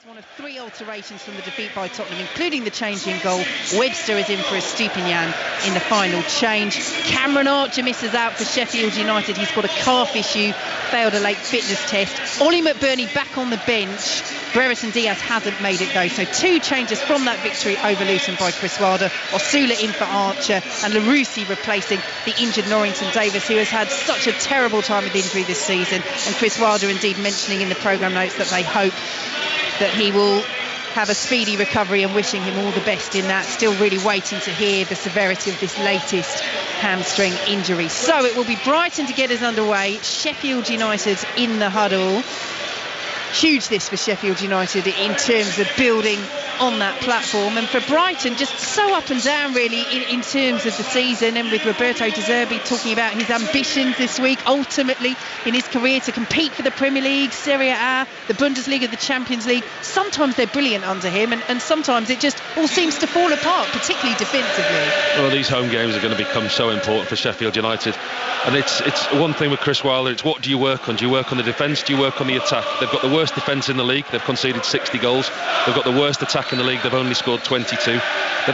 One of 3 alterations from the defeat by Tottenham, including the change in goal. Webster is in for a Stupinian in the final change. Cameron Archer misses out for Sheffield United. He's got a calf issue, failed a late fitness test. Ollie McBurney back on the bench. Brereton Diaz hasn't made it though. So 2 changes from that victory over Luton by Chris Wilder. Osula in for Archer and Larouci replacing the injured Norrington Davis, who has had such a terrible time with injury this season. And Chris Wilder indeed mentioning in the programme notes that they hope that he will have a speedy recovery and wishing him all the best in that. Still really waiting to hear the severity of this latest hamstring injury. So it will be Brighton to get us underway. Sheffield United in the huddle. Huge this for Sheffield United in terms of building on that platform, and for Brighton just so up and down really in terms of the season, and with Roberto De Zerbi talking about his ambitions this week ultimately in his career to compete for the Premier League, Serie A, the Bundesliga, the Champions League. Sometimes they're brilliant under him and sometimes it just all seems to fall apart, particularly defensively. Well, these home games are going to become so important for Sheffield United, and it's one thing with Chris Wilder, it's what do you work on? Do you work on the defence? Do you work on the attack? They've got the worst defence in the league. They've conceded 60 goals. They've got the worst attack in the league. They've only scored 22. They've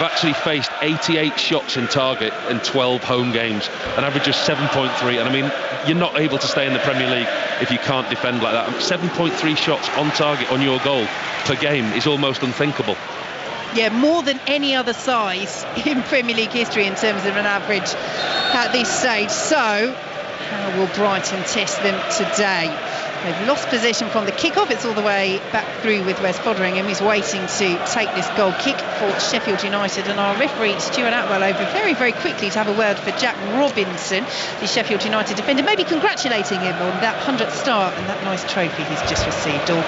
actually faced 88 shots in target in 12 home games, an average of 7.3. And I mean, you're not able to stay in the Premier League if you can't defend like that. 7.3 shots on target on your goal per game is almost unthinkable. Yeah, more than any other side in Premier League history in terms of an average at this stage. So how will Brighton test them today? They've lost possession from the kick-off. It's all the way back through with Wes Foderingham, who's waiting to take this goal kick for Sheffield United. And our referee, Stuart Atwell, over very, very quickly to have a word for Jack Robinson, the Sheffield United defender, maybe congratulating him on that 100th start and that nice trophy he's just received, or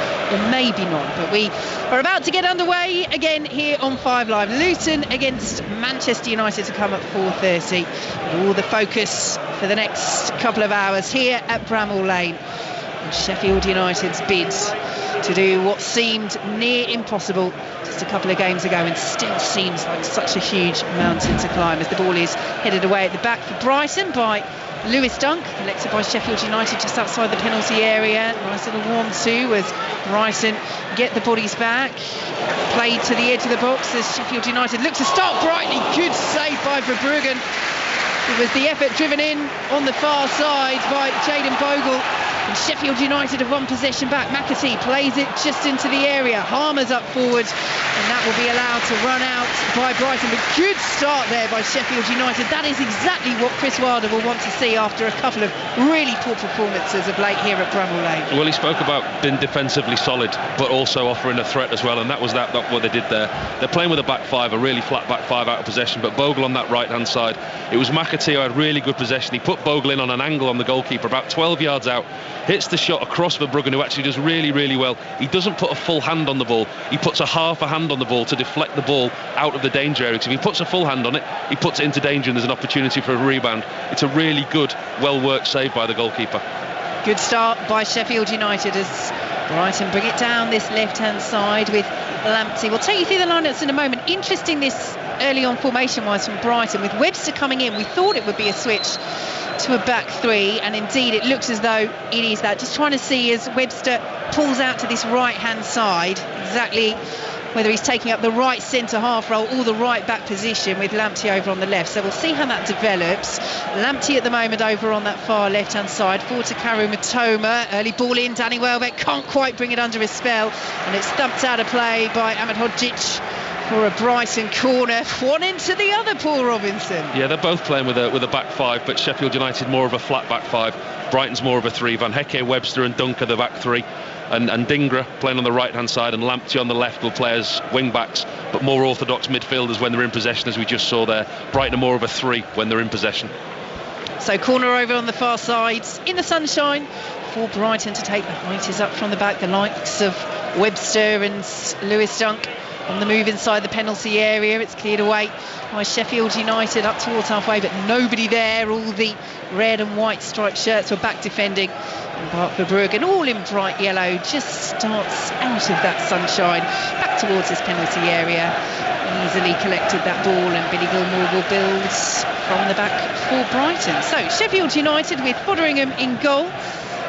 maybe not. But we are about to get underway again here on 5 Live. Luton against Manchester United to come at 4:30. All the focus for the next couple of hours here at Bramall Lane. Sheffield United's bid to do what seemed near impossible just a couple of games ago, and still seems like such a huge mountain to climb, as the ball is headed away at the back for Brighton by Lewis Dunk, collected by Sheffield United just outside the penalty area. Nice little 1-2 as Brighton get the bodies back, played to the edge of the box as Sheffield United look to start brightly. Good save by Verbruggen. It was the effort driven in on the far side by Jayden Bogle. And Sheffield United have won possession back. McAtee plays it just into the area. Harmer's up forward, and that will be allowed to run out by Brighton. But good start there by Sheffield United. That is exactly what Chris Wilder will want to see after a couple of really poor performances of late here at Bramall Lane. Well, he spoke about being defensively solid, but also offering a threat as well, and that was what they did there. They're playing with a back five, a really flat back five out of possession, but Bogle on that right-hand side. It was McAtee who had really good possession. He put Bogle in on an angle on the goalkeeper, about 12 yards out. Hits the shot across Verbruggen, who actually does really, really well. He doesn't put a full hand on the ball. He puts a half a hand on the ball to deflect the ball out of the danger area. Because if he puts a full hand on it, he puts it into danger and there's an opportunity for a rebound. It's a really good, well-worked save by the goalkeeper. Good start by Sheffield United as Brighton bring it down this left-hand side with Lamptey. We'll take you through the lineups in a moment. Interesting this early on formation-wise from Brighton, with Webster coming in. We thought it would be a switch to a back three, and indeed it looks as though it is that. Just trying to see as Webster pulls out to this right-hand side exactly whether he's taking up the right centre-half role or the right back position with Lamptey over on the left. So we'll see how that develops. Lamptey at the moment over on that far left-hand side. Forward to Karu Matoma. Early ball in. Danny Welbeck can't quite bring it under his spell. And it's thumped out of play by Ahmed Hodzic for a Brighton corner. One into the other, Paul Robinson. Yeah, they're both playing with a back five, but Sheffield United more of a flat back five. Brighton's more of a three. Van Hecke, Webster and Dunk are the back three. And Dingra playing on the right-hand side, and Lamptey on the left will play as wing-backs, but more orthodox midfielders when they're in possession, as we just saw there. Brighton are more of a three when they're in possession. So corner over on the far side, in the sunshine, for Brighton to take. The height is up from the back. The likes of Webster and Lewis Dunk on the move inside the penalty area. It's cleared away by Sheffield United up towards halfway, but nobody there. All the red and white striped shirts were back defending. And Bart Verbruggen, all in bright yellow, just starts out of that sunshine back towards his penalty area. Easily collected that ball, and Billy Gilmore will build from the back for Brighton. So Sheffield United with Foderingham in goal.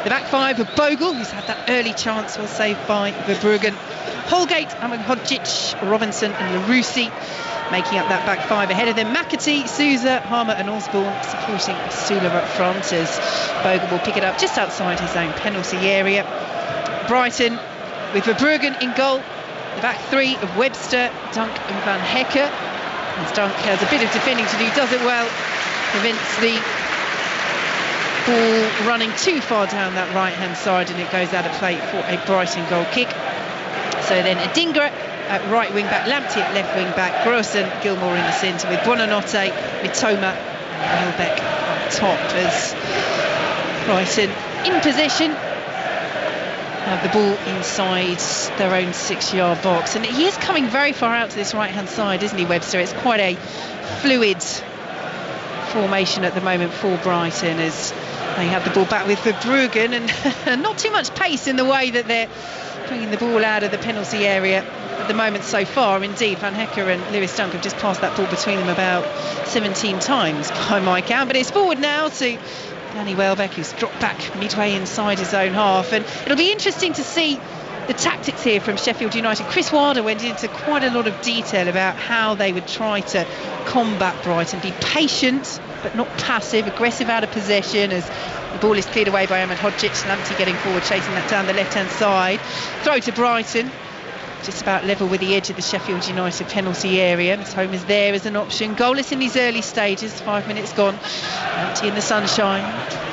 The back five of Bogle, who's had that early chance, was saved by Verbruggen. Holgate, Ahmedhodzic, Robinson and Larouci making up that back five. Ahead of them, McAtee, Souza, Harmer and Osborne supporting Sula up front as Bogle will pick it up just outside his own penalty area. Brighton with Verbruggen in goal. The back three of Webster, Dunk and Van Hecker. As Dunk has a bit of defending to do, does it well, prevents the ball running too far down that right-hand side, and it goes out of play for a Brighton goal kick. So then Adingra at right wing back, Lamptey at left wing back, Grosson, Gilmore in the centre with Buonanotte, Mitoma and Welbeck up top as Brighton in possession. Have the ball inside their own 6-yard box, and he is coming very far out to this right-hand side, isn't he, Webster? It's quite a fluid formation at the moment for Brighton as they have the ball back with Verbruggen, and not too much pace in the way that they're bringing the ball out of the penalty area at the moment so far. Indeed, Van Hecker and Lewis Dunk have just passed that ball between them about 17 times by my count, but it's forward now to Danny Welbeck, who's dropped back midway inside his own half, and it'll be interesting to see the tactics here from Sheffield United. Chris Wilder went into quite a lot of detail about how they would try to combat Brighton, be patient but not passive, aggressive out of possession as the ball is cleared away by Ahmedhodzic. Lamptey getting forward, chasing that down the left-hand side. Throw to Brighton, just about level with the edge of the Sheffield United penalty area. His home is there as an option. Goalless in these early stages, 5 minutes gone. Lamptey in the sunshine,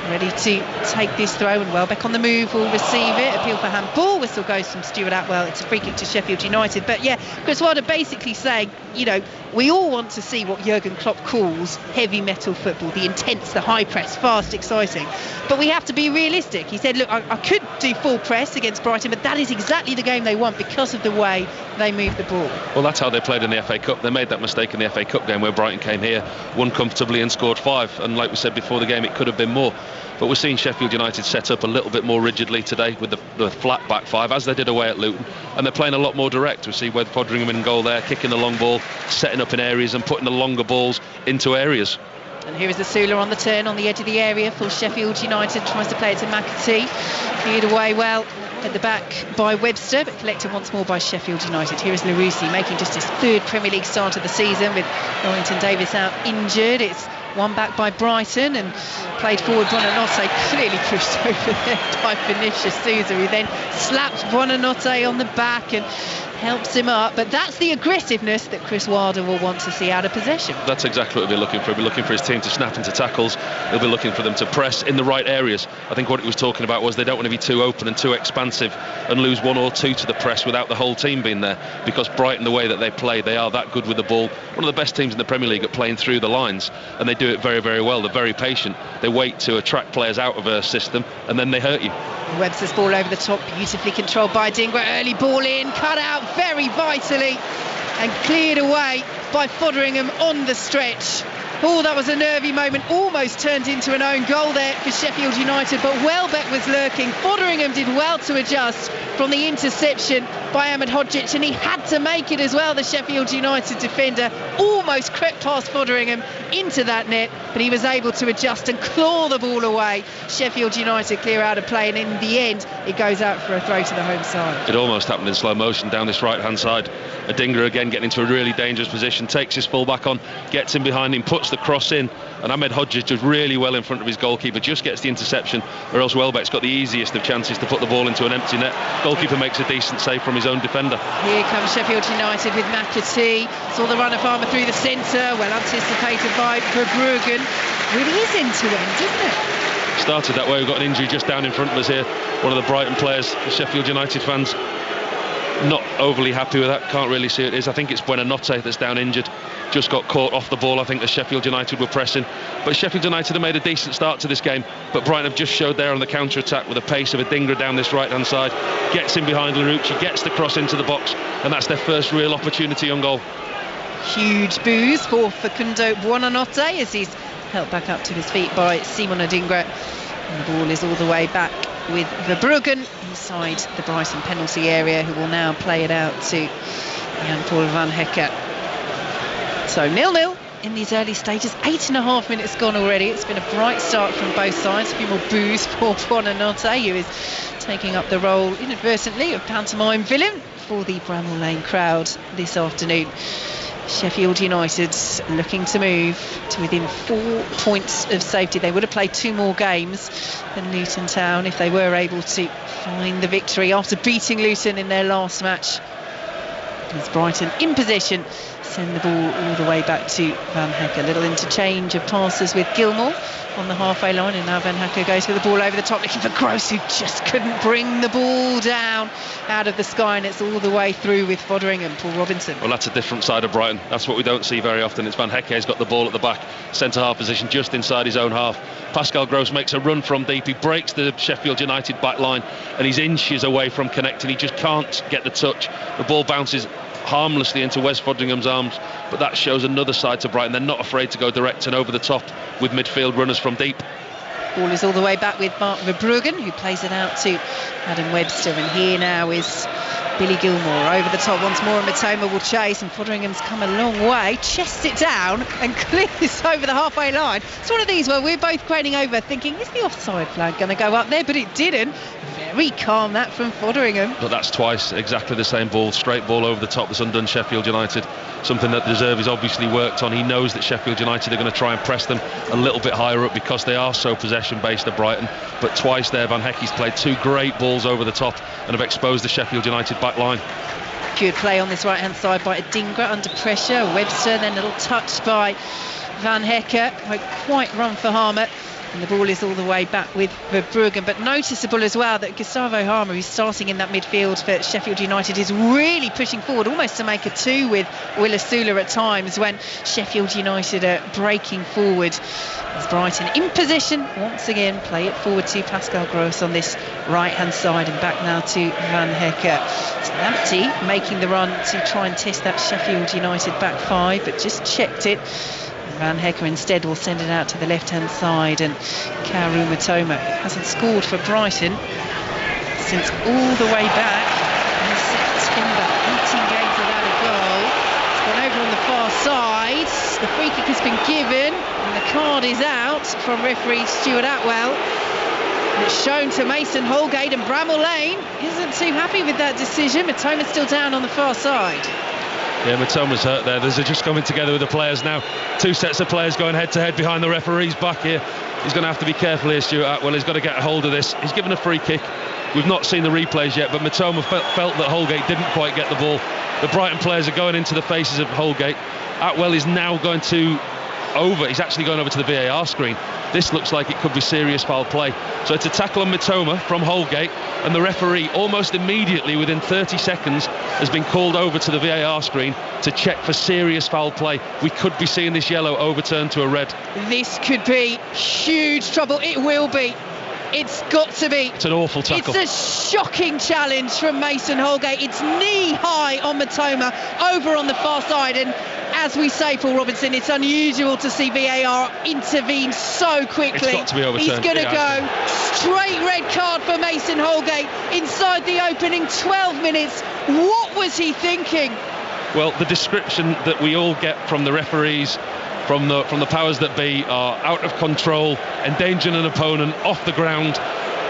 ready to take this throw, and Welbeck on the move will receive it. Appeal for handball, whistle goes from Stuart Atwell. It's a free kick to Sheffield United. But yeah, Chris Wilder basically saying, you know, we all want to see what Jurgen Klopp calls heavy metal football, the intense, the high press, fast, exciting, but we have to be realistic. He said, look, I could do full press against Brighton, but that is exactly the game they want because of the way they move the ball. Well, that's how they played in the FA Cup. They made that mistake in the FA Cup game where Brighton came here, won comfortably and scored 5, and like we said before the game, it could have been more. But we're seeing Sheffield United set up a little bit more rigidly today with the flat back five, as they did away at Luton, and they're playing a lot more direct. We see Wed Foderingham in goal there, kicking the long ball, setting up in areas and putting the longer balls into areas. And here is the Sula on the turn on the edge of the area for Sheffield United, tries to play it to McAtee, cleared away well at the back by Webster, but collected once more by Sheffield United. Here is Larouci making just his 3rd Premier League start of the season with Warrington Davis out injured. It's one back by Brighton and played forward. Buonanotte clearly pushed over there by Vinicius Souza, who then slaps Buonanotte on the back and helps him up. But that's the aggressiveness that Chris Wilder will want to see out of possession. That's exactly what he'll be looking for. He'll be looking for his team to snap into tackles. He'll be looking for them to press in the right areas. I think what he was talking about was they don't want to be too open and too expansive and lose 1 or 2 to the press without the whole team being there, because Brighton, the way that they play, they are that good with the ball. One of the best teams in the Premier League at playing through the lines, and they do it very, very well. They're very patient. They wait to attract players out of a system and then they hurt you. Webster's ball over the top, beautifully controlled by Adingra. Early ball in, cut out very vitally and cleared away by Foderingham on the stretch. Oh, that was a nervy moment, almost turned into an own goal there for Sheffield United, but Welbeck was lurking. Foderingham did well to adjust from the interception by Ahmedhodzic, and he had to make it as well. The Sheffield United defender almost crept past Foderingham into that net, but he was able to adjust and claw the ball away. Sheffield United clear out of play, and in the end it goes out for a throw to the home side. It almost happened in slow motion down this right hand side. Adingra again getting into a really dangerous position, takes his full back on, gets in behind him, puts the cross in, and Ahmedhodzic does really well in front of his goalkeeper, just gets the interception, or else Welbeck's got the easiest of chances to put the ball into an empty net. Goalkeeper makes a decent save from his own defender. Here comes Sheffield United with McAtee. Saw the run of Farmer through the centre, well anticipated by Verbruggen. Really is end to end, isn't it? Started that way. We've got an injury just down in front of us here. One of the Brighton players, the Sheffield United fans, not overly happy with that. Can't really see who it is. I think it's Buonanotte that's down injured. Just got caught off the ball. I think the Sheffield United were pressing, but Sheffield United have made a decent start to this game, but Brighton have just showed there on the counter-attack with the pace of Adingra down this right-hand side, gets in behind Larouci, gets the cross into the box, and that's their first real opportunity on goal. Huge boost for Facundo Buonanotte as he's helped back up to his feet by Simon Adingra, and the ball is all the way back with Verbruggen inside the Brighton penalty area, who will now play it out to Jan-Paul van Hecker. So 0-0 in these early stages. 8.5 minutes gone already. It's been a bright start from both sides. A few more boos for Buonanotte, who is taking up the role inadvertently of pantomime villain for the Bramall Lane crowd this afternoon. Sheffield United looking to move to within 4 points of safety. They would have played 2 more games than Luton Town if they were able to find the victory after beating Luton in their last match. As Brighton in possession send the ball all the way back to Van Hecke. A little interchange of passes with Gilmour on the halfway line, and now Van Hecke goes for the ball over the top, looking for Gross, who just couldn't bring the ball down out of the sky, and it's all the way through with Foderingham. Paul Robinson. Well, that's a different side of Brighton. That's what we don't see very often. It's Van Hecke's got the ball at the back, centre half position, just inside his own half. Pascal Gross makes a run from deep. He breaks the Sheffield United back line, and he's inches away from connecting. He just can't get the touch. The ball bounces harmlessly into Wes Fodringham's arms, but that shows another side to Brighton. They're not afraid to go direct and over the top with midfield runners from deep. Ball is all the way back with Mark Verbruggen, who plays it out to Adam Webster, and here now is Billy Gilmour over the top once more, and Mitoma will chase, and Fodringham's come a long way, chests it down and clears over the halfway line. It's one of these where we're both craning over thinking, is the offside flag going to go up there? But it didn't. Very calm that from Foderingham. But that's twice exactly the same ball, straight ball over the top that's undone Sheffield United. Something that De Zerbi's obviously worked on. He knows that Sheffield United are going to try and press them a little bit higher up because they are so possession based at Brighton. But twice there Van Hecke's played 2 great balls over the top and have exposed the Sheffield United back line. Good play on this right hand side by Adingra under pressure. Webster, then a little touch by Van Hecke, won't quite run for Harmer. And the ball is all the way back with Verbruggen. But noticeable as well that Gustavo Harmer, who's starting in that midfield for Sheffield United, is really pushing forward, almost to make a 2 with Willis Sula at times when Sheffield United are breaking forward. As Brighton in possession, once again, play it forward to Pascal Gross on this right-hand side, and back now to Van Hecke. It's Lamptey making the run to try and test that Sheffield United back 5, but just checked it. Van Hecke instead will send it out to the left-hand side, and Kaoru Mitoma hasn't scored for Brighton since all the way back in September. 18 games without a goal. It's gone over on the far side. The free kick has been given, and the card is out from referee Stuart Atwell. And it's shown to Mason Holgate, and Bramall Lane isn't too happy with that decision. Mitoma's still down on the far side. Yeah, Mitoma's hurt there. They're just coming together with the players now. 2 sets of players going head-to-head behind the referee's back here. He's going to have to be careful here, Stuart Atwell. He's got to get a hold of this. He's given a free kick. We've not seen the replays yet, but Mitoma felt that Holgate didn't quite get the ball. The Brighton players are going into the faces of Holgate. Atwell is now going to he's actually going over to the VAR screen. This looks like it could be serious foul play. So it's a tackle on Mitoma from Holgate, and the referee almost immediately, within 30 seconds, has been called over to the VAR screen to check for serious foul play. We could be seeing this yellow overturned to a red. This could be huge trouble. It will be. It's got to be. It's an awful tackle. It's a shocking challenge from Mason Holgate. It's knee high on Mitoma over on the far side, and as we say, Paul Robinson, it's unusual to see VAR intervene so quickly. It's got to be overturned. He's going to go straight red card for Mason Holgate inside the opening 12 minutes. What was he thinking? Well, the description that we all get from the referees, from the powers that be, are out of control, endangering an opponent, off the ground.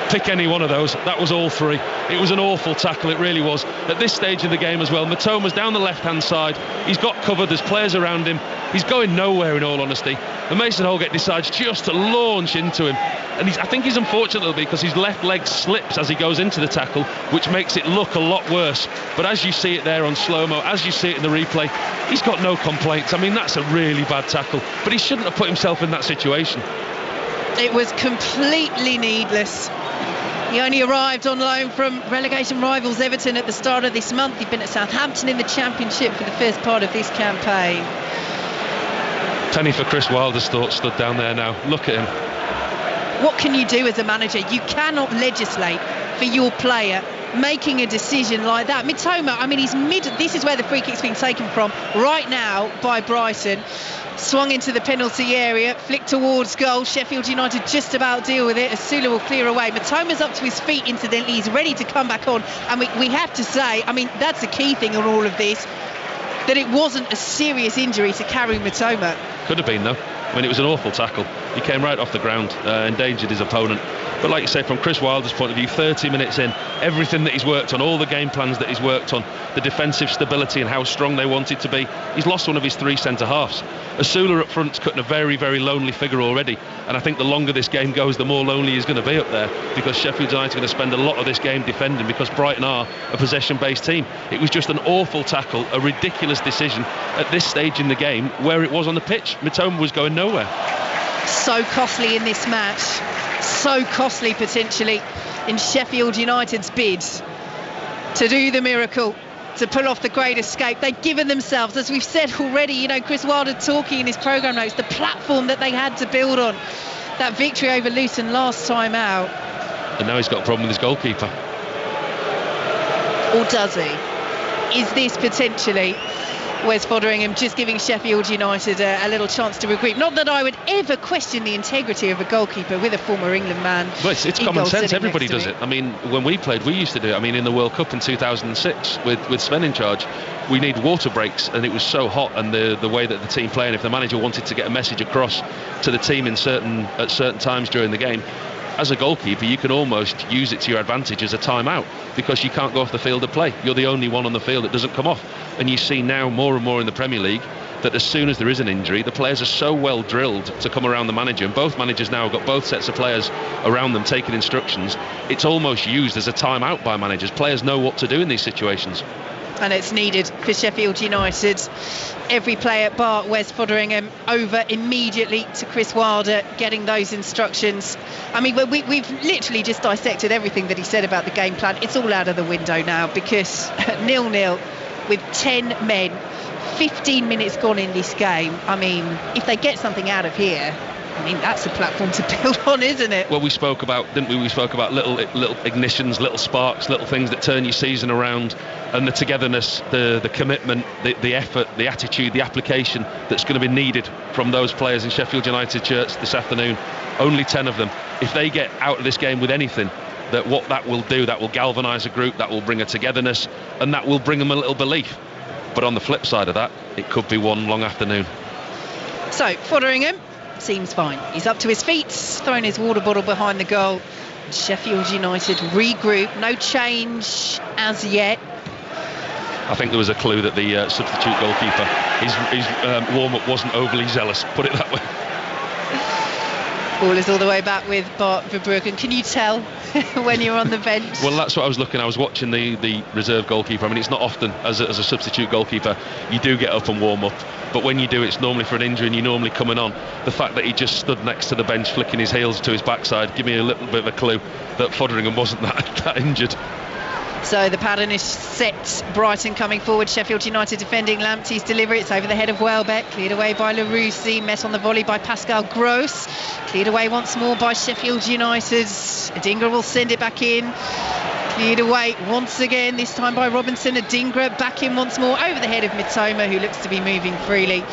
Pick any one of those. That was all 3. It was an awful tackle, it really was. At this stage of the game as well, Mitoma's down the left-hand side. He's got covered, there's players around him. He's going nowhere, in all honesty. And Mason Holgate decides just to launch into him. And I think he's unfortunate because his left leg slips as he goes into the tackle, which makes it look a lot worse. But as you see it there on slow-mo, as you see it in the replay, he's got no complaints. I mean, that's a really bad tackle. But he shouldn't have put himself in that situation. It was completely needless. He only arrived on loan from relegation rivals Everton at the start of this month. He'd been at Southampton in the Championship for the first part of this campaign. Penny for Chris Wilder's thoughts stood down there now. Look at him. What can you do as a manager? You cannot legislate for your player making a decision like that. Mitoma, I mean, he's this is where the free kick's been taken from right now by Brighton. Swung into the penalty area, flicked towards goal. Sheffield United just about deal with it as Sula will clear away. Mitoma's up to his feet incidentally. He's ready to come back on. And we have to say, I mean, that's the key thing on all of this, that it wasn't a serious injury to Kaoru Mitoma. Could have been though. I mean, it was an awful tackle. He came right off the ground, endangered his opponent. But like you say, from Chris Wilder's point of view, 30 minutes in, everything that he's worked on, all the game plans that he's worked on, the defensive stability and how strong they wanted to be, he's lost one of his 3 centre-halves. Asula up front's cutting a very, very lonely figure already, and I think the longer this game goes, the more lonely he's going to be up there, because Sheffield United are going to spend a lot of this game defending, because Brighton are a possession-based team. It was just an awful tackle, a ridiculous decision at this stage in the game where it was on the pitch. Mitoma was going nowhere. So costly in this match, so costly potentially in Sheffield United's bid to do the miracle, to pull off the great escape. They've given themselves, as we've said already, you know, Chris Wilder talking in his programme notes, the platform that they had to build on, that victory over Luton last time out. And now he's got a problem with his goalkeeper. Or does he? Is this potentially Wes Foderingham just giving Sheffield United a little chance to regroup? Not that I would ever question the integrity of a goalkeeper with a former England man. Well, it's common sense. Everybody does it. I mean, when we played, we used to do it. I mean, in the World Cup in 2006 with Sven in charge, we need water breaks, and it was so hot, and the way that the team play, and if the manager wanted to get a message across to the team at certain times during the game, as a goalkeeper, you can almost use it to your advantage as a timeout, because you can't go off the field to play. You're the only one on the field that doesn't come off. And you see now more and more in the Premier League that as soon as there is an injury, the players are so well drilled to come around the manager, and both managers now have got both sets of players around them taking instructions. It's almost used as a timeout by managers. Players know what to do in these situations. And it's needed for Sheffield United. Every player bar Wes Foderingham over immediately to Chris Wilder, getting those instructions. I mean, we've literally just dissected everything that he said about the game plan. It's all out of the window now, because 0-0 with 10 men, 15 minutes gone in this game. I mean, if they get something out of here, I mean, that's a platform to build on, isn't it? Well, we spoke about, didn't we? We spoke about little ignitions, little sparks, little things that turn your season around, and the togetherness, the commitment, the effort, the attitude, the application that's going to be needed from those players in Sheffield United shirts this afternoon. Only 10 of them. If they get out of this game with anything, that what that will do, that will galvanise a group, that will bring a togetherness, and that will bring them a little belief. But on the flip side of that, it could be one long afternoon. So, Foderingham seems fine. He's up to his feet, throwing his water bottle behind the goal. Sheffield United regroup. No change as yet. I think there was a clue that the substitute goalkeeper, his warm-up wasn't overly zealous, put it that way. Ball is all the way back with Bart Verbruggen. Can you tell when you're on the bench? Well, that's what I was looking. I was watching the reserve goalkeeper. I mean, it's not often as a substitute goalkeeper you do get up and warm up, but when you do, it's normally for an injury and you're normally coming on. The fact that he just stood next to the bench flicking his heels to his backside give me a little bit of a clue that Foderingham wasn't that injured. So the pattern is set. Brighton coming forward. Sheffield United defending. Lamptey's delivery. It's over the head of Welbeck. Cleared away by Larousse. Met on the volley by Pascal Gross. Cleared away once more by Sheffield United. Adingra will send it back in. Cleared away once again, this time by Robinson. Adingra back in once more over the head of Mitoma, who looks to be moving freely.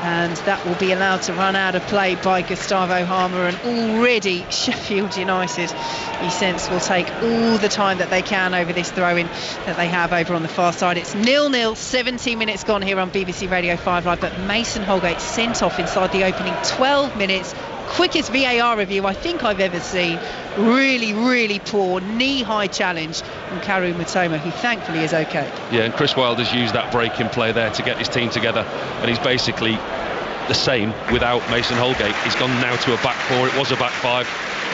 And that will be allowed to run out of play by Gustavo Harmer. And already Sheffield United, you sense, will take all the time that they can over this throw-in that they have over on the far side. It's 0-0, 17 minutes gone here on BBC Radio 5 Live. But Mason Holgate sent off inside the opening 12 minutes. Quickest VAR review I think I've ever seen. Really, really poor knee-high challenge from Karu Mitoma, who thankfully is okay. Yeah, and Chris Wilder's used that break in play there to get his team together, and he's basically the same without Mason Holgate. He's gone now to a back four. It was a back five.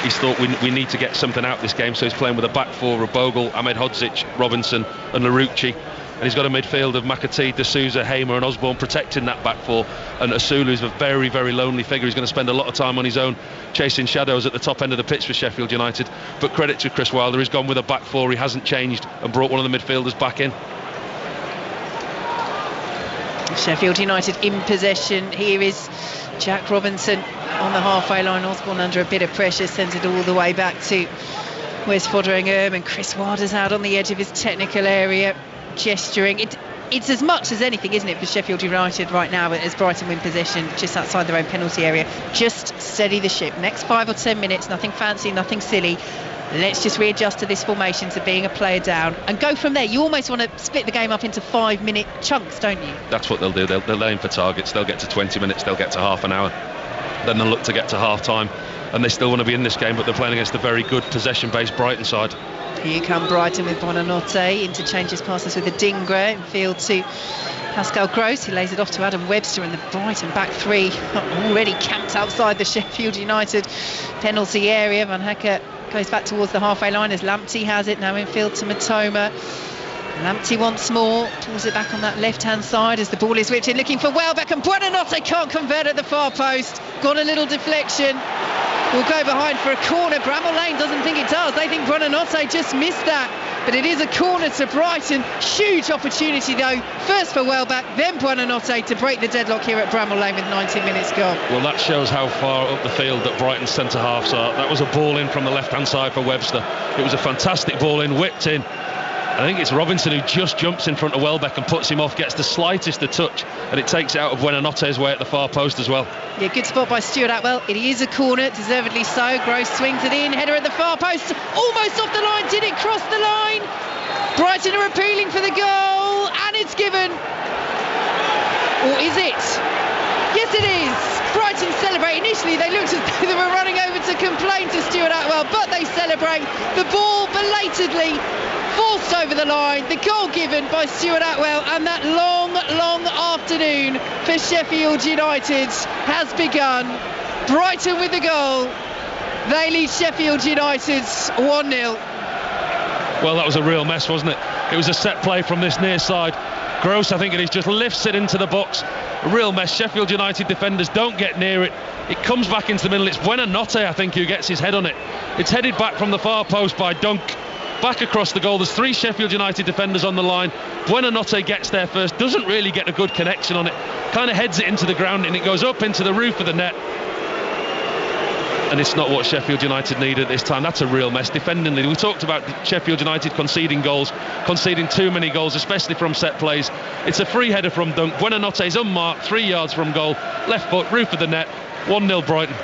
He's thought we need to get something out of this game, so he's playing with a back four of Bogle, Ahmed Hodzic, Robinson and Larouche. And he's got a midfield of McAtee, D'Souza, Hamer and Osborne protecting that back four. And Asulu is a very, very lonely figure. He's going to spend a lot of time on his own chasing shadows at the top end of the pitch for Sheffield United. But credit to Chris Wilder, he's gone with a back four. He hasn't changed and brought one of the midfielders back in. Sheffield United in possession. Here is Jack Robinson on the halfway line. Osborne under a bit of pressure, sends it all the way back to Wes Foderingham. And Chris Wilder's out on the edge of his technical area, gesturing. It's as much as anything, isn't it, for Sheffield United right now, as Brighton win possession just outside their own penalty area. Just steady the ship. Next 5 or 10 minutes, nothing fancy, nothing silly. let's just readjust to this formation, to being a player down, and go from there. You almost want to split the game up into 5-minute chunks, don't you? That's what they'll do. They'll aim for targets. They'll get to 20 minutes, they'll get to half an hour, then they'll look to get to half time, and they still want to be in this game, but they're playing against a very good possession-based Brighton side. Here come Brighton with Buonanotte, interchanges passes with Adingra, in field to Pascal Gross. He lays it off to Adam Webster, and the Brighton back three already camped outside the Sheffield United penalty area. Van Hecker goes back towards the halfway line as Lamptey has it, now in field to Matoma. Lamptey once more, pulls it back on that left-hand side as the ball is whipped in, looking for Welbeck, and Buonanotte can't convert at the far post. Got a little deflection. Will go behind for a corner. Bramall Lane doesn't think it does. They think Buonanotte just missed that. But it is a corner to Brighton. Huge opportunity though. First for Welbeck, then Buonanotte to break the deadlock here at Bramall Lane with 90 minutes gone. Well, that shows how far up the field that Brighton's centre-halves are. That was a ball in from the left-hand side for Webster. It was a fantastic ball in, whipped in. I think it's Robinson who just jumps in front of Welbeck and puts him off, gets the slightest of touch, and it takes it out of Buonanotte's way at the far post as well. Yeah, good spot by Stuart Atwell. It is a corner, deservedly so. Gross swings it in, header at the far post, almost off the line. Did it cross the line? Brighton are appealing for the goal, and it's given. Or is it? Yes, it is. Brighton celebrate. Initially, they looked as though they were running over to complain to Stuart Atwell, but they celebrate. The ball belatedly forced over the line, the goal given by Stuart Atwell, and that long afternoon for Sheffield United has begun. Brighton with the goal. They lead Sheffield United 1-0. Well, that was a real mess, wasn't it? It was a set play from this near side. Gross, I think it is, just lifts it into the box. A real mess. Sheffield United defenders don't get near it. It comes back into the middle. It's Buonanotte, I think, who gets his head on it. It's headed back from the far post by Dunk. Back across the goal. There's three Sheffield United defenders on the line. Buonanotte gets there first, doesn't really get a good connection on it, kind of heads it into the ground, and it goes up into the roof of the net. And it's not what Sheffield United need at this time. That's a real mess defendingly. We talked about Sheffield United conceding goals, conceding too many goals, especially from set plays. It's a free header from Dunk. Buonanotte's unmarked, 3 yards from goal, left foot, roof of the net, 1-0 Brighton.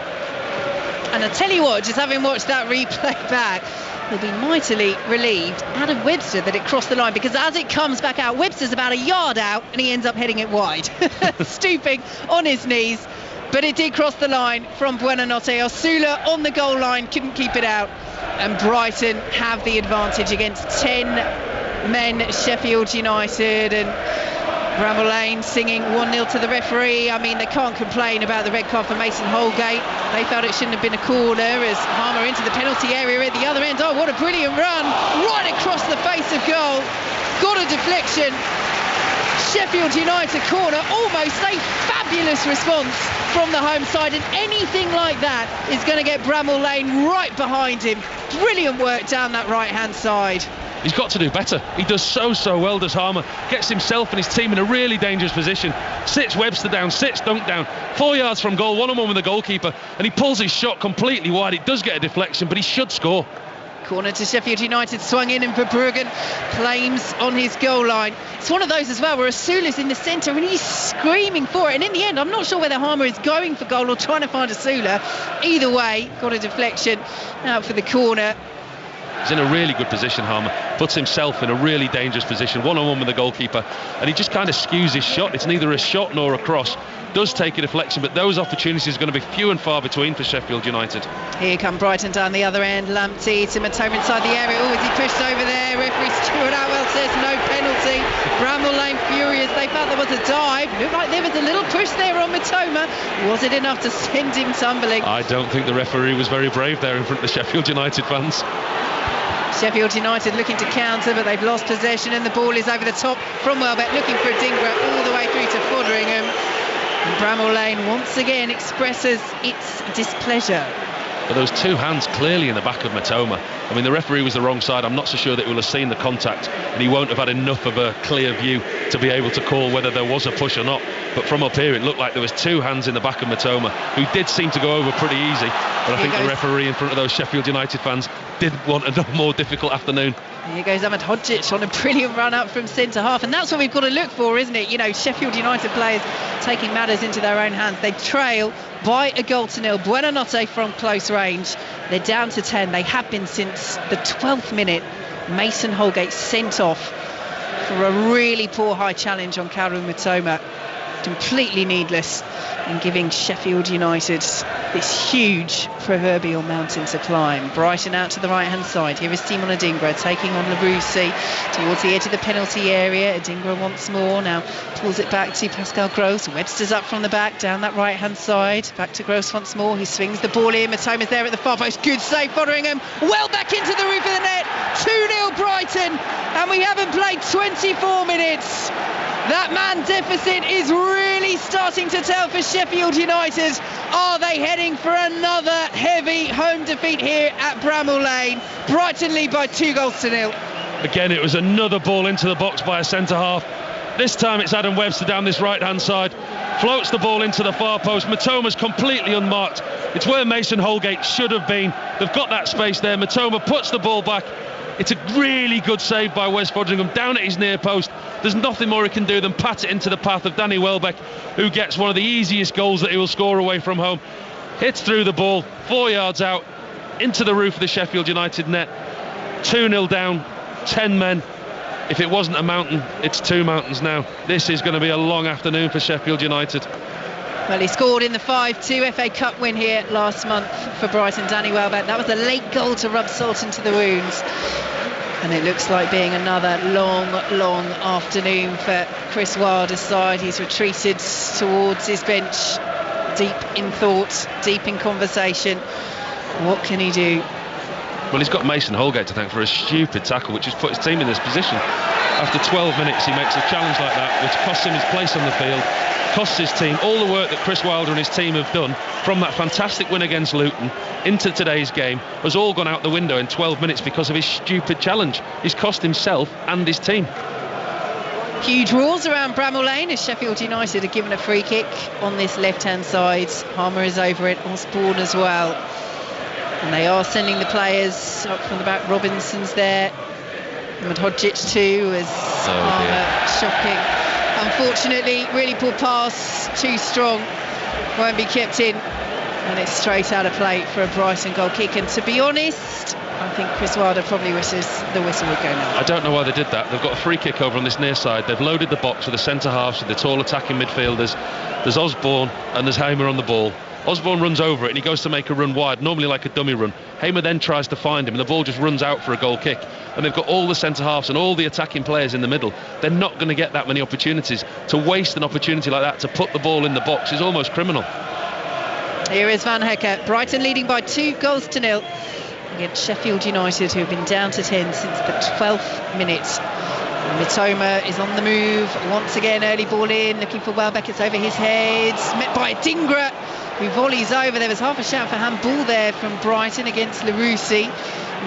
And I tell you what, just having watched that replay back, he'll be mightily relieved, Adam Webster, that it crossed the line, because as it comes back out, Webster's about a yard out and he ends up heading it wide, stooping on his knees. But it did cross the line from Buonanotte. Osula on the goal line, couldn't keep it out, and Brighton have the advantage against 10 men Sheffield United. And Bramall Lane singing 1-0 to the referee. I mean, they can't complain about the red card for Mason Holgate. They felt it shouldn't have been a corner as Harmer into the penalty area at the other end. Oh, what a brilliant run, right across the face of goal. Got a deflection. Sheffield United corner, almost a fabulous response from the home side, and anything like that is going to get Bramall Lane right behind him. Brilliant work down that right-hand side. He's got to do better. He does so well, does Harmer. Gets himself and his team in a really dangerous position. Sits Webster down, sits Dunk down. 4 yards from goal, 1-on-1 with the goalkeeper, and he pulls his shot completely wide. It does get a deflection, but he should score. Corner to Sheffield United, swung in, and Verbruggen claims on his goal line. It's one of those as well where Osula's in the centre and he's screaming for it, and in the end I'm not sure whether Harmer is going for goal or trying to find Osula. Either way, got a deflection out for the corner. He's in a really good position, Harmer. Puts himself in a really dangerous position, 1-on-1 with the goalkeeper, and he just kind of skews his shot. It's neither a shot nor a cross. Does take a deflection, but those opportunities are going to be few and far between for Sheffield United. Here come Brighton down the other end. Lamptey to Matoma inside the area. Oh, is he pushed over there? Referee Stuart Atwell says no penalty. Bramall Lane furious. They felt there was a dive. Looked like there was a little push there on Matoma. Was it enough to send him tumbling? I don't think the referee was very brave there in front of the Sheffield United fans. Sheffield United looking to counter, but they've lost possession, and the ball is over the top from Welbeck, looking for Adingra all the way through to Foderingham. And Bramall Lane once again expresses its displeasure. But those two hands clearly in the back of Matoma. I mean, the referee was the wrong side. I'm not so sure that he will have seen the contact, and he won't have had enough of a clear view to be able to call whether there was a push or not. But from up here, it looked like there was 2 hands in the back of Mitoma, who did seem to go over pretty easy. But I think the referee in front of those Sheffield United fans did want a more difficult afternoon. Here goes Ahmed Hodzic on a brilliant run up from centre half, and that's what we've got to look for, isn't it? You know, Sheffield United players taking matters into their own hands. They trail by 1-0. Buonanotte from close range. They're down to 10. They have been since the 12th minute. Mason Holgate sent off for a really poor high challenge on Kaoru Mitoma. Completely needless in giving Sheffield United this huge proverbial mountain to climb. Brighton out to the right hand side. Here is Simon Adingra taking on Larousse towards the edge of the penalty area. Adingra once more, now pulls it back to Pascal Gross. Webster's up from the back down that right hand side. Back to Gross once more, who swings the ball in. Mitoma's there at the far post. Good save, Fotheringham well back into the roof of the net. 2-0 Brighton, and we haven't played 24 minutes. That man deficit is really starting to tell for Sheffield United. Are they heading for another heavy home defeat here at Bramall Lane? Brighton lead by 2-0. Again, it was another ball into the box by a centre-half. This time it's Adam Webster down this right-hand side. Floats the ball into the far post. Mitoma's completely unmarked. It's where Mason Holgate should have been. They've got that space there. Mitoma puts the ball back. It's a really good save by Wes Fotheringham down at his near post. There's nothing more he can do than pat it into the path of Danny Welbeck, who gets one of the easiest goals that he will score away from home. Hits through the ball, 4 yards out, into the roof of the Sheffield United net. 2-0 down, 10 men. If it wasn't a mountain, it's 2 mountains now. This is going to be a long afternoon for Sheffield United. Well, he scored in the 5-2 FA Cup win here last month for Brighton, Danny Welbeck. That was a late goal to rub salt into the wounds. And it looks like being another long afternoon for Chris Wilder's side. He's retreated towards his bench, deep in thought, deep in conversation. What can he do? Well, he's got Mason Holgate to thank for a stupid tackle, which has put his team in this position. After 12 minutes, he makes a challenge like that, which costs him his place on the field, costs his team all the work that Chris Wilder and his team have done from that fantastic win against Luton into today's game has all gone out the window in 12 minutes because of his stupid challenge. He's cost himself and his team. Huge roars around Bramall Lane as Sheffield United are given a free kick on this left-hand side. Harmer is over it, Osborne as well. And they are sending the players up from the back. Robinson's there. Ahmed Hodzic too as Harmer shocking. Unfortunately, really poor pass, too strong, won't be kept in, and it's straight out of play for a Brighton goal kick. And to be honest, I think Chris Wilder probably wishes the whistle would go now. I don't know why they did that. They've got a free kick over on this near side. They've loaded the box with the centre-halves, with the tall attacking midfielders. There's Osborne and there's Hamer on the ball. Osborne runs over it and he goes to make a run wide, normally like a dummy run. Hamer then tries to find him and the ball just runs out for a goal kick. And they've got all the centre-halves and all the attacking players in the middle. They're not going to get that many opportunities. To waste an opportunity like that to put the ball in the box is almost criminal. Here is Van Hecker. Brighton leading by 2-0 against Sheffield United, who have been down to 10 since the 12th minute. Mitoma is on the move once again. Early ball in, looking for Welbeck. It's over his head, met by Adingra, who volleys over. There was half a shout for handball there from Brighton against Larousse.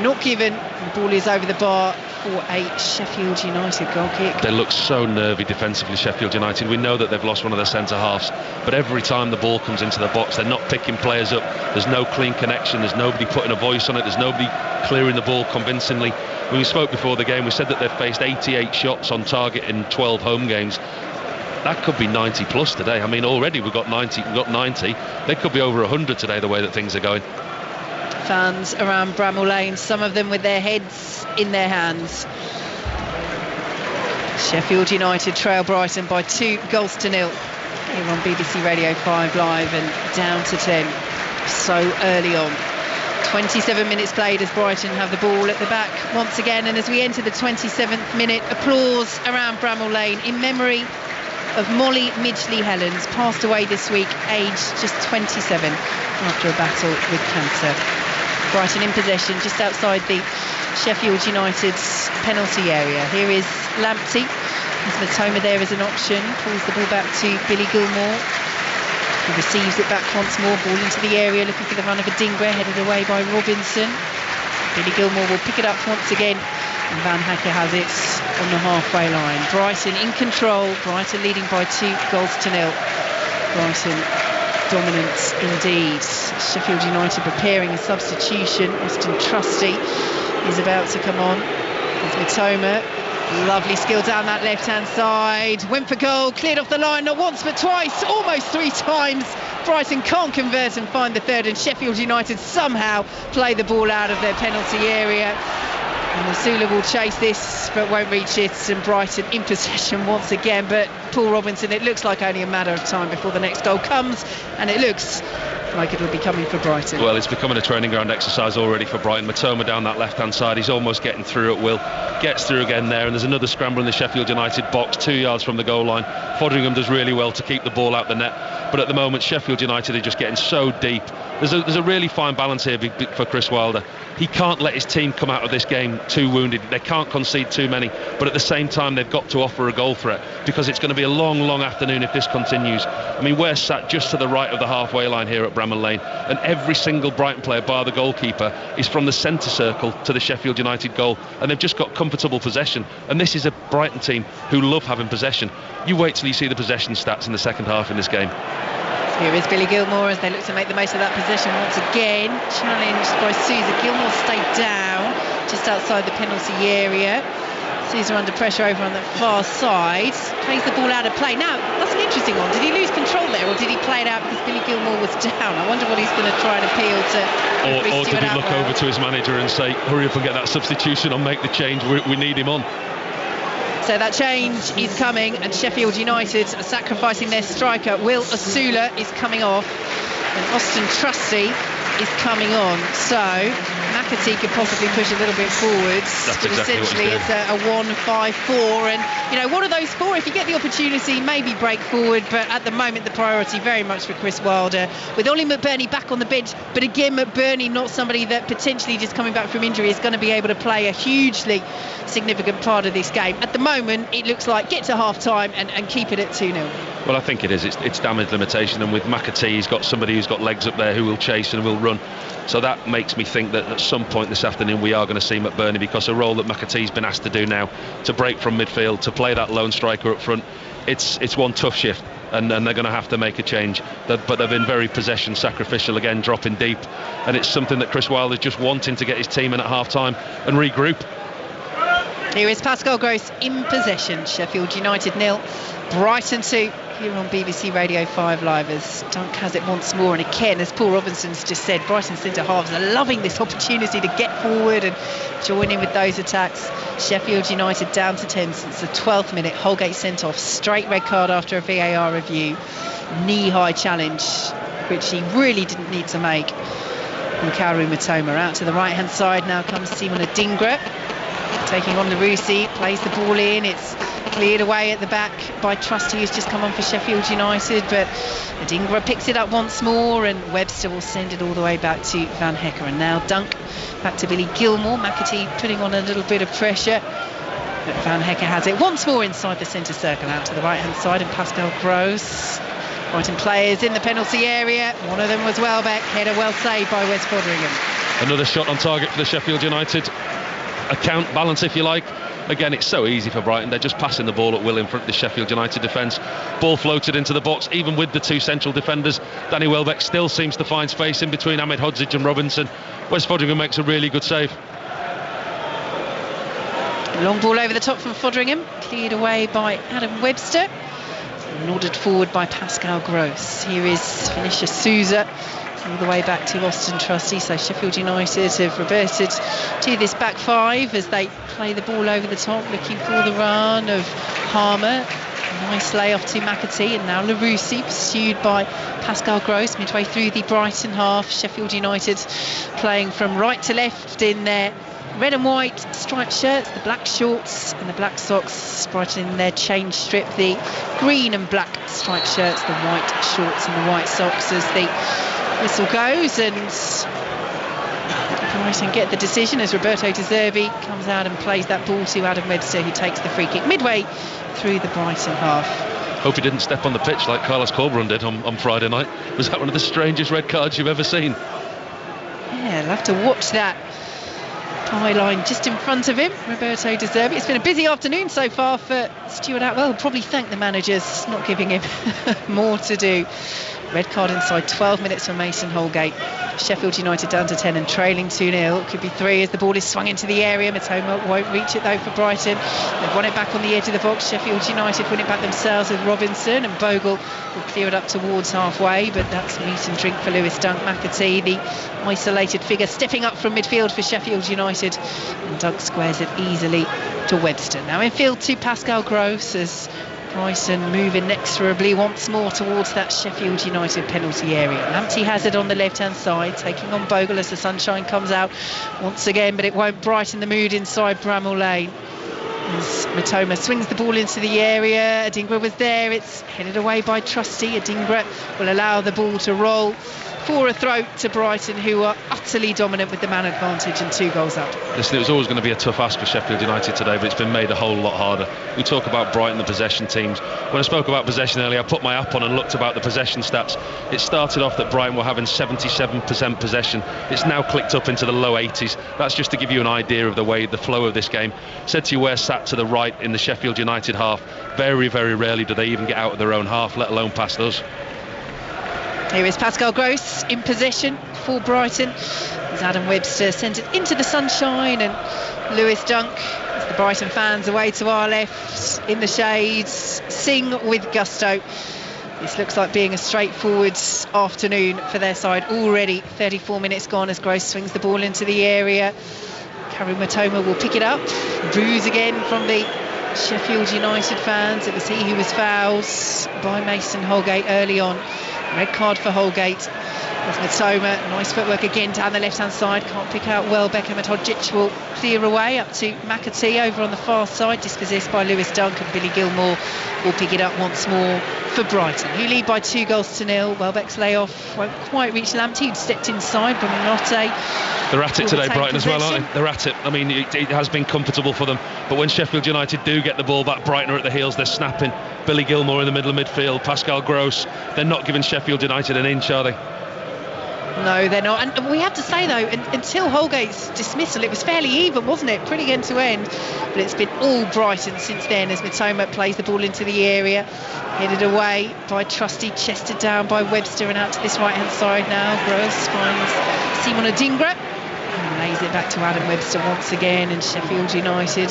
Not given. The ball is over the bar for a Sheffield United goal kick. They look so nervy defensively, Sheffield United. We know that they've lost one of their centre-halves, but every time the ball comes into the box, they're not picking players up. There's no clean connection. There's nobody putting a voice on it. There's nobody clearing the ball convincingly. When we spoke before the game, we said that they've faced 88 shots on target in 12 home games. That could be 90 plus today. I mean, already we've got 90. They could be over 100 today, the way that things are going. Fans around Bramall Lane, some of them with their heads in their hands. Sheffield United trail Brighton by 2-0 here on BBC Radio 5 Live, and down to 10 so early on. 27 minutes played as Brighton have the ball at the back once again, and as we enter the 27th minute, applause around Bramall Lane in memory of Molly Midgley-Helens, passed away this week, aged just 27 after a battle with cancer. Brighton in possession just outside the Sheffield United's penalty area. Here is Lamptey. There's Mitoma there as an option. Pulls the ball back to Billy Gilmore. He receives it back once more. Ball into the area, looking for the run of Adingra, headed away by Robinson. Billy Gilmore will pick it up once again. And Van Hecker has it on the halfway line. Brighton in control, Brighton leading by 2-0. Brighton dominance indeed. Sheffield United preparing a substitution. Austin Trusty is about to come on. It's Mitoma. Lovely skill down that left-hand side. Went for goal, cleared off the line, not once but twice, almost 3 times. Brighton can't convert and find the third, and Sheffield United somehow play the ball out of their penalty area. And Asula will chase this, but won't reach it, and Brighton in possession once again. But Paul Robinson, it looks like only a matter of time before the next goal comes, and it looks like it will be coming for Brighton. Well, it's becoming a training ground exercise already for Brighton. Matoma down that left-hand side, he's almost getting through at will. Gets through again there, and there's another scramble in the Sheffield United box, 2 yards from the goal line. Foderingham does really well to keep the ball out the net, but at the moment Sheffield United are just getting so deep. There's a really fine balance here for Chris Wilder. He can't let his team come out of this game too wounded. They can't concede too many, but at the same time they've got to offer a goal threat, because it's going to be a long afternoon if this continues. I mean, we're sat just to the right of the halfway line here at Bramall Lane, and every single Brighton player bar the goalkeeper is from the centre circle to the Sheffield United goal, and they've just got comfortable possession. And this is a Brighton team who love having possession. You wait till you see the possession stats in the second half in this game. Here is Billy Gilmour as they look to make the most of that possession once again. Challenged by Sousa. Gilmour stayed down just outside the penalty area. Sousa under pressure over on the far side. Plays the ball out of play. Now, that's an interesting one. Did he lose control there, or did he play it out because Billy Gilmour was down? I wonder what he's going to try and appeal to. Or did he look over to his manager and say, hurry up and get that substitution on, make the change, we need him on. So that change is coming, and Sheffield United are sacrificing their striker. Will Asula is coming off, and Austin Trusty is coming on. So McAtee could possibly push a little bit forwards. That's but exactly essentially what he's it's a 1-5-4, and you know, what are those for? If you get the opportunity, maybe break forward, but at the moment the priority very much for Chris Wilder, with Ollie McBurney back on the bench. But again, McBurney, not somebody that potentially just coming back from injury is going to be able to play a hugely significant part of this game. At the moment it looks like get to half time and keep it at 2-0. Well, I think it is. It's damage limitation, and with McAtee, he's got somebody who's got legs up there who will chase and will run. So that makes me think that at some point this afternoon we are going to see McBurney, because a role that McAtee's been asked to do now, to break from midfield, to play that lone striker up front, it's one tough shift, and they're going to have to make a change. But they've been very possession sacrificial again, dropping deep, and it's something that Chris Wilder's just wanting to get his team in at half time and regroup. Here is Pascal Gross in possession. Sheffield United 0, Brighton 2. Here on BBC Radio 5 Live as Dunk has it once more, and again, as Paul Robinson's just said, Brighton centre halves are loving this opportunity to get forward and join in with those attacks. Sheffield United down to 10 since the 12th minute. Holgate sent off, straight red card after a VAR review, knee-high challenge which he really didn't need to make. And Kaoru Mitoma out to the right hand side. Now comes Simon Adingra taking on Larousse, plays the ball in, it's cleared away at the back by Trusty, who's just come on for Sheffield United, but Adingra picks it up once more, and Webster will send it all the way back to Van Hecker. And now Dunk back to Billy Gilmour. McAtee putting on a little bit of pressure, but Van Hecker has it once more inside the centre circle, out to the right hand side, and Pascal Gross. Brighton players in the penalty area, one of them was Welbeck, header well saved by Wes Foderingham. Another shot on target for the Sheffield United account balance, if you like. Again, it's so easy for Brighton. They're just passing the ball at will in front of the Sheffield United defence. Ball floated into the box, even with the two central defenders. Danny Welbeck still seems to find space in between Ahmed Hodzic and Robinson. Wes Foderingham makes a really good save. Long ball over the top from Foderingham, cleared away by Adam Webster, nodded forward by Pascal Gross. Here is Vinicius Sousa, all the way back to Austin Trusty. So Sheffield United have reverted to this back five as they play the ball over the top, looking for the run of Harmer. Nice layoff to McAtee, and now Larousse pursued by Pascal Gross midway through the Brighton half. Sheffield United playing from right to left in their red and white striped shirts, the black shorts and the black socks. Brighton in their change strip, the green and black striped shirts, the white shorts and the white socks, as the whistle goes, and Brighton get the decision as Roberto De Zerbi comes out and plays that ball to Adam Webster, who takes the free kick midway through the Brighton half. Hope he didn't step on the pitch like Carlos Corberán did on Friday night. Was that one of the strangest red cards you've ever seen? Yeah, I'll have to watch that high line just in front of him, Roberto De Zerbi. It's been a busy afternoon so far for Stuart Atwell. He'll probably thank the managers not giving him more to do. Red card inside 12 minutes for Mason Holgate. Sheffield United down to 10 and trailing 2-0. It could be 3 as the ball is swung into the area. Matoma won't reach it though for Brighton. They've won it back on the edge of the box. Sheffield United win it back themselves with Robinson, and Bogle will clear it up towards halfway, but that's meat and drink for Lewis Dunk. McAtee, the isolated figure, stepping up from midfield for Sheffield United, and Dunk squares it easily to Webster. Now in field to Pascal Gross as Brighton move inexorably once more towards that Sheffield United penalty area. Lamptey has it on the left-hand side, taking on Bogle as the sunshine comes out once again, but it won't brighten the mood inside Bramall Lane. As Matoma swings the ball into the area, Adingra was there, it's headed away by Trusty. Adingra will allow the ball to roll for a throw to Brighton, who are utterly dominant with the man advantage and 2 goals up. Listen, it was always going to be a tough ask for Sheffield United today, but it's been made a whole lot harder. We talk about Brighton, the possession teams. When I spoke about possession earlier, I put my app on and looked about the possession stats. It started off that Brighton were having 77% possession. It's now clicked up into the low 80s. That's just to give you an idea of the flow of this game. Said to you where sat to the right in the Sheffield United half. Very, very rarely do they even get out of their own half, let alone past us. Here is Pascal Gross in possession for Brighton as Adam Webster sends it into the sunshine, and Lewis Dunk, as the Brighton fans away to our left in the shades, sing with gusto. This looks like being a straightforward afternoon for their side. Already 34 minutes gone as Gross swings the ball into the area. Karim Matoma will pick it up. Boos again from the Sheffield United fans. It was he who was fouled by Mason Holgate early on. Red card for Holgate. There's Matoma, nice footwork again down the left-hand side. Can't pick out well. Beckham and Hodgic will clear away up to McAtee over on the far side, dispossessed by Lewis Dunk, and Billy Gilmore will pick it up once more for Brighton, who lead by 2-0. Welbeck's layoff won't quite reach Lamptey, who'd stepped inside, but not They're at it today, Brighton, as well, aren't they? They're at it. I mean, it has been comfortable for them, but when Sheffield United do get the ball back, Brighton are at the heels. They're snapping. Billy Gilmore in the middle of midfield, Pascal Gross. They're not giving Sheffield United an inch, are they? No, they're not. And we have to say, though, until Holgate's dismissal, it was fairly even, wasn't it? Pretty end to end. But it's been all Brighton since then as Matoma plays the ball into the area. Headed away by Trusty, chested down by Webster, and out to this right-hand side now. Gross finds Simon Adingra and lays it back to Adam Webster once again. And Sheffield United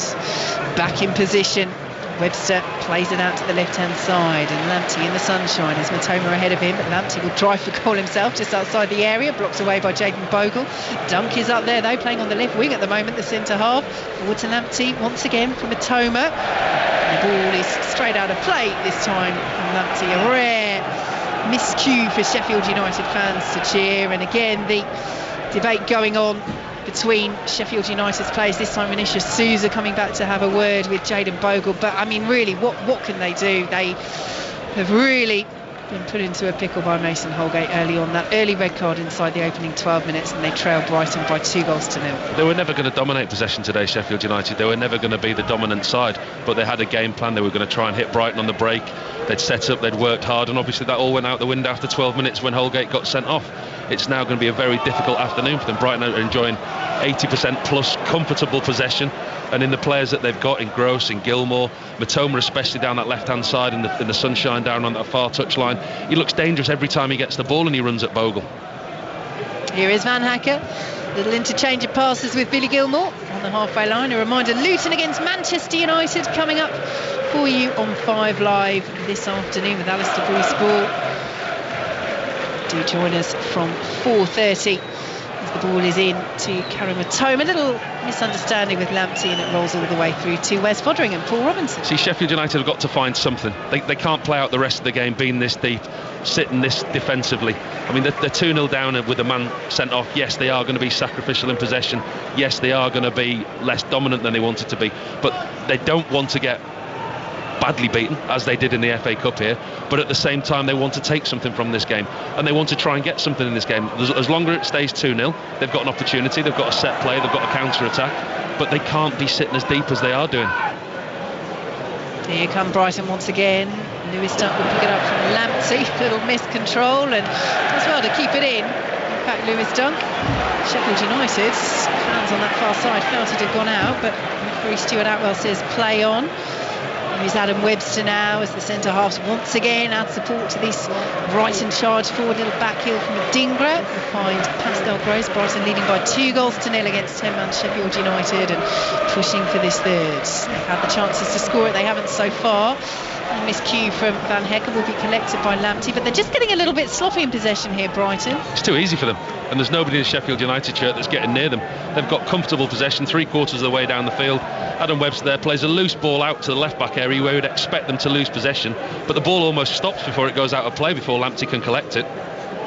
back in position. Webster plays it out to the left-hand side, and Lamptey in the sunshine as Matoma ahead of him, but Lamptey will drive for goal himself just outside the area, blocked away by Jaden Bogle. Dunk is up there though, playing on the left wing at the moment, the centre half. Forward to Lamptey once again for Matoma. The ball is straight out of play this time from Lamptey. A rare miscue for Sheffield United fans to cheer, and again the debate going on between Sheffield United's players, this time Vinicius Souza coming back to have a word with Jaden Bogle. But I mean, really, what can they do? They have really been put into a pickle by Mason Holgate early on. That early red card inside the opening 12 minutes, and they trailed Brighton by 2-0. They were never going to dominate possession today, Sheffield United. They were never going to be the dominant side, but they had a game plan. They were going to try and hit Brighton on the break. They'd set up, they'd worked hard, and obviously that all went out the window after 12 minutes when Holgate got sent off. It's now going to be a very difficult afternoon for them. Brighton are enjoying 80% plus comfortable possession, and in the players that they've got in Gross, in Gilmore, Matoma especially down that left-hand side in the sunshine down on that far touchline, he looks dangerous every time he gets the ball and he runs at Bogle. Here is Van Hacker. Little interchange of passes with Billy Gilmore on the halfway line. A reminder, Luton against Manchester United coming up for you on 5 Live this afternoon with Alistair Bruce Ball. Do join us from 4:30 as the ball is in to Karim Matoma. A little misunderstanding with Lamptey, and it rolls all the way through to Wes Foderingham and Paul Robinson. See, Sheffield United have got to find something. They can't play out the rest of the game being this deep, sitting this defensively. I mean, they're 2-0 down with a man sent off. Yes, they are going to be sacrificial in possession. Yes, they are going to be less dominant than they wanted to be. But they don't want to get badly beaten, as they did in the FA Cup here, but at the same time they want to take something from this game, and they want to try and get something in this game. As longer it stays 2-0, they've got an opportunity, they've got a set play, they've got a counter-attack, but they can't be sitting as deep as they are doing. Here come Brighton once again. Lewis Dunk will pick it up from Lamptey. Little miscontrol, and as well to keep it in. back Lewis Dunk. Sheffield United fans on that far side felt it had gone out, but referee Stuart Atwell says play on. Here's Adam Webster now as the centre halves once again add support to this Brighton charge forward. Little back heel from Adingra will find Pascal Gross. Brighton leading by 2-0 against 10-man Sheffield United and pushing for this third. They've had the chances to score it, they haven't so far. A miscue from Van Hekken will be collected by Lamptey, but they're just getting a little bit sloppy in possession here, Brighton. It's too easy for them, and there's nobody in the Sheffield United shirt that's getting near them. They've got comfortable possession, 3/4 of the way down the field. Adam Webster there plays a loose ball out to the left-back area where you'd expect them to lose possession, but the ball almost stops before it goes out of play, before Lamptey can collect it.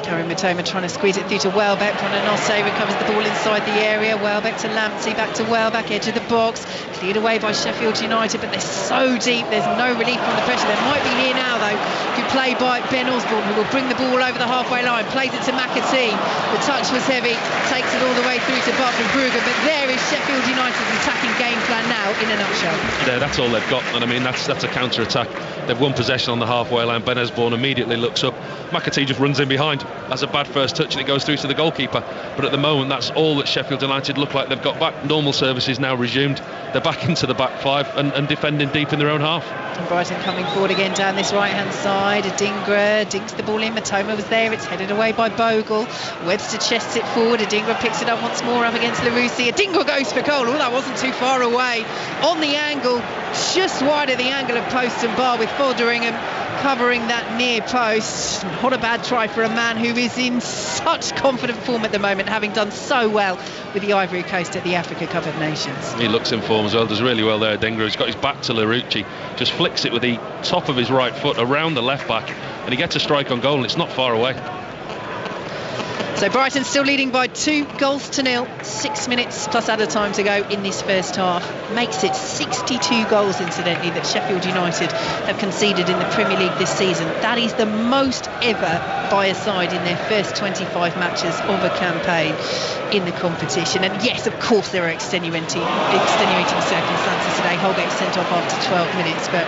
Gary Matoma trying to squeeze it through to Welbeck. Bonanossi recovers the ball inside the area. Welbeck to Lamptey, back to Welbeck, edge of the box. Cleared away by Sheffield United, but they're so deep, there's no relief from the pressure. There might be here now, though. Good play by Ben Osborne, who will bring the ball over the halfway line. Plays it to McAtee. The touch was heavy. Takes it all the way through to Bartley Brugger. But there is Sheffield United's attacking game plan now, in a nutshell. Yeah, that's all they've got. And I mean, that's a counter-attack. They've won possession on the halfway line. Ben Osborne immediately looks up. McAtee just runs in behind. Has a bad first touch and it goes through to the goalkeeper. But at the moment, that's all that Sheffield United look like they've got back. Normal services now resumed. They're back into the back five and defending deep in their own half. And Brighton coming forward again down this right-hand side. Adingra dinks the ball in. Matoma was there. It's headed away by Bogle. Webster chests it forward. Adingra picks it up once more up against Larousse. Adingra goes for goal. Oh, that wasn't too far away. On the angle, just wide of the angle of post and bar, with Folderingham covering that near post. Not a bad try for a man who is in such confident form at the moment, having done so well with the Ivory Coast at the Africa Cup of Nations. He looks in form as well, does really well there. Adingra, he's got his back to Larousse, just flicks it with the top of his right foot around the left back, and he gets a strike on goal, and it's not far away. So Brighton still leading by 2-0. 6 minutes plus added time to go in this first half. Makes it 62 goals, incidentally, that Sheffield United have conceded in the Premier League this season. That is the most ever by a side in their first 25 matches of a campaign in the competition. And yes, of course, there are extenuating circumstances today. Holgate sent off after 12 minutes, but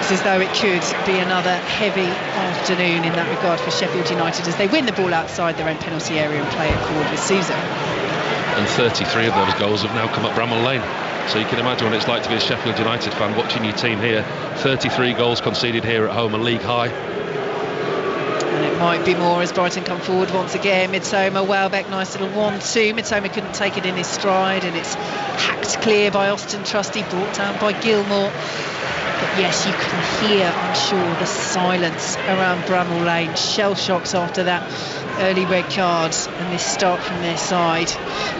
looks as though it could be another heavy afternoon in that regard for Sheffield United as they win the ball outside their own penalty area and play it forward with Sousa. And 33 of those goals have now come at Bramall Lane. So you can imagine what it's like to be a Sheffield United fan watching your team here. 33 goals conceded here at home, a league high. And it might be more as Brighton come forward once again. Mitoma, Welbeck, nice little 1-2. Mitoma couldn't take it in his stride, and it's hacked clear by Austin Trusty, brought down by Gilmore. But yes, you can hear, I'm sure, the silence around Bramall Lane. Shell shocks after that early red card and this start from their side.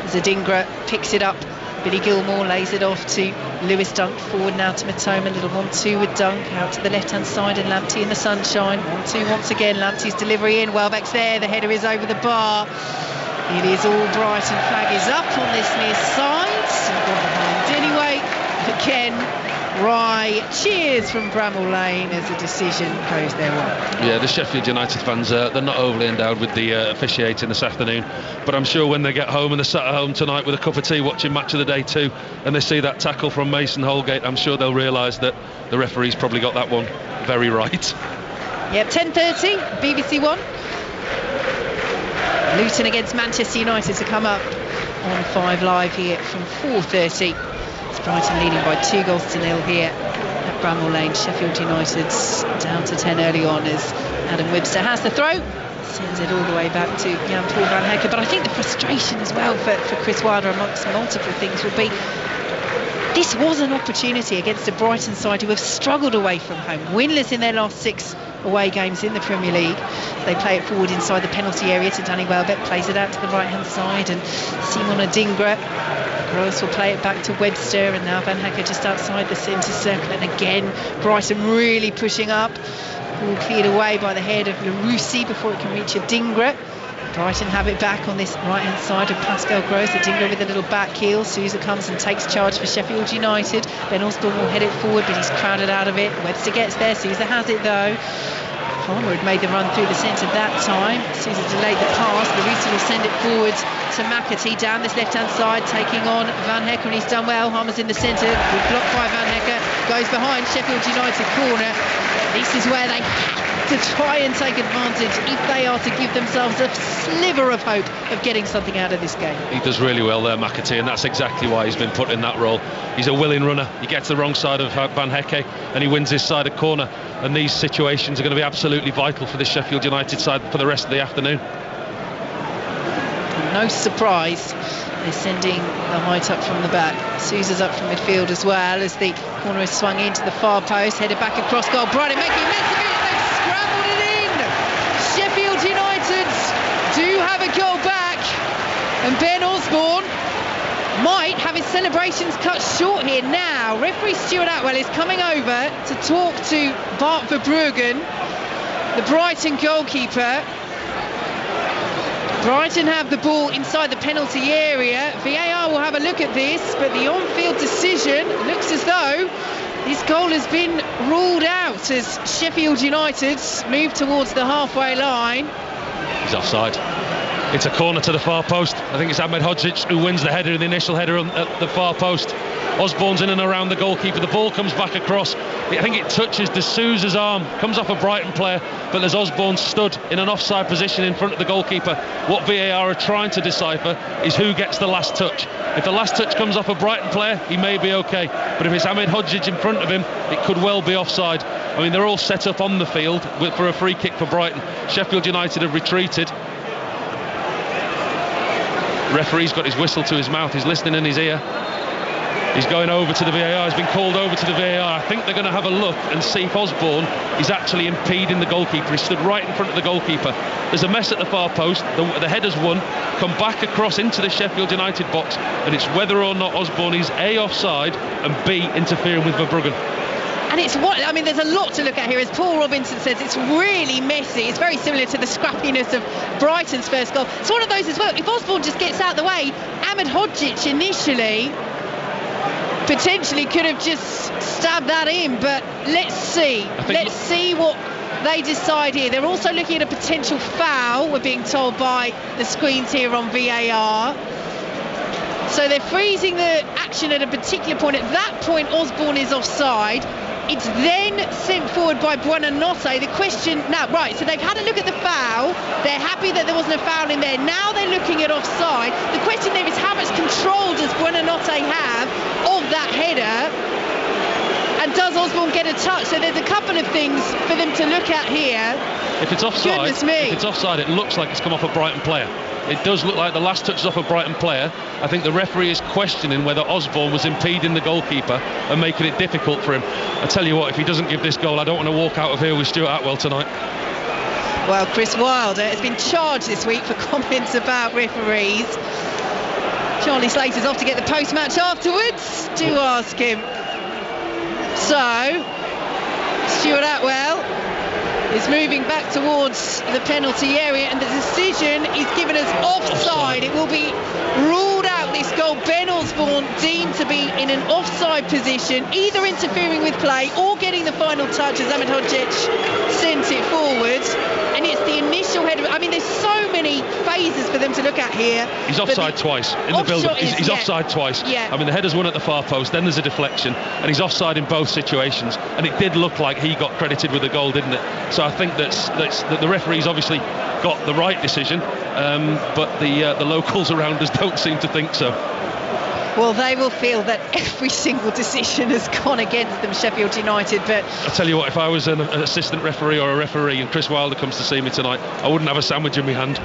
As Adingra picks it up, Billy Gilmore lays it off to Lewis Dunk, forward now to Matoma. Little 1-2 with Dunk out to the left-hand side, and Lamptey in the sunshine. 1-2 once again. Lamptey's delivery in. Welbeck's there. The header is over the bar. It is all Brighton. Flag is up on this near side. Gone behind anyway. Again, Rye cheers from Bramall Lane as the decision goes their way. Yeah, the Sheffield United fans, they're not overly endowed with the officiating this afternoon, but I'm sure when they get home and they're sat at home tonight with a cup of tea watching Match of the Day 2 and they see that tackle from Mason Holgate, I'm sure they'll realise that the referee's probably got that one very right. Yep, 10:30, BBC One. Luton against Manchester United to come up on 5 Live here from 4:30. Brighton leading by 2-0 here at Bramall Lane. Sheffield United's down to 10 early on as Adam Webster has the throw. Sends it all the way back to Jan-Paul van Hekken. But I think the frustration as well for Chris Wilder, amongst multiple things, will be this was an opportunity against a Brighton side who have struggled away from home, winless in their last 6 away games in the Premier League. They play it forward inside the penalty area to Danny Welbeck, plays it out to the right-hand side, and Simon Adingra. Gross will play it back to Webster, and now Van Hekken just outside the centre circle, and again Brighton really pushing up. All cleared away by the head of Larousse before it can reach Adingra. Brighton have it back on this right-hand side of Pascal Gross. Adingra with a little back heel. Sousa comes and takes charge for Sheffield United. Ben Osborne will head it forward, but he's crowded out of it. Webster gets there. Sousa has it though. Palmer had made the run through the centre that time. Sousa delayed the pass. Larousse will send it forward to McAtee down this left-hand side, taking on Van Hekken. He's done well. Harmer's in the centre. Blocked by Van Hekken. Goes behind Sheffield United corner. This is where they to try and take advantage if they are to give themselves a sliver of hope of getting something out of this game. He does really well there, McAtee, and that's exactly why he's been put in that role. He's a willing runner. He gets the wrong side of Van Hecke and he wins his side of corner, and these situations are going to be absolutely vital for the Sheffield United side for the rest of the afternoon. No surprise, they're sending the height up from the back. Sousa's up from midfield as well as the corner is swung into the far post, headed back across goal. Brighton making immense of it, they've scrambled it in. Sheffield United do have a goal back, and Ben Osborne might have his celebrations cut short here now. Referee Stuart Atwell is coming over to talk to Bart Verbruggen, the Brighton goalkeeper. Brighton have the ball inside the penalty area. VAR will have a look at this, but the on-field decision looks as though this goal has been ruled out as Sheffield United move towards the halfway line. He's offside. It's a corner to the far post. I think it's Ahmed Hodzic who wins the header, the initial header at the far post. Osborne's in and around the goalkeeper. The ball comes back across. I think it touches De Souza's arm, comes off a Brighton player, but there's Osborne stood in an offside position in front of the goalkeeper. What VAR are trying to decipher is who gets the last touch. If the last touch comes off a Brighton player, he may be okay, but if it's Ahmed Hodzic in front of him, it could well be offside. I mean, they're all set up on the field for a free kick for Brighton. Sheffield United have retreated. Referee's got his whistle to his mouth, he's listening in his ear. He's going over to the VAR, he's been called over to the VAR. I think they're going to have a look and see if Osborne is actually impeding the goalkeeper. He stood right in front of the goalkeeper. There's a mess at the far post, the header's won, come back across into the Sheffield United box, and it's whether or not Osborne is A, offside, and B, interfering with Verbruggen. And it's what, I mean, there's a lot to look at here. As Paul Robinson says, it's really messy. It's very similar to the scrappiness of Brighton's first goal. It's one of those as well. If Osborne just gets out of the way, Ahmed Hodzic initially potentially could have just stabbed that in, but let's see. Let's see what they decide here. They're also looking at a potential foul, we're being told by the screens here on VAR. So they're freezing the action at a particular point. At that point, Osborne is offside. It's then sent forward by Buonanotte. The question now, right, so they've had a look at the foul. They're happy that there wasn't a foul in there. Now they're looking at offside. The question there is how much control does Buonanotte have of that header? And does Osborne get a touch? So there's a couple of things for them to look at here. If it's offside, goodness me. If it's offside, it looks like it's come off a Brighton player. It does look like the last touch is off a Brighton player. I think the referee is questioning whether Osborne was impeding the goalkeeper and making it difficult for him. I tell you what, if he doesn't give this goal, I don't want to walk out of here with Stuart Atwell tonight. Well, Chris Wilder has been charged this week for comments about referees. Charlie Slater's off to get the post-match afterwards. Do ask him. So, Stuart Atwell is moving back towards the penalty area, and the decision is given as offside. It will be ruled out, this goal. Ben Osborne deemed to be in an offside position, either interfering with play or getting the final touch as Ahmed Hodzic sent it forward. And it's the initial header. I mean, there's so many phases for them to look at here. He's offside twice in the build-up. He's offside twice. Yeah. I mean, the header's won at the far post, then there's a deflection, and he's offside in both situations. And it did look like he got credited with the goal, didn't it? So I think that the referee's obviously got the right decision, but the locals around us don't seem to think so. Well, they will feel that every single decision has gone against them, Sheffield United. But I tell you what, if I was an assistant referee or a referee and Chris Wilder comes to see me tonight, I wouldn't have a sandwich in my hand.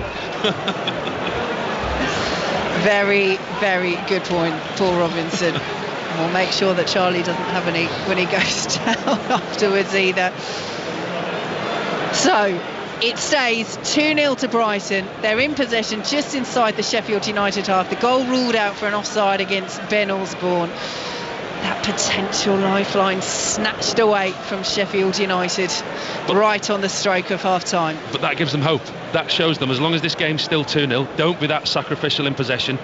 Very, very good point, Paul Robinson. We'll make sure that Charlie doesn't have any when he goes down afterwards either. So it stays 2-0 to Brighton. They're in possession just inside the Sheffield United half. The goal ruled out for an offside against Ben Osborne. That potential lifeline snatched away from Sheffield United right on the stroke of half-time. But that gives them hope. That shows them, as long as this game's still 2-0, don't be that sacrificial in possession.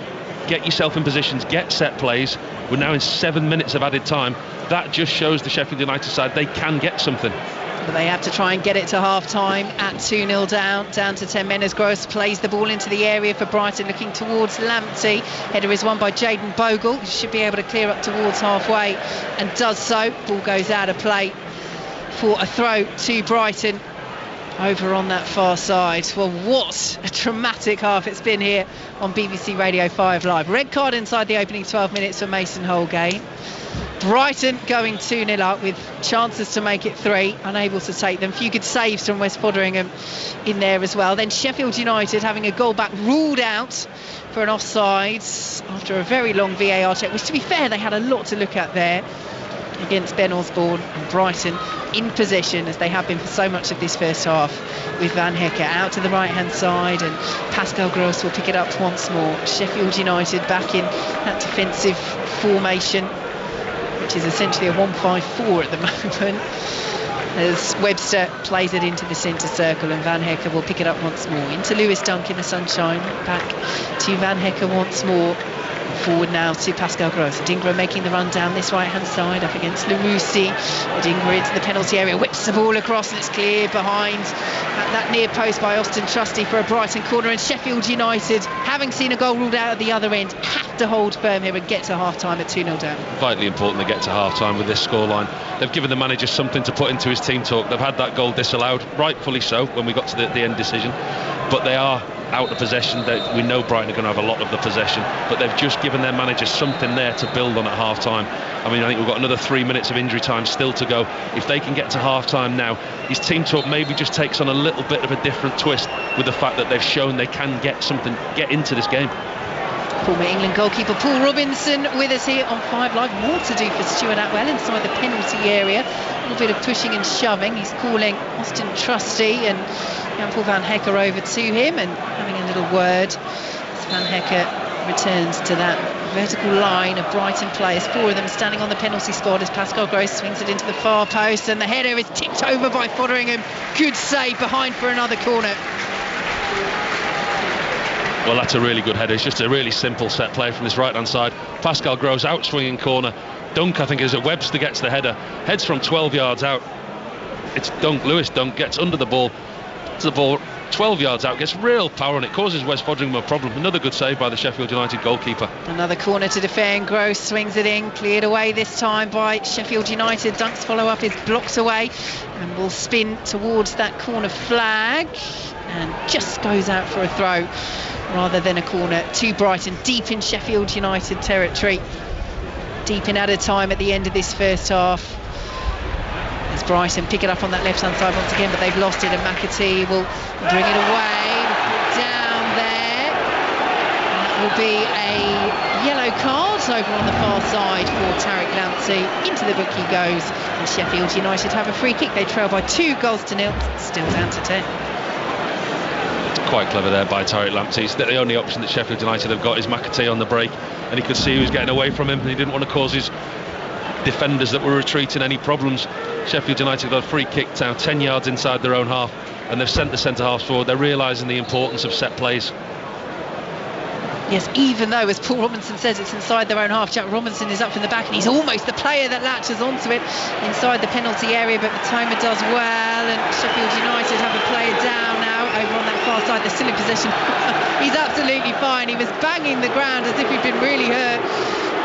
Get yourself in positions, get set plays. We're now in 7 minutes of added time. That just shows the Sheffield United side they can get something. But they have to try and get it to half-time at 2-0 down to 10 men as Gross plays the ball into the area for Brighton, looking towards Lamptey. Header is won by Jayden Bogle, who should be able to clear up towards halfway, and does so. Ball goes out of play for a throw to Brighton. over on that far side. Well, what a dramatic half it's been here on BBC Radio 5 Live. Red card inside the opening 12 minutes for Mason Holgate. Brighton going 2-0 up with chances to make it 3, unable to take them. Few good saves from West Foderingham in there as well. Then Sheffield United having a goal back ruled out for an offside after a very long VAR check, which, to be fair, they had a lot to look at there against Ben Osborne. And Brighton in possession, as they have been for so much of this first half, with Van Hecker out to the right hand side, and Pascal Gross will pick it up once more. Sheffield United back in that defensive formation, which is essentially a 1-5-4 at the moment, as Webster plays it into the centre circle, and Van Hecker will pick it up once more into Lewis Dunk in the sunshine. Back to Van Hecker once more. Forward now to Pascal Gross. Dingra making the run down this right hand side up against Larousse. Dingra into the penalty area, whips the ball across, and it's cleared behind at that near post by Austin Trusty for a Brighton corner. And Sheffield United, having seen a goal ruled out at the other end, have to hold firm here and get to half time at 2-0 down. Vitally important they get to half time with this scoreline. They've given the manager something to put into his team talk. They've had that goal disallowed, rightfully so, when we got to the end decision, but they are out of possession. We know Brighton are going to have a lot of the possession, but they've just given their manager something there to build on at half time. I mean, I think we've got another 3 minutes of injury time still to go. If they can get to half time now, his team talk maybe just takes on a little bit of a different twist with the fact that they've shown they can get into this game. Former England goalkeeper Paul Robinson with us here on 5 Live. More to do for Stuart Atwell inside the penalty area. A little bit of pushing and shoving. He's calling Austin Trusty and Paul Van Hecker over to him and having a little word as Van Hecker returns to that vertical line of Brighton players. 4 of them standing on the penalty spot as Pascal Gross swings it into the far post, and the header is tipped over by Foderingham. Good save behind for another corner. Well, that's a really good header. It's just a really simple set play from this right-hand side. Pascal Gross out swinging corner. Dunk, I think, is it Webster gets the header. Heads from 12 yards out. It's Dunk, Lewis Dunk gets under the ball. The ball 12 yards out, gets real power on it, causes West Foderingham a problem. Another good save by the Sheffield United goalkeeper. Another corner to defend. Gross swings it in, cleared away this time by Sheffield United. Dunk's follow-up is blocked away and will spin towards that corner flag and just goes out for a throw rather than a corner to Brighton, deep in Sheffield United territory, deep in added time at the end of this first half. As Brighton pick it up on that left-hand side once again, but they've lost it, and McAtee will bring it away, down there, and that will be a yellow card over on the far side for Tariq Lamptey. Into the book he goes, and Sheffield United have a free kick. They trail by 2-0, still down to 10. Quite clever there by Tariq Lamptey. The only option that Sheffield United have got is McAtee on the break, and he could see he was getting away from him, and he didn't want to cause his defenders that were retreating any problems. Sheffield United got a free kick down 10 yards inside their own half, and they've sent the centre halves forward. They're realising the importance of set plays. Yes, even though, as Paul Robinson says, it's inside their own half. Jack Robinson is up in the back, and he's almost the player that latches onto it inside the penalty area, but Matoma does well, and Sheffield United have a player down now over on that far side. They're still in possession. He's absolutely fine. He was banging the ground as if he'd been really hurt,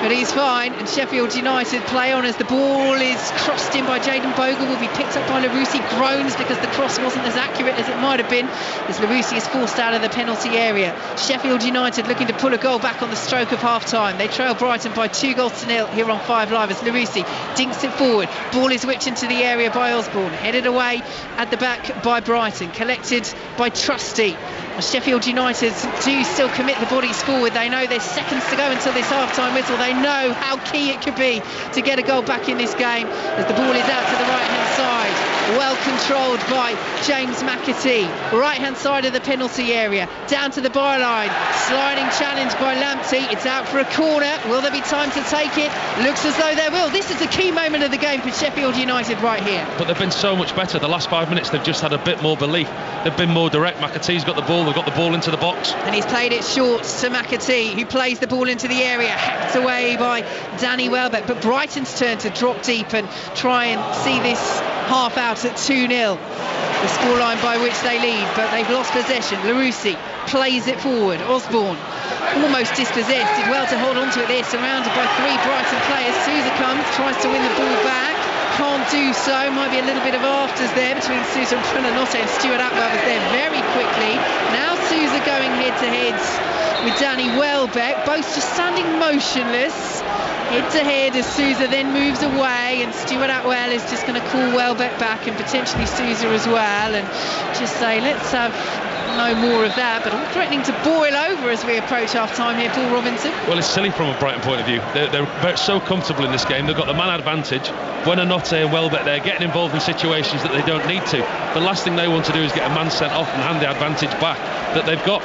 but he's fine. And Sheffield United play on as the ball is crossed in by Jayden Bogle, will be picked up by Larousse. Groans because the cross wasn't as accurate as it might have been, as Larousse is forced out of the penalty area. Sheffield United looking to pull a goal back on the stroke of half time. They trail Brighton by 2-0 here on 5 Live as Larousse dinks it forward. Ball is whipped into the area by Osborne, headed away at the back by Brighton, collected by Trusty. Sheffield United do still commit the bodies forward. They know there's seconds to go until this half-time whistle. They know how key it could be to get a goal back in this game as the ball is out to the right-hand side. Well controlled by James McAtee. Right-hand side of the penalty area. Down to the byline. Sliding challenge by Lamptey. It's out for a corner. Will there be time to take it? Looks as though there will. This is a key moment of the game for Sheffield United right here. But they've been so much better. The last 5 minutes they've just had a bit more belief. They've been more direct. McAtee's got the ball. They've got the ball into the box. And he's played it short to McAtee, who plays the ball into the area. Hacked away by Danny Welbeck. But Brighton's turn to drop deep and try and see this half out at 2-0. The scoreline by which they lead, but they've lost possession. Larousse plays it forward. Osborne almost dispossessed, did well to hold on to it there, surrounded by 3 Brighton players. Sousa comes, tries to win the ball back. can't do so. Might be a little bit of afters there between Sousa and Buonanotte, and Stuart Atwell was there very quickly. Now Sousa going head-to-head with Danny Welbeck, both just standing motionless. Head-to-head as Sousa then moves away, and Stuart Atwell is just going to call Welbeck back and potentially Sousa as well, and just say, let's have no more of that. But all threatening to boil over as we approach half-time here, Paul Robinson. Well, it's silly from a Brighton point of view. They're so comfortable in this game. They've got the man advantage. Buonanotte and Welbeck, they're getting involved in situations that they don't need to. The last thing they want to do is get a man sent off and hand the advantage back that they've got.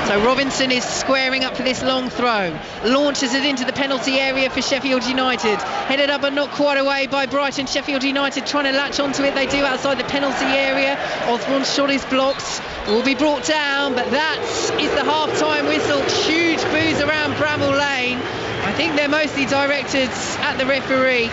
So Robinson is squaring up for this long throw, launches it into the penalty area for Sheffield United, headed up but not quite away by Brighton. Sheffield United trying to latch onto it, they do outside the penalty area. Osborne's shot is blocked, will be brought down, but that is the half-time whistle. Huge boos around Bramall Lane. I think they're mostly directed at the referee,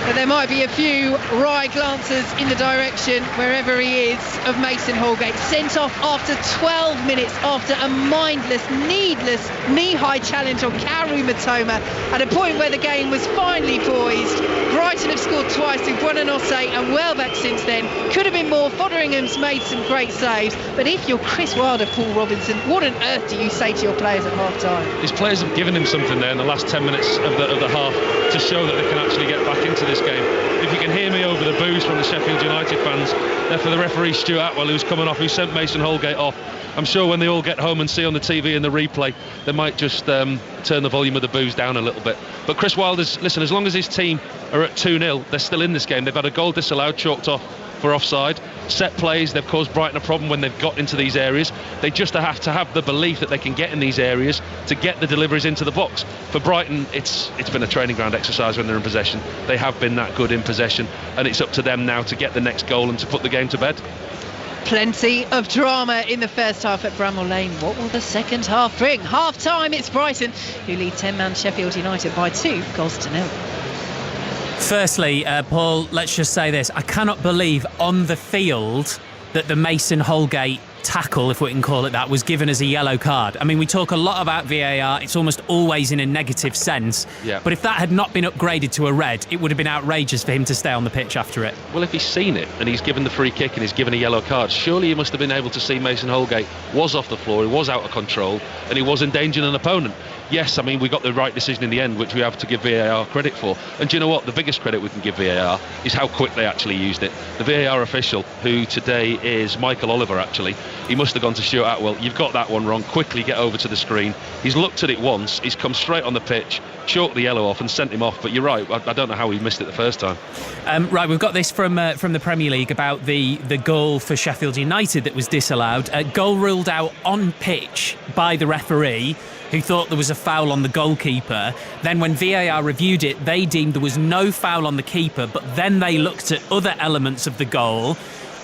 but there might be a few wry glances in the direction, wherever he is, of Mason Holgate. Sent off after 12 minutes after a mindless, needless, knee-high challenge on Kaoru Matoma at a point where the game was finally poised. Brighton have scored twice with Buonanotte and Welbeck since then. Could have been more. Fotheringham's made some great saves. But if you're Chris Wilder, Paul Robinson, what on earth do you say to your players at half-time? His players have given him something there in the last 10 minutes of the half to show that they can actually get back into this game. If you can hear me over the boos from the Sheffield United fans, they're for the referee Stuart Atwell, who's coming off, who sent Mason Holgate off. I'm sure when they all get home and see on the TV and the replay, they might just turn the volume of the boos down a little bit. But Chris Wilder's, listen, as long as his team are at 2-0, they're still in this game. They've had a goal disallowed, chalked off for offside. Set plays, they've caused Brighton a problem when they've got into these areas. They just have to have the belief that they can get in these areas to get the deliveries into the box. For Brighton, it's been a training ground exercise when they're in possession. They have been that good in possession, and it's up to them now to get the next goal and to put the game to bed. Plenty of drama in the first half at Bramall Lane. What will the second half bring? Half time, it's Brighton who lead 10-man Sheffield United by 2-0. Firstly, Paul, let's just say this. I cannot believe on the field that the Mason Holgate tackle, if we can call it that, was given as a yellow card. I mean, we talk a lot about VAR. It's almost always in a negative sense. Yeah. But if that had not been upgraded to a red, it would have been outrageous for him to stay on the pitch after it. Well, if he's seen it and he's given the free kick and he's given a yellow card, surely he must have been able to see Mason Holgate was off the floor, he was out of control, and he was endangering an opponent. Yes, I mean, we got the right decision in the end, which we have to give VAR credit for. And do you know what? The biggest credit we can give VAR is how quick they actually used it. The VAR official, who today is Michael Oliver, actually, he must have gone to Stuart Atwell. You've got that one wrong. Quickly get over to the screen. He's looked at it once. He's come straight on the pitch, chalked the yellow off and sent him off. But you're right. I don't know how he missed it the first time. Right, we've got this from the Premier League about the goal for Sheffield United that was disallowed. Goal ruled out on pitch by the referee, who thought there was a foul on the goalkeeper. Then when VAR reviewed it, they deemed there was no foul on the keeper, but then they looked at other elements of the goal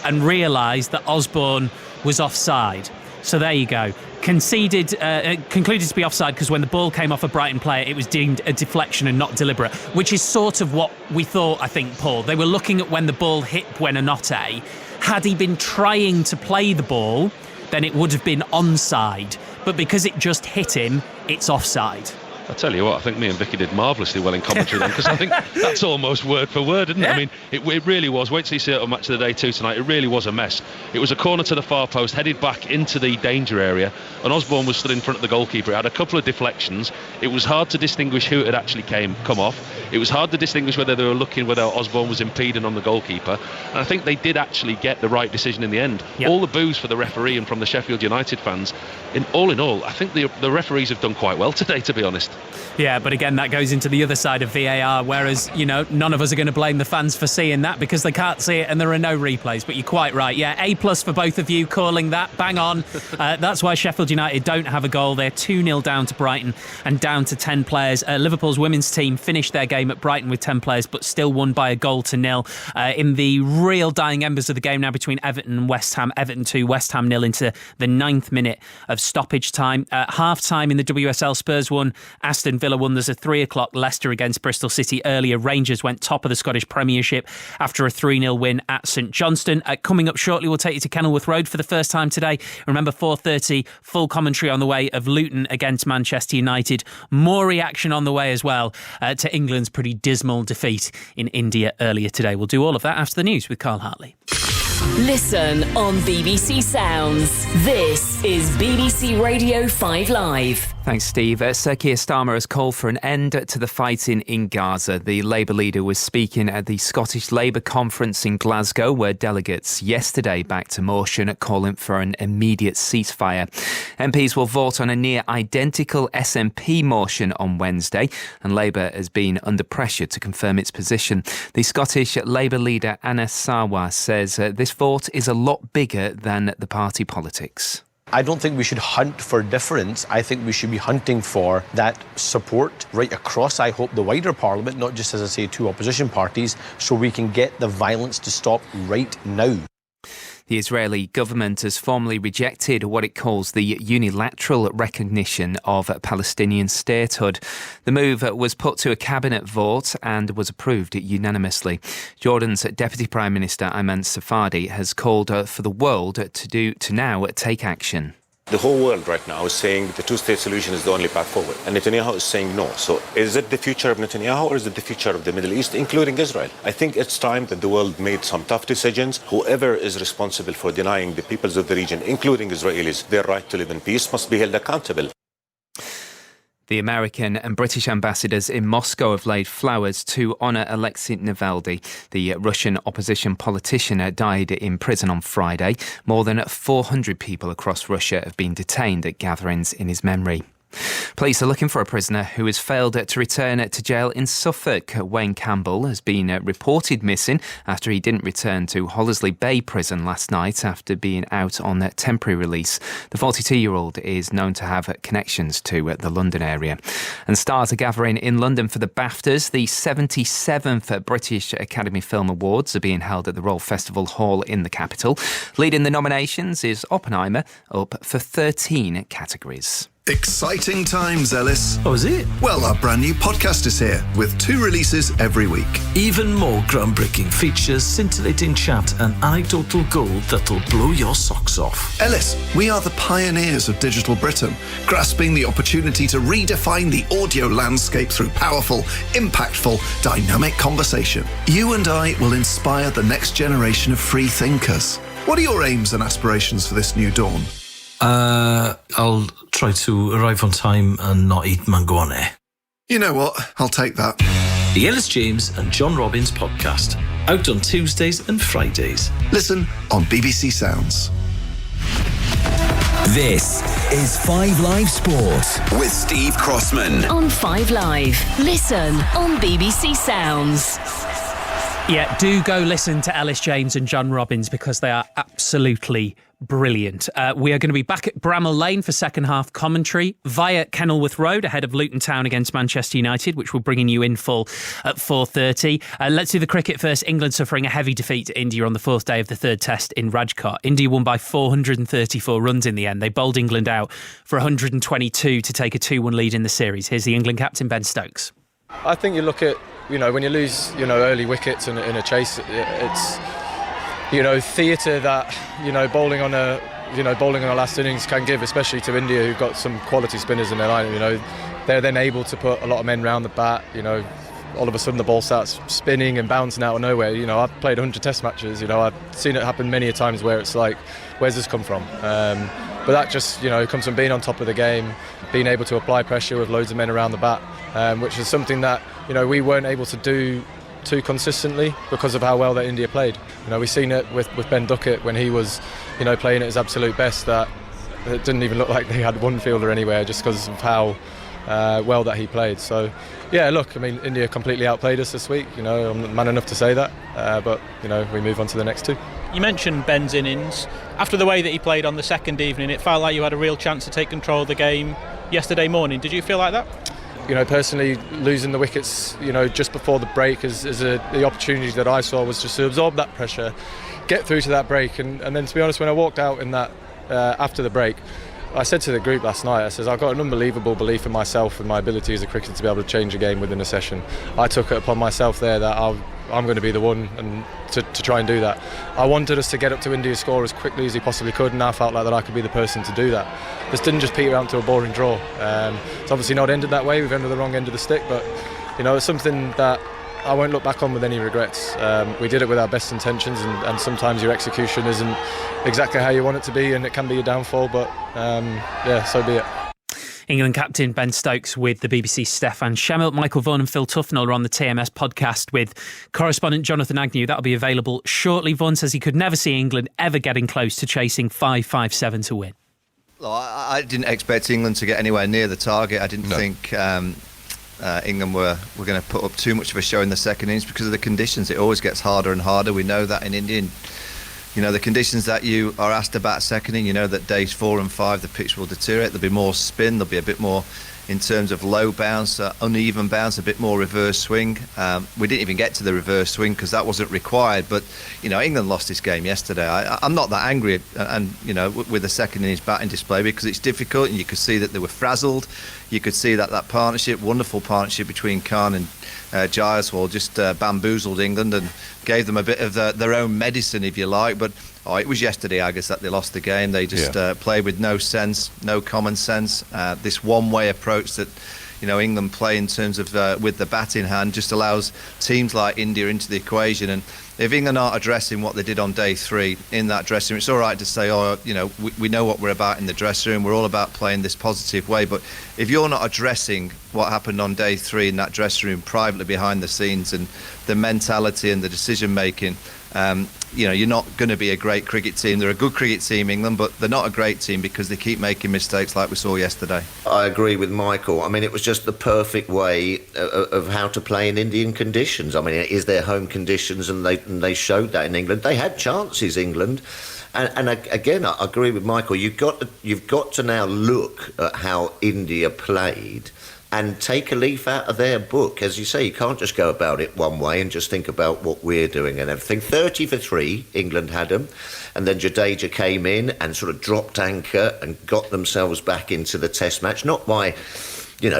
and realised that Osborne was offside. So there you go. Concluded to be offside because when the ball came off a Brighton player, it was deemed a deflection and not deliberate, which is sort of what we thought, I think, Paul. They were looking at when the ball hit Buonanotte. Had he been trying to play the ball, then it would have been onside. But because it just hit him, it's offside. I tell you what, I think me and Vicki did marvellously well in commentary then, because I think that's almost word for word, isn't it? Yeah. I mean, it really was. Wait till you see it on Match of the Day 2 tonight. It really was a mess. It was a corner to the far post, headed back into the danger area, and Osborne was stood in front of the goalkeeper. It had a couple of deflections. It was hard to distinguish who had actually come off. It was hard to distinguish whether they were looking whether Osborne was impeding on the goalkeeper. And I think they did actually get the right decision in the end. Yep. All the boos for the referee and from the Sheffield United fans, in all, I think the referees have done quite well today, to be honest. Yeah, but again, that goes into the other side of VAR, whereas, you know, none of us are going to blame the fans for seeing that because they can't see it and there are no replays. But you're quite right. Yeah, A+ for both of you calling that. Bang on. That's why Sheffield United don't have a goal. They're 2-0 down to Brighton and down to 10 players. Liverpool's women's team finished their game at Brighton with 10 players, but still won by a goal to nil. In the real dying embers of the game now between Everton and West Ham. Everton 2, West Ham 0 into the 9th minute of stoppage time. Half-time in the WSL, Spurs 1, Aston Villa won. There's a 3 o'clock Leicester against Bristol City earlier. Rangers went top of the Scottish Premiership after a 3-0 win at St Johnstone. Coming up shortly, we'll take you to Kenilworth Road for the first time today. Remember, 4:30, full commentary on the way of Luton against Manchester United. More reaction on the way as well to England's pretty dismal defeat in India earlier today. We'll do all of that after the news with Carl Hartley. Listen on BBC Sounds. This is BBC Radio 5 Live. Thanks, Steve. Sir Keir Starmer has called for an end to the fighting in Gaza. The Labour leader was speaking at the Scottish Labour conference in Glasgow, where delegates yesterday backed a motion calling for an immediate ceasefire. MPs will vote on a near identical SNP motion on Wednesday, and Labour has been under pressure to confirm its position. The Scottish Labour leader Anna Sarwar says this vote is a lot bigger than the party politics. I don't think we should hunt for difference. I think we should be hunting for that support right across, I hope, the wider parliament, not just, as I say, two opposition parties, so we can get the violence to stop right now. The Israeli government has formally rejected what it calls the unilateral recognition of Palestinian statehood. The move was put to a cabinet vote and was approved unanimously. Jordan's Deputy Prime Minister Ayman Safadi has called for the world to now take action. The whole world right now is saying the two-state solution is the only path forward. And Netanyahu is saying no. So is it the future of Netanyahu or is it the future of the Middle East, including Israel? I think it's time that the world made some tough decisions. Whoever is responsible for denying the peoples of the region, including Israelis, their right to live in peace must be held accountable. The American and British ambassadors in Moscow have laid flowers to honour Alexei Navalny. The Russian opposition politician died in prison on Friday. More than 400 people across Russia have been detained at gatherings in his memory. Police are looking for a prisoner who has failed to return to jail in Suffolk. Wayne Campbell has been reported missing after he didn't return to Hollesley Bay Prison last night after being out on temporary release. The 42-year-old is known to have connections to the London area. And stars are gathering in London for the BAFTAs. The 77th British Academy Film Awards are being held at the Royal Festival Hall in the capital. Leading the nominations is Oppenheimer, up for 13 categories. Exciting times, Ellis. Oh, is it? Well, our brand new podcast is here with 2 releases every week. Even more groundbreaking features, scintillating chat and anecdotal gold that'll blow your socks off. Ellis, we are the pioneers of digital Britain, grasping the opportunity to redefine the audio landscape through powerful, impactful, dynamic conversation. You and I will inspire the next generation of free thinkers. What are your aims and aspirations for this new dawn? I'll try to arrive on time and not eat manguane. You know what? I'll take that. The Ellis James and John Robbins podcast, out on Tuesdays and Fridays. Listen on BBC Sounds. This is 5 Live Sport with Steve Crossman. On 5 Live. Listen on BBC Sounds. Yeah, do go listen to Ellis James and John Robbins because they are absolutely brilliant. We are going to be back at Bramall Lane for second half commentary via Kenilworth Road ahead of Luton Town against Manchester United, which we're bringing you in full at 4:30. Let's do the cricket first. England suffering a heavy defeat to India on the 4th day of the 3rd test in Rajkot. India won by 434 runs in the end. They bowled England out for 122 to take a 2-1 lead in the series. Here's the England captain, Ben Stokes. I think you look at, when you lose, early wickets in a chase, it's, theatre that, bowling on a last innings can give, especially to India, who've got some quality spinners in their line. They're then able to put a lot of men round the bat. All of a sudden the ball starts spinning and bouncing out of nowhere. I've played 100 test matches. I've seen it happen many a times where it's like, where's this come from? But that just, comes from being on top of the game, being able to apply pressure with loads of men around the bat, which is something that, we weren't able to do too consistently because of how well that India played. We've seen it with Ben Duckett when he was, playing at his absolute best, that it didn't even look like they had one fielder anywhere just because of how well that he played. So, yeah, look, India completely outplayed us this week. I'm man enough to say that, but, we move on to the next 2. You mentioned Ben's innings. After the way that he played on the second evening, it felt like you had a real chance to take control of the game yesterday morning. Did you feel like that? Personally, losing the wickets, just before the break the opportunity that I saw was just to absorb that pressure, get through to that break, and then, to be honest, when I walked out in that after the break, I said to the group last night, I said, I've got an unbelievable belief in myself and my ability as a cricketer to be able to change a game within a session. I took it upon myself there that I'm going to be the one and to try and do that. I wanted us to get up to India's score as quickly as he possibly could, and I felt like that I could be the person to do that. This didn't just peter out to a boring draw. It's obviously not ended that way. We've ended the wrong end of the stick, but it's something that I won't look back on with any regrets. We did it with our best intentions, and sometimes your execution isn't exactly how you want it to be, and it can be your downfall, but so be it. England captain Ben Stokes with the BBC's Stefan Schemmelt. Michael Vaughan and Phil Tufnell are on the TMS podcast with correspondent Jonathan Agnew. That'll be available shortly. Vaughan says he could never see England ever getting close to chasing 5-5-7 to win. Well, I didn't expect England to get anywhere near the target. I didn't think England were going to put up too much of a show in the second innings because of the conditions. It always gets harder and harder. We know that in India. The conditions that you are asked about second in, that days 4 and 5 the pitch will deteriorate. There'll be more spin, there'll be a bit more in terms of low bounce, uneven bounce, a bit more reverse swing. We didn't even get to the reverse swing because that wasn't required, but England lost this game yesterday. I'm not that angry and with the second innings batting display because it's difficult, and you could see that they were frazzled. You could see that partnership, wonderful partnership between Khan and Jaiswal just bamboozled England and gave them a bit of their own medicine, if you like. But it was yesterday, I guess, that they lost the game. They just played with no sense, no common sense. This one-way approach that England play in terms of with the bat in hand just allows teams like India into the equation. And if England aren't addressing what they did on day 3 in that dressing room, it's all right to say, we know what we're about in the dressing room. We're all about playing this positive way. But if you're not addressing what happened on day 3 in that dressing room privately behind the scenes and the mentality and the decision making, you're not going to be a great cricket team. They're a good cricket team, England, but they're not a great team because they keep making mistakes like we saw yesterday. I agree with Michael. I mean, it was just the perfect way of how to play in Indian conditions. I mean, it is their home conditions, and they showed that in England. They had chances, England. And again, I agree with Michael. You've got to now look at how India played and take a leaf out of their book. As you say, you can't just go about it one way and just think about what we're doing and everything. 30 for 3, England had them. And then Jadeja came in and sort of dropped anchor and got themselves back into the test match. Not by,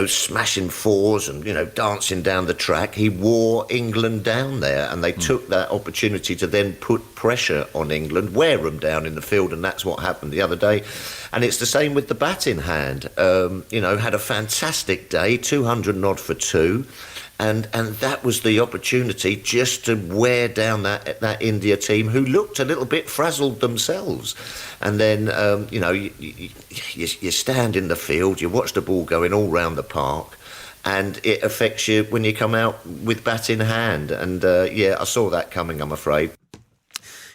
smashing fours and, dancing down the track. He wore England down there, and they took that opportunity to then put pressure on England, wear them down in the field, and that's what happened the other day. And it's the same with the bat in hand. Had a fantastic day, 200 odd for 2. And that was the opportunity just to wear down that India team who looked a little bit frazzled themselves. And then, you stand in the field, you watch the ball going all round the park, and it affects you when you come out with bat in hand. And, I saw that coming, I'm afraid.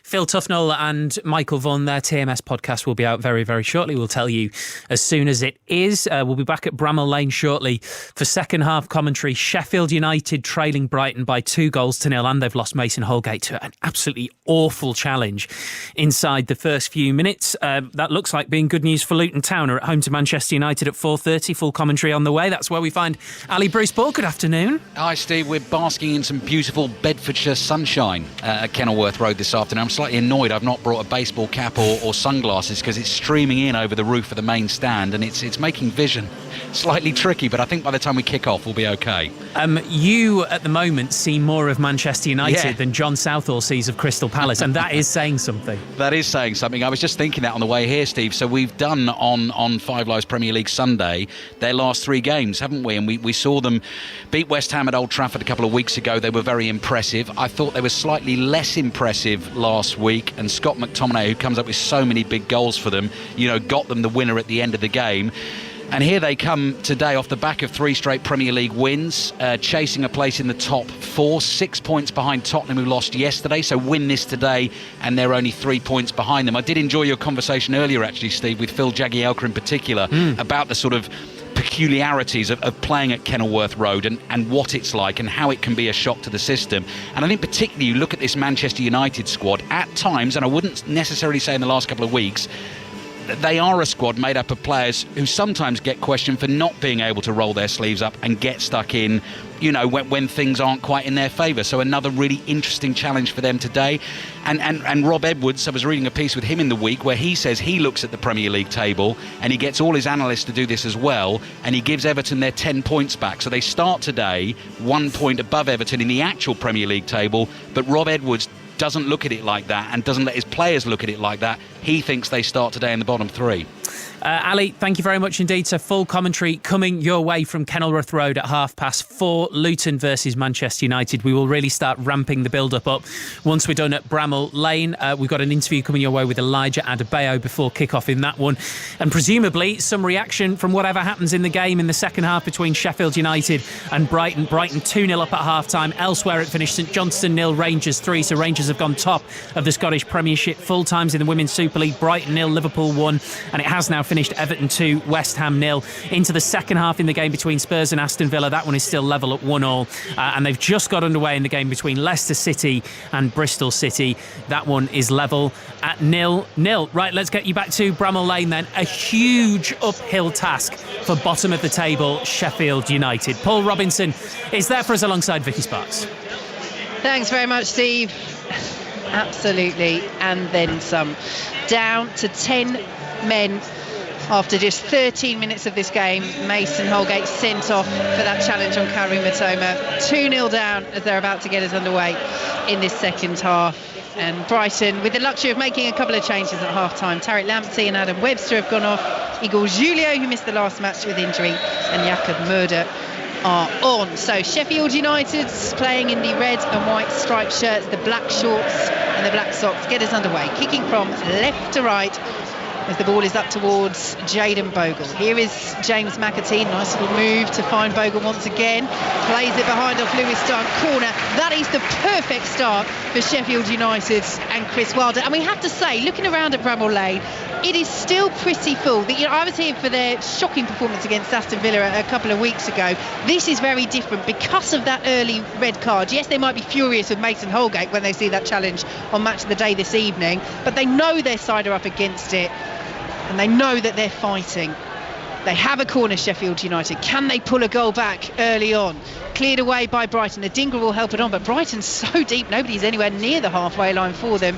Phil Tufnell and Michael Vaughan, their TMS podcast will be out very, very shortly. We'll tell you as soon as it is. We'll be back at Bramall Lane shortly for second half commentary. Sheffield United trailing Brighton by 2-0, and they've lost Mason Holgate to an absolutely awful challenge inside the first few minutes. That looks like being good news for Luton Town, are at home to Manchester United at 4:30. Full commentary on the way. That's where we find Ali Bruce Ball. Good afternoon. Hi, Steve. We're basking in some beautiful Bedfordshire sunshine at Kenilworth Road this afternoon. I'm slightly annoyed I've not brought a baseball cap or sunglasses because it's streaming in over the roof of the main stand, and it's making vision slightly tricky, but I think by the time we kick off we'll be okay. You at the moment see more of Manchester United than John Southall sees of Crystal Palace, and that is saying something. That is saying something. I was just thinking that on the way here, Steve. So we've done on Five Live's Premier League Sunday their last 3 games, haven't we? And we saw them beat West Ham at Old Trafford a couple of weeks ago. They were very impressive. I thought they were slightly less impressive last week, and Scott McTominay, who comes up with so many big goals for them, got them the winner at the end of the game. And here they come today off the back of 3 straight Premier League wins, chasing a place in the top 4, 6 points behind Tottenham, who lost yesterday. So win this today and they're only 3 points behind them. I did enjoy your conversation earlier, actually, Steve, with Phil Jagielka in particular, about the sort of peculiarities of playing at Kenilworth Road and what it's like and how it can be a shock to the system. And I think particularly you look at this Manchester United squad at times, and I wouldn't necessarily say in the last couple of weeks, they are a squad made up of players who sometimes get questioned for not being able to roll their sleeves up and get stuck in, when things aren't quite in their favour. So another really interesting challenge for them today. And Rob Edwards, I was reading a piece with him in the week where he says he looks at the Premier League table and he gets all his analysts to do this as well, and he gives Everton their 10 points back. So they start today 1 point above Everton in the actual Premier League table, but Rob Edwards doesn't look at it like that and doesn't let his players look at it like that. He thinks they start today in the bottom three. Ali, thank you very much indeed. So full commentary coming your way from Kenilworth Road at 4:30, Luton versus Manchester United. We will really start ramping the build-up up once we're done at Bramall Lane. We've got an interview coming your way with Elijah Adebayo before kick-off in that one. And presumably some reaction from whatever happens in the game in the second half between Sheffield United and Brighton. Brighton 2-0 up at half-time. Elsewhere it finished St Johnstone 0, Rangers 3. So Rangers have gone top of the Scottish Premiership. Full times in the Women's Super League. Brighton 0, Liverpool 1. And it has now finished Everton 2, West Ham 0. Into the second half in the game between Spurs and Aston Villa. That one is still level at 1-1. And they've just got underway in the game between Leicester City and Bristol City. That one is level at 0-0. Right, let's get you back to Bramall Lane then. A huge uphill task for bottom of the table Sheffield United. Paul Robinson is there for us alongside Vicky Sparks. Thanks very much, Steve. Absolutely, and then some. Down to 10 men after just 13 minutes of this game. Mason Holgate sent off for that challenge on Karu Mitoma. 2-0 down as they're about to get us underway in this second half. And Brighton, with the luxury of making a couple of changes at half-time. Tariq Lamptey and Adam Webster have gone off. Igor Julio, who missed the last match with injury, and Jakob Murder are on. So Sheffield United's playing in the red and white striped shirts, the black shorts and the black socks. Get us underway. Kicking from left to right as the ball is up towards Jayden Bogle. Here is James McAtee. Nice little move to find Bogle once again. Plays it behind off Lewis Dunk. Corner. That is the perfect start for Sheffield United and Chris Wilder. And we have to say, looking around at Bramall Lane, it is still pretty full. I was here for their shocking performance against Aston Villa a couple of weeks ago. This is very different because of that early red card. Yes, they might be furious with Mason Holgate when they see that challenge on Match of the Day this evening, but they know their side are up against it and they know that they're fighting. They have a corner, Sheffield United. Can they pull a goal back early on? Cleared away by Brighton. Adingra will help it on, but Brighton's so deep, nobody's anywhere near the halfway line for them.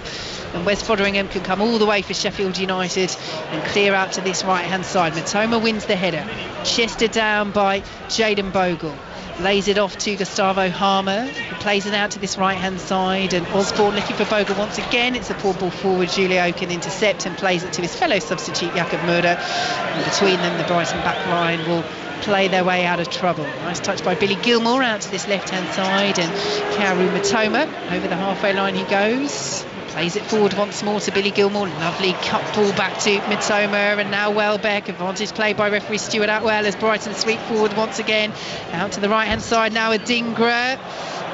And Wes Foderingham can come all the way for Sheffield United and clear out to this right-hand side. Mitoma wins the header. Chested down by Jayden Bogle. Lays it off to Gustavo Harmer, who plays it out to this right-hand side, and Osborne looking for Bogle once again. It's a poor ball forward. Julio can intercept and plays it to his fellow substitute Jakob Murder. And between them, the Brighton back line will play their way out of trouble. Nice touch by Billy Gilmore out to this left-hand side, and Karu Mitoma over the halfway line he goes. Plays it forward once more to Billy Gilmore. Lovely cut ball back to Mitoma, and now Welbeck. Advantage play by referee Stuart Atwell as Brighton sweep forward once again. Out to the right-hand side now, Adingra.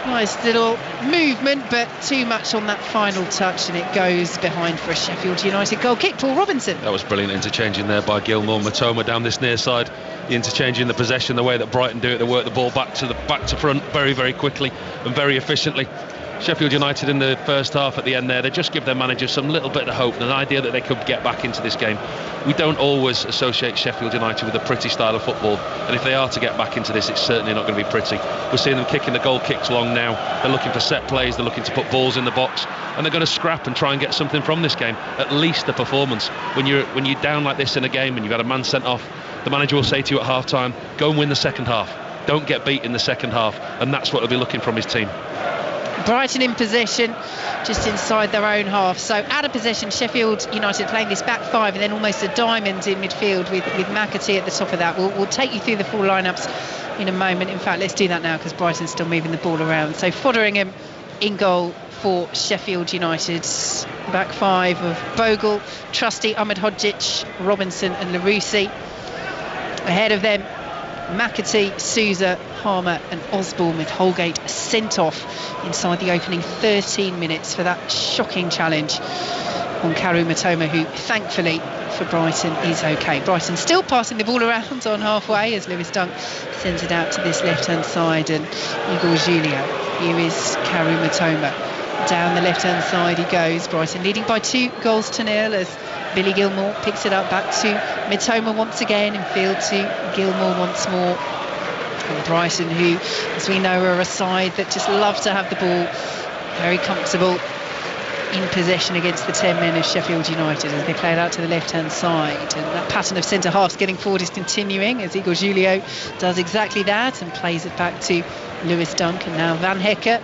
Nice little movement, but too much on that final touch, and it goes behind for a Sheffield United goal kick. Paul Robinson. That was brilliant interchanging there by Gilmore. Mitoma down this near side. The interchanging the possession, the way that Brighton do it, they work the ball back to front very, very quickly and very efficiently. Sheffield United in the first half at the end there, they just give their manager some little bit of hope and an idea that they could get back into this game. We don't always associate Sheffield United with a pretty style of football, and if they are to get back into this, it's certainly not going to be pretty. We're seeing them kicking the goal kicks long now. They're looking for set plays, they're looking to put balls in the box, and they're going to scrap and try and get something from this game, at least a performance. When you're down like this in a game and you've had a man sent off, the manager will say to you at half time, go and win the second half. Don't get beat in the second half, and that's what he'll be looking from his team. Brighton in possession just inside their own half. So out of possession, Sheffield United playing this back five and then almost a diamond in midfield with McAtee at the top of that. We'll take you through the full lineups in a moment. In fact, let's do that now because Brighton's still moving the ball around. So Foderingham in goal for Sheffield United. Back five of Bogle, Trusty, Ahmed Hodzic, Robinson and Larouci. Ahead of them, McAtee, Sousa, Harmer and Osborne, with Holgate sent off inside the opening 13 minutes for that shocking challenge on Karu Mitoma, who thankfully for Brighton is okay. Brighton still passing the ball around on halfway as Lewis Dunk sends it out to this left-hand side, and Igor Julio. Here is Karu Mitoma. down the left-hand side he goes. Brighton leading by 2-0 as Billy Gilmore picks it up back to Mitoma once again, in field to Gilmore once more. And Brighton, who, as we know, are a side that just love to have the ball, very comfortable in possession against the 10 men of Sheffield United as they play it out to the left-hand side. And that pattern of centre-halves getting forward is continuing as Igor Julio does exactly that and plays it back to Lewis Dunk. And now Van Hecker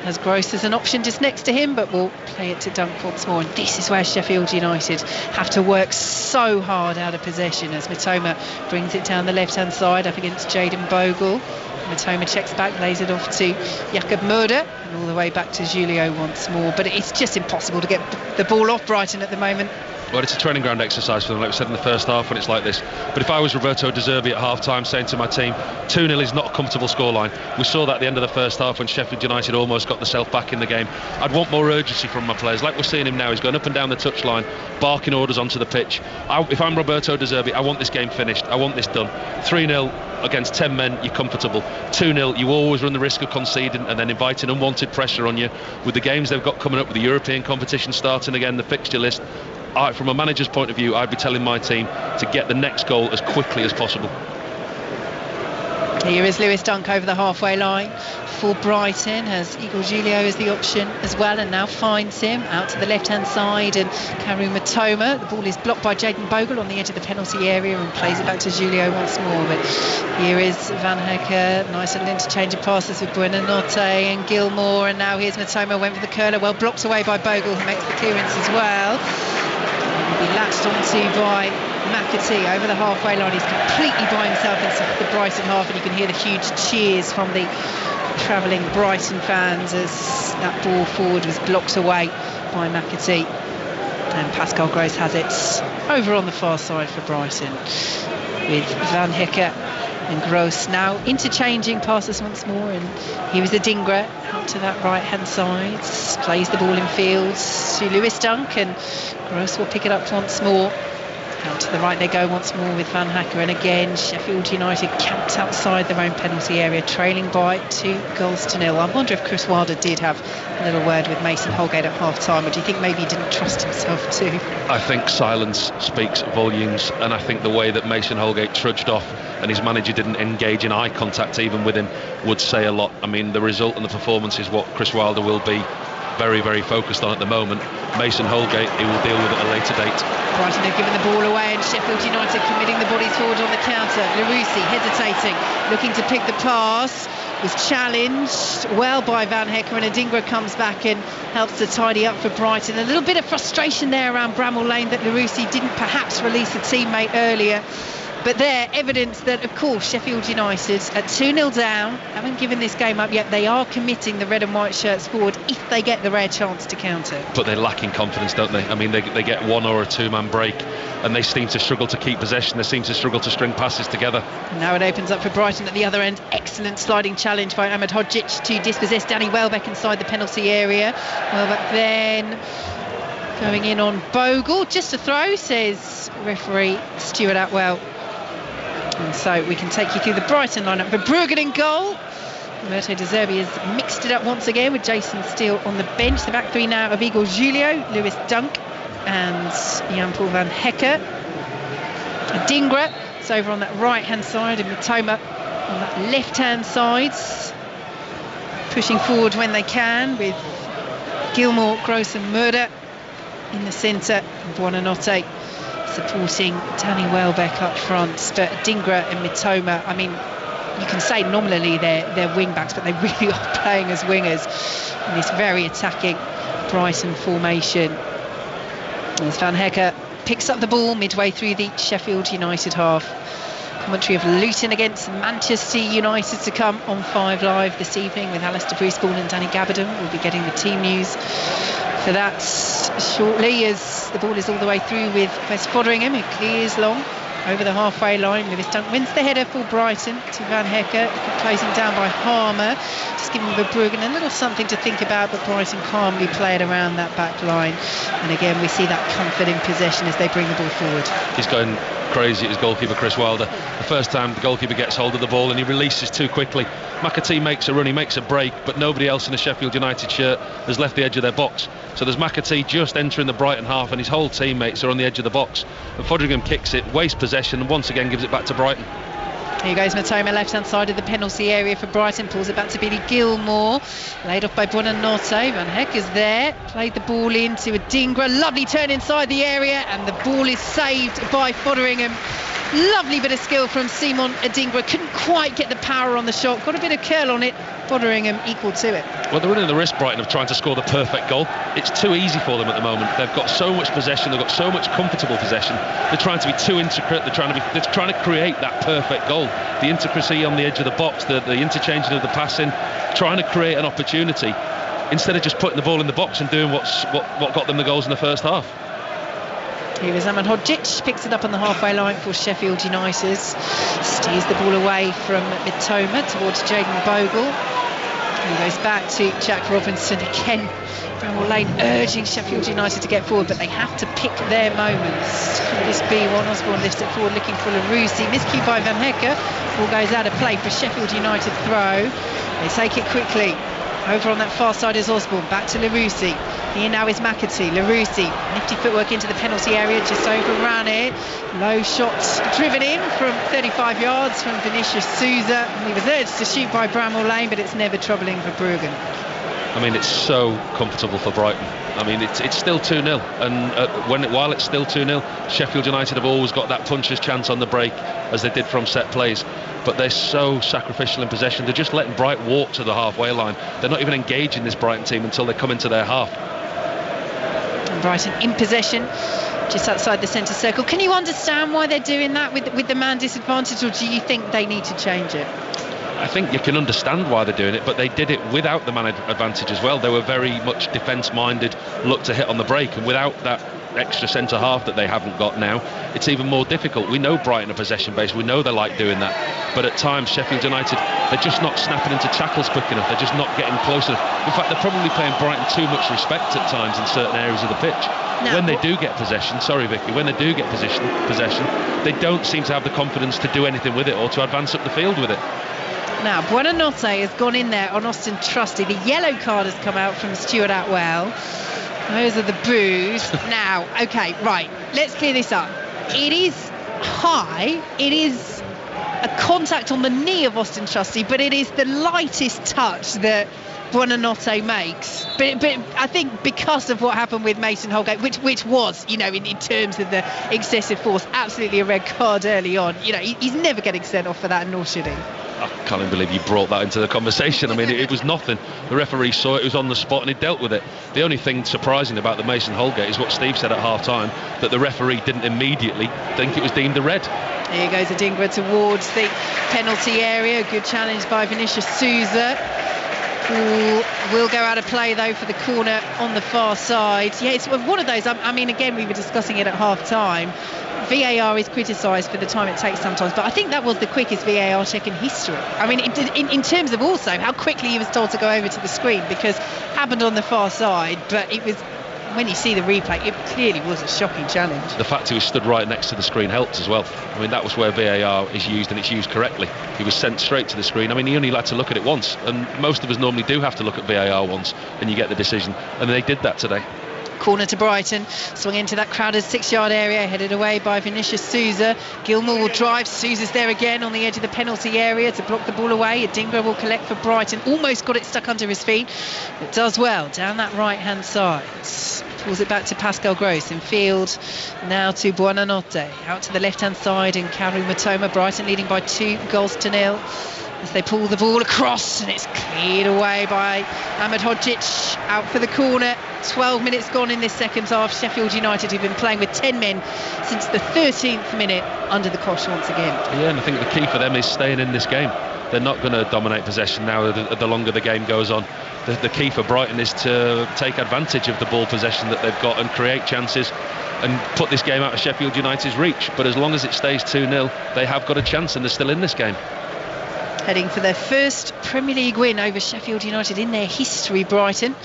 has Gross as an option just next to him, but will play it to Dunk once more. And this is where Sheffield United have to work so hard out of possession as Mitoma brings it down the left-hand side up against Jayden Bogle. Mitoma checks back, lays it off to Jakob Murder, and all the way back to Julio once more. But it's just impossible to get the ball off Brighton at the moment. Well, it's a training ground exercise for them, like we said in the first half when it's like this. But if I was Roberto De Zerbi at half-time saying to my team, 2-0 is not a comfortable scoreline. We saw that at the end of the first half when Sheffield United almost got themselves back in the game. I'd want more urgency from my players. Like we're seeing him now, he's going up and down the touchline, barking orders onto the pitch. If I'm Roberto De Zerbi, I want this game finished. I want this done. 3-0 against 10 men, you're comfortable. 2-0, you always run the risk of conceding and then inviting unwanted pressure on you. With the games they've got coming up, with the European competition starting again, the fixture list, from a manager's point of view, I'd be telling my team to get the next goal as quickly as possible. Here is Lewis Dunk over the halfway line for Brighton, has Igor Julio as the option as well, and now finds him out to the left-hand side, and Karu Mitoma. The ball is blocked by Jayden Bogle on the edge of the penalty area and plays it back to Julio once more. But here is Van Hecker, nice little interchange of passes with Buonanotte and Gilmore, and now here's Mitoma, went for the curler, well blocked away by Bogle, who makes the clearance as well. He'll be latched onto by McAtee over the halfway line. He's completely by himself inside the Brighton half, and you can hear the huge cheers from the travelling Brighton fans as that ball forward was blocked away by McAtee. And Pascal Gross has it over on the far side for Brighton with Van Hecker and Gross now interchanging passes once more. And here is Adingra out to that right hand side, plays the ball in field to Lewis Dunk, and Gross will pick it up once more. Out to the right they go once more with Van Hecker, and again Sheffield United camped outside their own penalty area, trailing by 2-0. I wonder if Chris Wilder did have a little word with Mason Holgate at half-time, or do you think maybe he didn't trust himself too? I think silence speaks volumes, and I think the way that Mason Holgate trudged off and his manager didn't engage in eye contact even with him would say a lot. I mean, the result and the performance is what Chris Wilder will be very, very focused on at the moment. Mason Holgate, he will deal with it at a later date. Brighton have given the ball away, and Sheffield United committing the bodies forward on the counter. Larouci hesitating, looking to pick the pass, was challenged well by Van Hecker, and Adingra comes back and helps to tidy up for Brighton. A little bit of frustration there around Bramall Lane that Larouci didn't perhaps release a teammate earlier. But there, evidence that, of course, Sheffield United at 2-0 down, haven't given this game up yet. They are committing the red and white shirts forward if they get the rare chance to counter. But they're lacking confidence, don't they? I mean, they get one or a two-man break, and they seem to struggle to keep possession. They seem to struggle to string passes together. And now it opens up for Brighton at the other end. Excellent sliding challenge by Ahmed Hodgic to dispossess Danny Welbeck inside the penalty area. Welbeck then going in on Bogle. Just a throw, says referee Stuart Atwell. And so we can take you through the Brighton lineup. For Bruggen in goal, Roberto De Zerbi has mixed it up once again with Jason Steele on the bench. The back three now of Igor Julio, Lewis Dunk and Jan-Paul Van Hecker. Adingra is over on that right hand side, and Mitoma on that left hand side, pushing forward when they can with Gilmore, Gross and Murder in the centre, and Buonanotte supporting Danny Welbeck up front. But Adingra and Mitoma, I mean, you can say nominally they're wing backs, but they really are playing as wingers in this very attacking Brighton formation. As Van Hecker picks up the ball midway through the Sheffield United half. Commentary of Luton against Manchester United to come on 5 Live this evening with Alistair Bruce-Ball and Danny Gabardon. We'll be getting the team news for that shortly, as the ball is all the way through with Wes Foderingham, who clears long over the halfway line. Lewis Dunk wins the header for Brighton to Van Hecker, who plays him down by Harmer. Just giving Verbruggen a little something to think about, but Brighton calmly played around that back line. And again, we see that comfort in possession as they bring the ball forward. He's going crazy at his goalkeeper, Chris Wilder. The first time the goalkeeper gets hold of the ball and he releases too quickly. McAtee makes a run, he makes a break, but nobody else in a Sheffield United shirt has left the edge of their box. So there's McAtee just entering the Brighton half and his whole teammates are on the edge of the box. And Foderingham kicks it, wastes possession, and once again gives it back to Brighton. Here goes Matoma, left-hand side of the penalty area for Brighton, pulls it back to Billy Gilmore, laid off by Buonanotte. Van Heck is there, played the ball into Adingra, lovely turn inside the area, and the ball is saved by Foderingham. Lovely bit of skill from Simon Adingra, couldn't quite get the power on the shot, got a bit of curl on it. Foderingham equal to it. Well, they're running the risk, Brighton, of trying to score the perfect goal. It's too easy for them at the moment. They've got so much possession, they've got so much comfortable possession. They're trying to be too intricate, they're trying to create that perfect goal. The intricacy on the edge of the box, the interchanging of the passing, trying to create an opportunity instead of just putting the ball in the box and doing what got them the goals in the first half. Here is Ahmed Hodzic, picks it up on the halfway line for Sheffield United, steers the ball away from Mitoma towards Jayden Bogle. He goes back to Jack Robinson again. Bramall Lane urging Sheffield United to get forward, but they have to pick their moments. Could this be one? Osborne lifts it forward looking for Larousse. Miscue by Van Hecker. Ball goes out of play for Sheffield United throw. They take it quickly. Over on that far side is Osborne, back to Larousse. Here now is McAtee. Larousse, nifty footwork into the penalty area, just overran it. Low shot driven in from 35 yards from Vinicius Souza. He was urged to shoot by Bramall Lane, but it's never troubling for Bruggen. I mean, it's so comfortable for Brighton. I mean, it's still 2-0, and while it's still 2-0, Sheffield United have always got that puncher's chance on the break, as they did from set plays. But they're so sacrificial in possession. They're just letting Brighton walk to the halfway line. They're not even engaging this Brighton team until they come into their half. And Brighton in possession, just outside the centre circle. Can you understand why they're doing that with the man disadvantage, or do you think they need to change it? I think you can understand why they're doing it, but they did it without the man advantage as well. They were very much defence-minded, looked to hit on the break, and without that extra centre half that they haven't got now, it's even more difficult. We know Brighton are possession-based, we know they like doing that, but at times Sheffield United, they're just not snapping into tackles quick enough, they're just not getting closer. In fact, they're probably paying Brighton too much respect at times in certain areas of the pitch. When they do get possession, when they do get possession, they don't seem to have the confidence to do anything with it or to advance up the field with it. Now, Buonanotte has gone in there on Austin Trusty. The yellow card has come out from Stuart Atwell. Those are the boos. Now, okay, right, let's clear this up. It is high. It is a contact on the knee of Austin Trusty, but it is the lightest touch that Buonanotte makes. But I think because of what happened with Mason Holgate, which was, in terms of the excessive force, absolutely a red card early on. He's never getting sent off for that, nor should he. I can't even believe you brought that into the conversation. I mean, it was nothing. The referee saw it, was on the spot, and he dealt with it. The only thing surprising about the Mason Holgate is what Steve said at half-time, that the referee didn't immediately think it was deemed a red. Here goes Adingra towards the penalty area. Good challenge by Vinicius Souza. Will go out of play though for the corner on the far side. Yeah, it's one of those. I mean, again, we were discussing it at half-time. VAR is criticised for the time it takes sometimes, but I think that was the quickest VAR check in history. I mean, in terms of also how quickly he was told to go over to the screen, because it happened on the far side, but it was, when you see the replay, it clearly was a shocking challenge. The fact he was stood right next to the screen helped as well. I mean, that was where VAR is used, and it's used correctly. He was sent straight to the screen. I mean, he only had to look at it once, and most of us normally do have to look at VAR once, and you get the decision, and they did that today. Corner to Brighton, swung into that crowded 6-yard area, headed away by Vinicius Souza. Gilmore will drive, Souza's there again on the edge of the penalty area to block the ball away. Adingra will collect for Brighton, almost got it stuck under his feet, but does well down that right hand side. Pulls it back to Pascal Gross in field, now to Buonanotte, out to the left hand side, and Kaoru Mitoma. Brighton leading by 2-0 as they pull the ball across, and it's cleared away by Ahmed Hodzic, out for the corner. 12 minutes gone in this second half. Sheffield United, who've been playing with 10 men since the 13th minute, under the cosh once again. Yeah, and I think the key for them is staying in this game. They're not going to dominate possession now the longer the game goes on. The key for Brighton is to take advantage of the ball possession that they've got and create chances and put this game out of Sheffield United's reach. But as long as it stays 2-0, they have got a chance, and they're still in this game. heading for their first Premier League win over Sheffield United in their history, Brighton.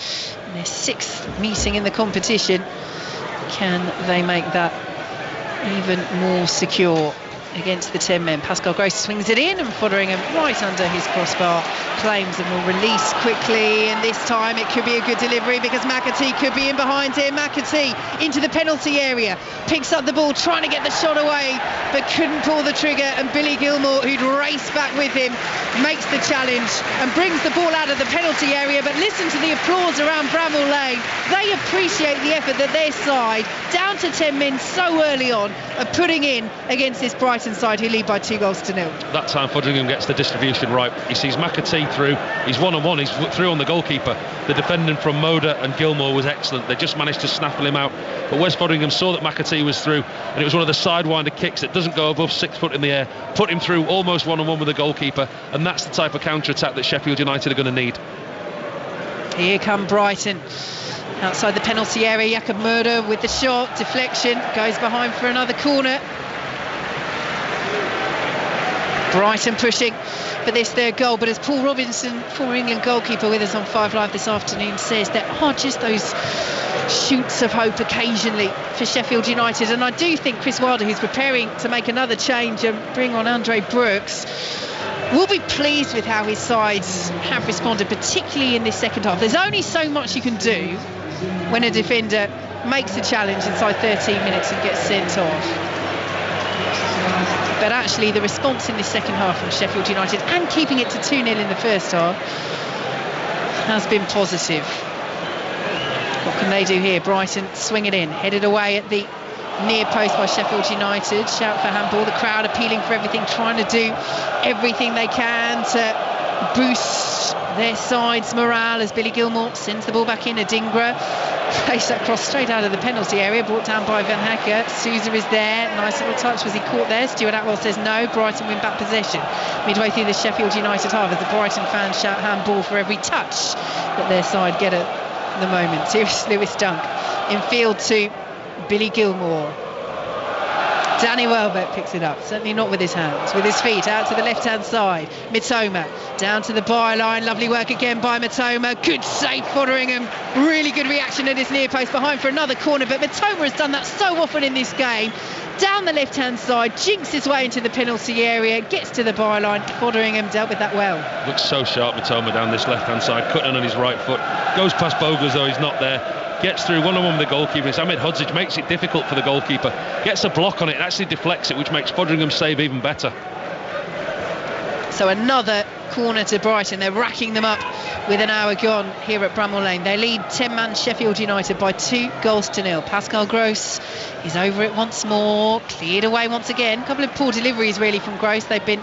In their 6th meeting in the competition. Can they make that even more secure against the 10 men? Pascal Gross swings it in, and Foderingham right under his crossbar claims and will release quickly, and this time it could be a good delivery because McAtee could be in behind him. McAtee into the penalty area, picks up the ball, trying to get the shot away but couldn't pull the trigger, and Billy Gilmour, who'd raced back with him, makes the challenge and brings the ball out of the penalty area. But listen to the applause around Bramall Lane. They appreciate the effort that their side, down to 10 men so early on, are putting in against this Brighton side who lead by 2-0. That time Foderingham gets the distribution right. He sees McAtee through, he's one-on-one, he's through on the goalkeeper. The defending from Moda and Gilmour was excellent. They just managed to snaffle him out, but Wes Foderingham saw that McAtee was through, and it was one of the sidewinder kicks that doesn't go above 6 foot in the air, put him through almost one-on-one with the goalkeeper, and that's the type of counter-attack that Sheffield United are going to need. Here come Brighton outside the penalty area. Jakob Murder with the shot, deflection, goes behind for another corner. Brighton pushing for this third goal, but as Paul Robinson, former England goalkeeper with us on 5 Live this afternoon, says, there are just those shoots of hope occasionally for Sheffield United, and I do think Chris Wilder, who's preparing to make another change and bring on Andre Brooks, will be pleased with how his sides have responded, particularly in this second half. There's only so much you can do when a defender makes a challenge inside 13 minutes and gets sent off. But actually the response in this second half from Sheffield United, and keeping it to 2-0 in the first half, has been positive. What can they do here? Brighton swing it in, headed away at the near post by Sheffield United. Shout for handball, the crowd appealing for everything, trying to do everything they can to boost their side's morale as Billy Gilmour sends the ball back in. Adingra plays that cross straight out of the penalty area, brought down by Van Hecke. Sousa is there, nice little touch. Was he caught there? Stuart Atwell says no. Brighton win back possession midway through the Sheffield United half as the Brighton fans shout handball for every touch that their side get at the moment. Here's Lewis Dunk in field to Billy Gilmour. Danny Welbeck picks it up, certainly not with his hands, with his feet out to the left-hand side. Mitoma down to the byline, lovely work again by Mitoma. Good save, Foderingham. Really good reaction at his near post, behind for another corner, but Mitoma has done that so often in this game. Down the left-hand side, jinks his way into the penalty area, gets to the byline. Foderingham dealt with that well. Looks so sharp, Mitoma, down this left-hand side, cutting on his right foot. Goes past Bogle as though he's not there. Gets through one-on-one with the goalkeeper. It's Ahmed Hodzic, makes it difficult for the goalkeeper. Gets a block on it and actually deflects it, which makes Fodringham's save even better. So another corner to Brighton. They're racking them up with an hour gone here at Bramall Lane. They lead 10-man Sheffield United by 2-0. Pascal Gross is over it once more, cleared away once again. A couple of poor deliveries really from Gross. They've been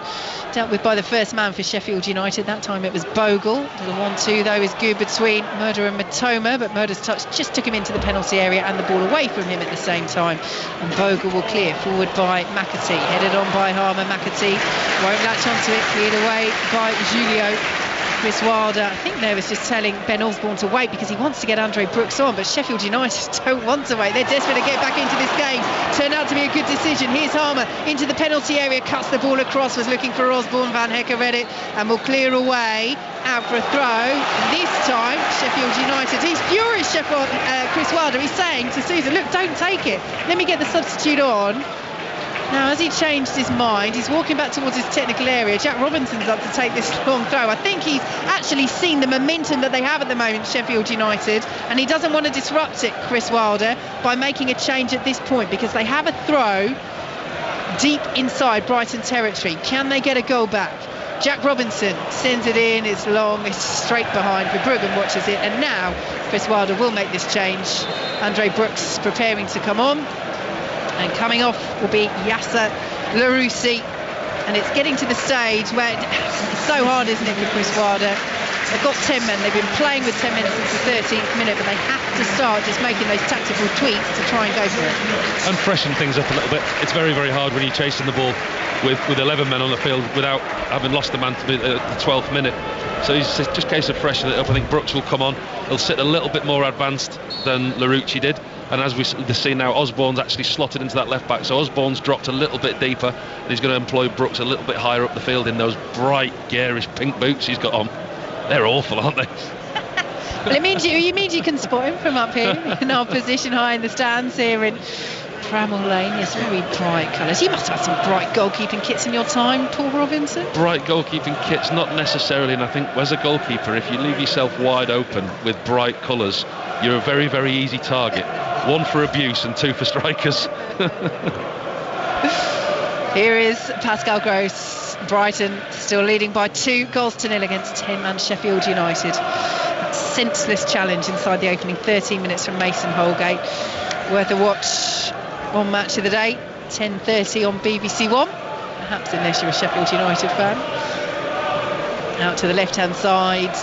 dealt with by the first man for Sheffield United. That time it was Bogle. The 1-2 though is good between Murder and Mitoma, but Murder's touch just took him into the penalty area and the ball away from him at the same time. And Bogle will clear forward by McAtee, headed on by Harmer. McAtee won't latch onto it, cleared away by Julio. Chris Wilder, I think there was just telling Ben Osborne to wait because he wants to get Andre Brooks on, but Sheffield United don't want to wait. They're desperate to get back into this game. Turned out to be a good decision. Here's Harmer into the penalty area, cuts the ball across, was looking for Osborne. Van Hecke read it and will clear away, out for a throw. This time Sheffield United, he's furious, Chris Wilder. He's saying to Sousa, look, don't take it, let me get the substitute on. Now, as he changed his mind, he's walking back towards his technical area. Jack Robinson's up to take this long throw. I think he's actually seen the momentum that they have at the moment, Sheffield United, and he doesn't want to disrupt it, Chris Wilder, by making a change at this point, because they have a throw deep inside Brighton territory. Can they get a goal back? Jack Robinson sends it in, it's long, it's straight behind. Verbruggen watches it, and now Chris Wilder will make this change. Andre Brooks preparing to come on. And coming off will be Yasser Laroussi. And it's getting to the stage where it's so hard, isn't it, for Chris Wilder? They've got 10 men. They've been playing with 10 men since the 13th minute, but they have to start just making those tactical tweaks to try and go for it. And freshen things up a little bit. It's very, very hard when you're chasing the ball with 11 men on the field without having lost the man to the 12th minute. So it's just a case of freshening it up. I think Brooks will come on. He'll sit a little bit more advanced than Larouci did. And as we see now, Osborne's actually slotted into that left back, so Osborne's dropped a little bit deeper, and he's going to employ Brooks a little bit higher up the field in those bright, garish pink boots he's got on. They're awful, aren't they? Well, it means you can spot him from up here in our position high in the stands here in Bramall Lane. Yes, very bright colours. You must have had some bright goalkeeping kits in your time, Paul Robinson. Bright goalkeeping kits, not necessarily, and I think as a goalkeeper, if you leave yourself wide open with bright colours, you're a very, very easy target. 1 for abuse and 2 for strikers. Here is Pascal Gross. Brighton still leading by 2-0 against 10-man Sheffield United. That senseless challenge inside the opening 13 minutes from Mason Holgate. Worth a watch on Match of the Day, 10:30 on BBC One. Perhaps unless you're a Sheffield United fan. Out to the left-hand side,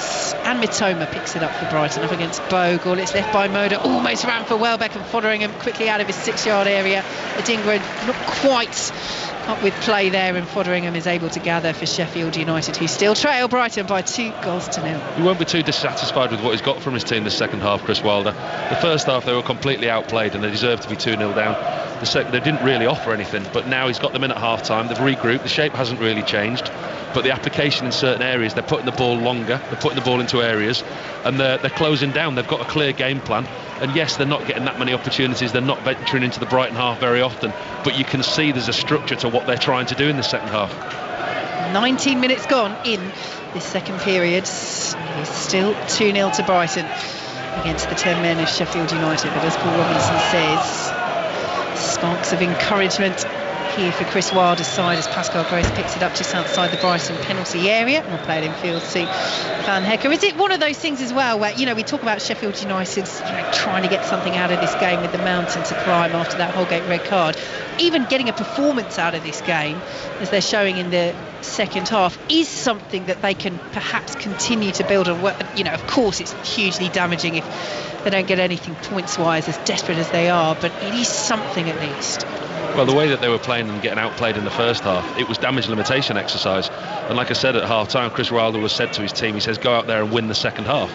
and Mitoma picks it up for Brighton up against Bogle. It's left by Moda, almost ran for Welbeck, and Fotheringham quickly out of his 6-yard area. Adingra not quite up with play there, and Fotheringham is able to gather for Sheffield United, who still trail Brighton by 2-0. He won't be too dissatisfied with what he's got from his team this second half, Chris Wilder. The first half they were completely outplayed and they deserved to be 2-0 down. The second, they didn't really offer anything, but now he's got them in at half-time. They've regrouped, the shape hasn't really changed, but the application in certain areas, they're putting the ball longer, they're putting the ball into areas, and they're closing down. They've got a clear game plan, and yes, they're not getting that many opportunities, they're not venturing into the Brighton half very often, but you can see there's a structure to what they're trying to do in the second half. 19 minutes gone in this second period. It's still 2-0 to Brighton against the 10 men of Sheffield United, but as Paul Robinson says, sparks of encouragement here for Chris Wilder's side as Pascal Gross picks it up just outside the Brighton penalty area, and we'll play it in field to Van Hecker. Is it one of those things as well where, we talk about Sheffield United trying to get something out of this game with the mountain to climb after that Holgate red card, even getting a performance out of this game as they're showing in the second half is something that they can perhaps continue to build on. Of course it's hugely damaging if they don't get anything points wise, as desperate as they are, but it is something at least. Well, the way that they were playing and getting outplayed in the first half, it was damage limitation exercise. And like I said at half-time, Chris Wilder was said to his team, he says, go out there and win the second half.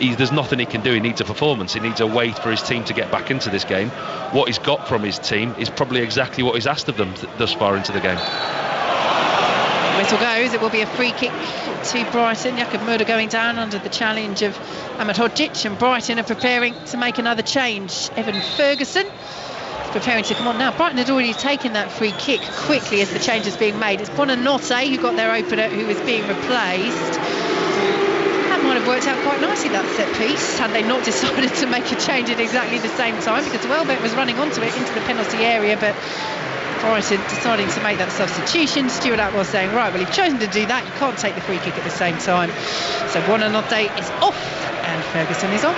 There's nothing he can do. He needs a performance. He needs a way for his team to get back into this game. What he's got from his team is probably exactly what he's asked of them thus far into the game. Whistle goes. It will be a free kick to Brighton. Jakob Murder going down under the challenge of Ahmed Hodzic, and Brighton are preparing to make another change. Evan Ferguson preparing to come on now. Brighton had already taken that free kick quickly as the change is being made. It's Bonanotte who got their opener, who is being replaced. That might have worked out quite nicely, that set piece, had they not decided to make a change at exactly the same time, because Welbeck was running onto it into the penalty area, but Brighton deciding to make that substitution. Stuart Atwell saying, right, well, you've chosen to do that, you can't take the free kick at the same time. So Bonanotte is off and Ferguson is on.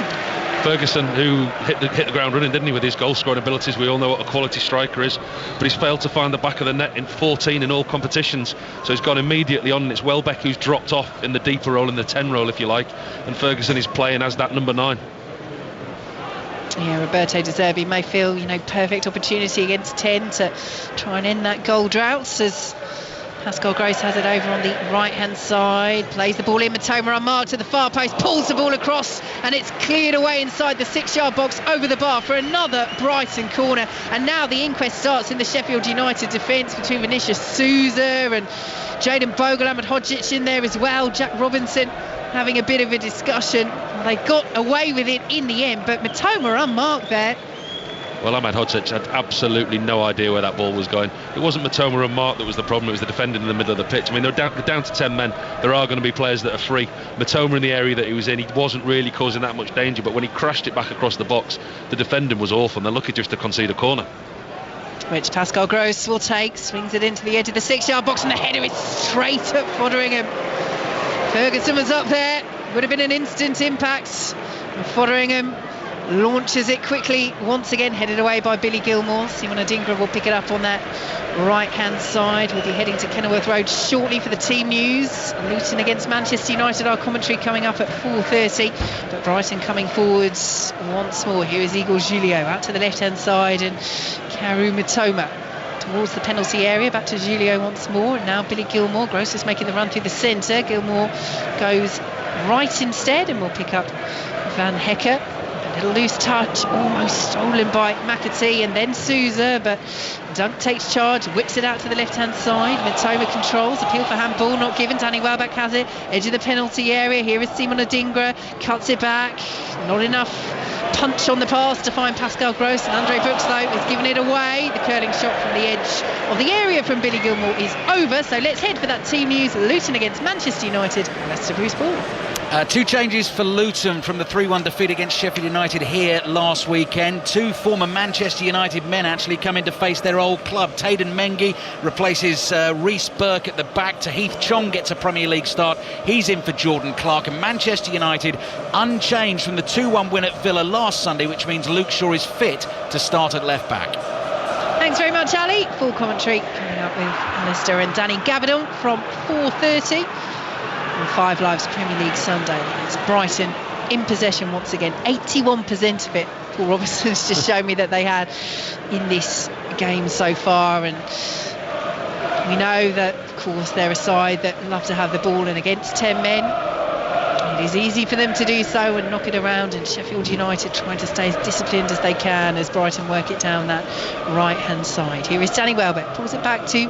Ferguson, who hit the ground running, didn't he, with his goal-scoring abilities. We all know what a quality striker is, but he's failed to find the back of the net in 14 in all competitions, so he's gone immediately on, and it's Welbeck who's dropped off in the deeper role, in the 10 role, if you like, and Ferguson is playing as that number 9. Yeah, Roberto De Zerbi may feel, perfect opportunity against 10 to try and end that goal drought, as Pascal Gross has it over on the right-hand side, plays the ball in, Mitoma unmarked to the far post, pulls the ball across, and it's cleared away inside the 6-yard box over the bar for another Brighton corner. And now the inquest starts in the Sheffield United defence between Vinicius Souza and Jayden Bogle, Ahmed Hodzic in there as well, Jack Robinson having a bit of a discussion. They got away with it in the end, but Mitoma unmarked there. Well, Ahmed Hodzic had absolutely no idea where that ball was going. It wasn't Mitoma and Mark that was the problem, it was the defender in the middle of the pitch. I mean, they're down to 10 men. There are going to be players that are free. Mitoma in the area that he was in, he wasn't really causing that much danger, but when he crashed it back across the box, the defending was awful, and they're lucky just to concede a corner. Which Pascal Gross will take, swings it into the edge of the 6-yard box, and the header is straight at Fotheringham. Ferguson was up there, would have been an instant impact, and Fotheringham launches it quickly, once again headed away by Billy Gilmore. Simon Adingra will pick it up on that right-hand side. We'll be heading to Kenilworth Road shortly for the team news. Luton against Manchester United, our commentary coming up at 4:30. But Brighton coming forwards once more. Here is Igor Julio out to the left-hand side, and Karu Mitoma towards the penalty area, back to Julio once more, and now Billy Gilmore. Gross is making the run through the centre. Gilmore goes right instead, and we'll pick up Van Hecker. Little loose touch, almost stolen by McAtee and then Souza, but Dunk takes charge, whips it out to the left-hand side. Mitoma controls, appeal for handball, not given. Danny Welbeck has it, edge of the penalty area. Here is Simon Adingra, cuts it back. Not enough punch on the pass to find Pascal Gross, and Andre Brooks though is giving it away. The curling shot from the edge of the area from Billy Gilmore is over. So let's head for that team news. Luton against Manchester United. Leicester Bruce Ball. 2 changes for Luton from the 3-1 defeat against Sheffield United here last weekend. 2 former Manchester United men actually come in to face their old club. Tayden Mengi replaces Reece Burke at the back. Tahith Chong gets a Premier League start. He's in for Jordan Clark. And Manchester United unchanged from the 2-1 win at Villa last Sunday, which means Luke Shaw is fit to start at left back. Thanks very much, Ali. Full commentary coming up with Alistair and Danny Gavadon from 4:30 on 5 Live's Premier League Sunday. It's Brighton in possession once again, 81% of it. Paul Robertson's just shown me that they had in this game so far, and we know that, of course, they're a side that love to have the ball in against 10 men. It is easy for them to do so and knock it around, and Sheffield United trying to stay as disciplined as they can as Brighton work it down that right-hand side. Here is Danny Welbeck, pulls it back to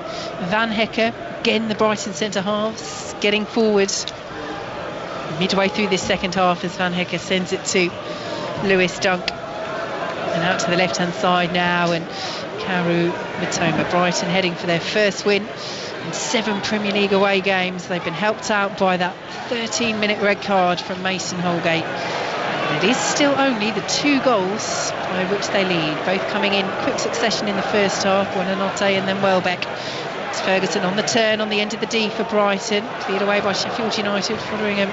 Van Hecker. Again, the Brighton centre-halves getting forward midway through this second half as Van Hecker sends it to Lewis Dunk. And out to the left-hand side now, and Karu Mitoma. Brighton heading for their first win in 7 Premier League away games. They've been helped out by that 13-minute red card from Mason Holgate. And it is still only the 2 goals by which they lead, both coming in quick succession in the first half, Buonanotte and then Welbeck. It's Ferguson on the turn on the end of the D for Brighton, cleared away by Sheffield United. Fotheringham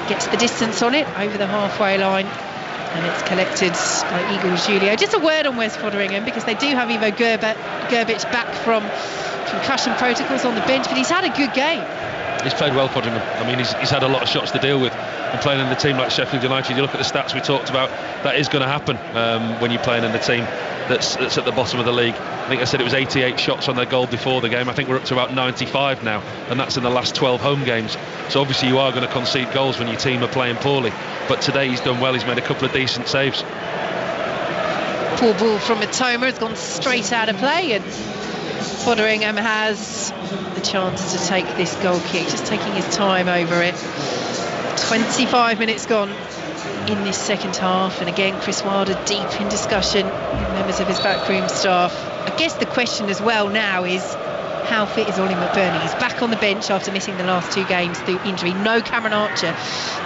gets the distance on it over the halfway line, and it's collected by Igor Julio. Just a word on West Fotheringham, because they do have Ivo Gerbic back from concussion protocols on the bench, but he's had a good game. He's played well for him. I mean, he's had a lot of shots to deal with, and playing in the team like Sheffield United, you look at the stats we talked about, that is going to happen when you're playing in the team that's at the bottom of the league. I think I said it was 88 shots on their goal before the game. I think we're up to about 95 now, and that's in the last 12 home games. So obviously you are going to concede goals when your team are playing poorly, but today he's done well. He's made a couple of decent saves. Poor ball from Mitoma has gone straight out of play, and Fotheringham has the chance to take this goal kick, just taking his time over it. 25 minutes gone in this second half, and again Chris Wilder deep in discussion with members of his backroom staff. I guess the question as well now is, how fit is Ollie McBurney? He's back on the bench after missing the last 2 games through injury. No Cameron Archer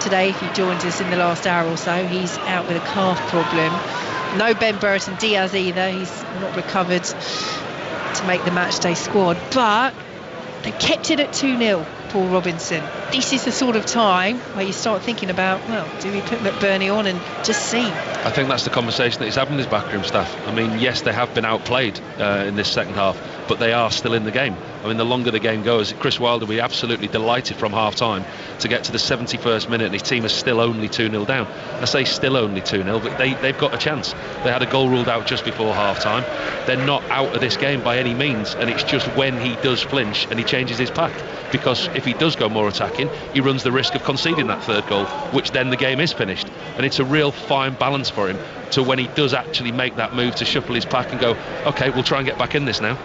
today, if he joined us in the last hour or so. He's out with a calf problem. No Ben Burton Diaz either, he's not recovered to make the matchday squad, but they kept it at 2-0. Paul Robinson, this is the sort of time where you start thinking about, well, do we put McBurney on and just see? I think that's the conversation that he's having with his backroom staff. I mean, yes, they have been outplayed in this second half, but they are still in the game. I mean, the longer the game goes, Chris Wilder will be absolutely delighted from half-time to get to the 71st minute, and his team is still only 2-0 down. I say still only 2-0, but they've got a chance. They had a goal ruled out just before half-time. They're not out of this game by any means, and it's just when he does flinch and he changes his pack. Because if he does go more attacking, he runs the risk of conceding that 3rd goal, which then the game is finished. And it's a real fine balance for him to when he does actually make that move to shuffle his pack and go, OK, we'll try and get back in this now.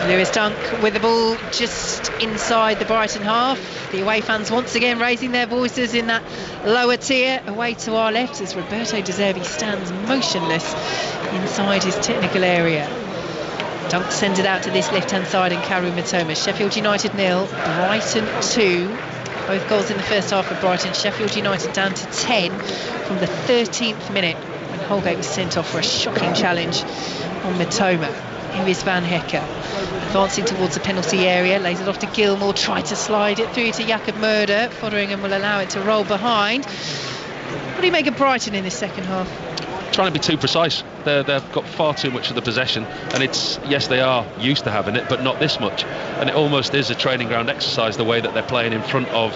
Lewis Dunk with the ball just inside the Brighton half. The away fans once again raising their voices in that lower tier. Away to our left as Roberto De Zerbi stands motionless inside his technical area. Dunk sends it out to this left-hand side, and Karu Mitoma. Sheffield United 0, Brighton 2. Both goals in the first half of Brighton. Sheffield United down to 10 from the 13th minute when Holgate was sent off for a shocking challenge on Mitoma. Here is Van Hecker advancing towards the penalty area, lays it off to Gilmore, tried to slide it through to Jakob Murder. Fotheringham will allow it to roll behind. What do you make of Brighton in this second half? Trying to be too precise. They've got far too much of the possession, and it's, yes, they are used to having it, but not this much. And it almost is a training ground exercise, the way that they're playing in front of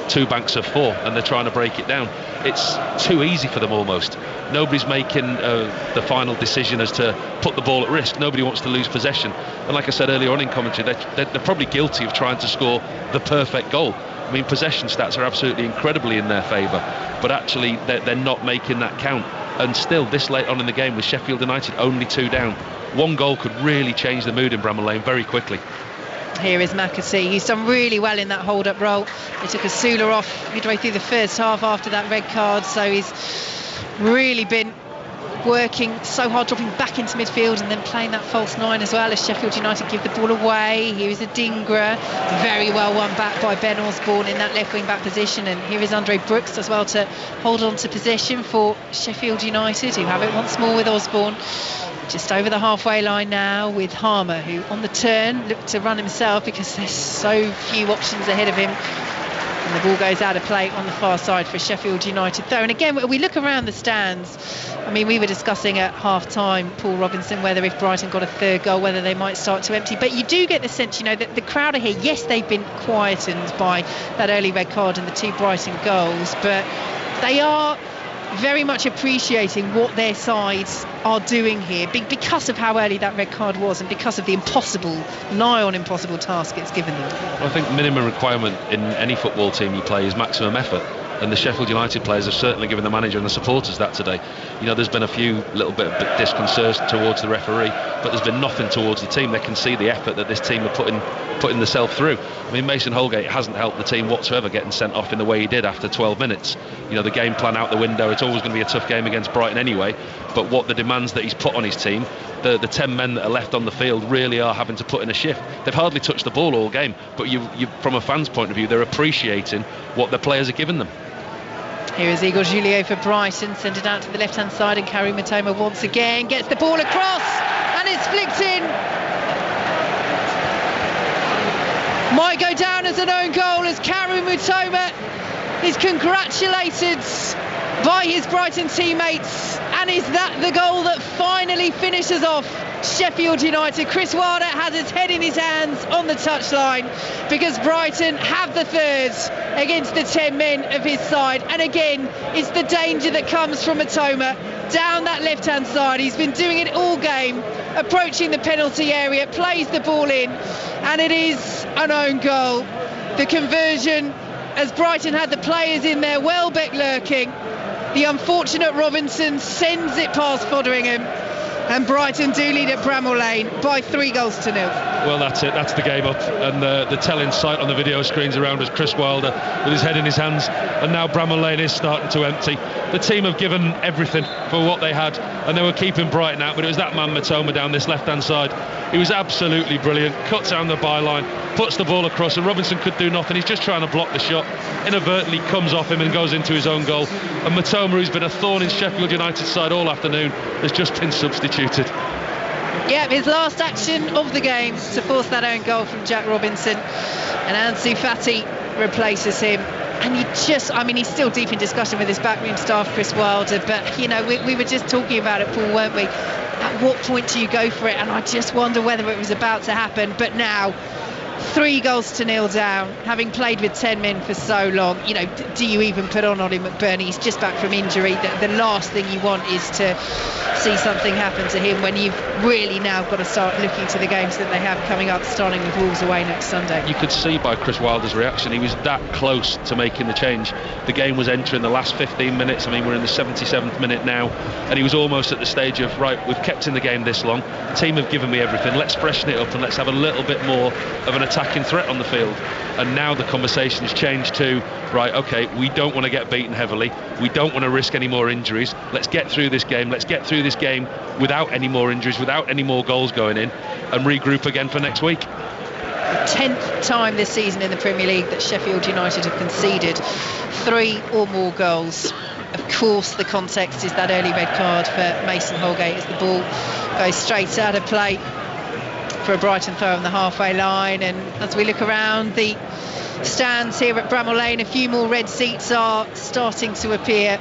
2 banks of 4, and they're trying to break it down. It's too easy for them almost. Nobody's making the final decision as to put the ball at risk. Nobody wants to lose possession. And like I said earlier on in commentary, they're probably guilty of trying to score the perfect goal. I mean, possession stats are absolutely incredibly in their favour, but actually they're not making that count. And still, this late on in the game, with Sheffield United only 2 down, 1 goal could really change the mood in Bramall Lane very quickly. Here is McAtee. He's done really well in that hold-up role. He took Asula off midway through the first half after that red card, so he's really been working so hard, dropping back into midfield and then playing that false 9 as well as Sheffield United give the ball away. Here is Adingra, very well won back by Ben Osborne in that left wing back position, and here is Andre Brooks as well to hold on to possession for Sheffield United, who have it once more with Osborne. Just over the halfway line now with Harmer, who on the turn looked to run himself because there's so few options ahead of him. And the ball goes out of play on the far side for Sheffield United though. And again, when we look around the stands, I mean, we were discussing at half-time, Paul Robinson, whether if Brighton got a third goal, whether they might start to empty. But you do get the sense, that the crowd are here. Yes, they've been quietened by that early red card and the 2 Brighton goals, but they are very much appreciating what their sides are doing here because of how early that red card was and because of the nigh on impossible task it's given them. Well, I think minimum requirement in any football team you play is maximum effort, and the Sheffield United players have certainly given the manager and the supporters that today. There's been a few little bit of disconcert towards the referee, but there's been nothing towards the team. They can see the effort that this team are putting themselves through. I mean, Mason Holgate hasn't helped the team whatsoever getting sent off in the way he did after 12 minutes. The game plan out the window. It's always going to be a tough game against Brighton anyway, but what the demands that he's put on his team, the 10 men that are left on the field really are having to put in a shift. They've hardly touched the ball all game, but you from a fan's point of view, they're appreciating what the players are giving them. Here is Igor Julio for Brighton, sent it out to the left-hand side, and Karim Matoma once again gets the ball across, and it's flicked in. Might go down as an own goal as Karim Matoma is congratulated by his Brighton teammates, and is that the goal that finally finishes off Sheffield United? Chris Wilder has his head in his hands on the touchline because Brighton have the third against the 10 men of his side, and again it's the danger that comes from Matoma down that left hand side. He's been doing it all game, approaching the penalty area, plays the ball in, and it is an own goal. The conversion, as Brighton had the players in there, Welbeck lurking, the unfortunate Robinson sends it past Fotheringham, and Brighton do lead at Bramall Lane by 3-0. Well, that's it. That's the game up. And the telling sight on the video screens around was Chris Wilder with his head in his hands. And now Bramall Lane is starting to empty. The team have given everything for what they had, and they were keeping Brighton out. But it was that man Matoma down this left-hand side. He was absolutely brilliant. Cuts down the byline, puts the ball across, and Robinson could do nothing. He's just trying to block the shot. Inadvertently comes off him and goes into his own goal. And Matoma, who's been a thorn in Sheffield United's side all afternoon, has just been substituted. Yeah, his last action of the game to force that own goal from Jack Robinson, and Ansu Fati replaces him. And he's still deep in discussion with his backroom staff, Chris Wilder, but we were just talking about it, Paul, weren't we? At what point do you go for it? And I just wonder whether it was about to happen. But now 3-0 down, having played with 10 men for so long, do you even put on Ollie McBurney? He's just back from injury. The last thing you want is to see something happen to him when you've really now got to start looking to the games that they have coming up, starting with Wolves away next Sunday. You could see by Chris Wilder's reaction, he was that close to making the change. The game was entering the last 15 minutes. I mean, we're in the 77th minute now, and he was almost at the stage of, right, we've kept in the game this long, the team have given me everything, let's freshen it up and let's have a little bit more of an attacking threat on the field. And now the conversation has changed to, right, okay, we don't want to get beaten heavily, we don't want to risk any more injuries, let's get through this game without any more injuries, without any more goals going in, and regroup again for next week. The 10th time this season in the Premier League that Sheffield United have conceded 3 or more goals. Of course, the context is that early red card for Mason Holgate as the ball goes straight out of play for a Brighton throw on the halfway line. And as we look around the stands here at Bramall Lane, a few more red seats are starting to appear.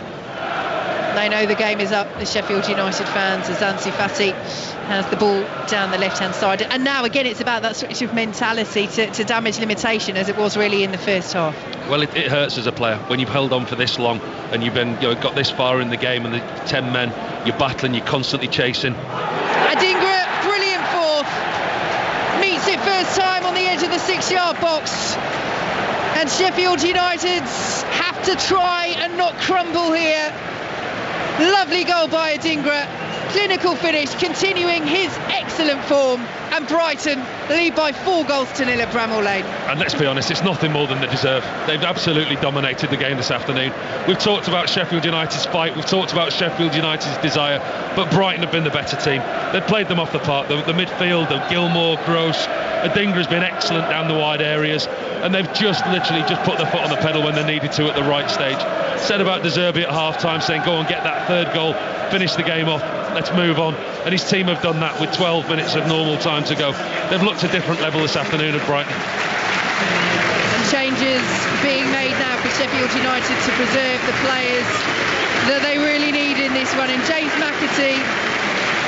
They know the game is up, the Sheffield United fans, as Ansu Fati has the ball down the left-hand side. And now again it's about that sort of mentality to damage limitation, as it was really in the first half. Well, it hurts as a player when you've held on for this long and you've been got this far in the game, and the 10 men, you're battling, you're constantly chasing. Adingra, brilliant fourth, meets it first time on the edge of the 6-yard box. And Sheffield United have to try and not crumble here. Lovely goal by Adingra. Clinical finish, continuing his excellent form. And Brighton lead by 4-0 at Bramall Lane. And let's be honest, it's nothing more than they deserve. They've absolutely dominated the game this afternoon. We've talked about Sheffield United's fight, we've talked about Sheffield United's desire, but Brighton have been the better team. They've played them off the park. The midfield of Gilmour, Gross, Adingra's been excellent down the wide areas, and they've just literally just put their foot on the pedal when they needed to at the right stage. Said about De Zerbi at half-time, saying go and get that third goal, finish the game off, let's move on. And his team have done that with 12 minutes of normal time to go. They've looked a different level this afternoon at Brighton. And changes being made now for Sheffield United to preserve the players that they really need in this one. And James McAtee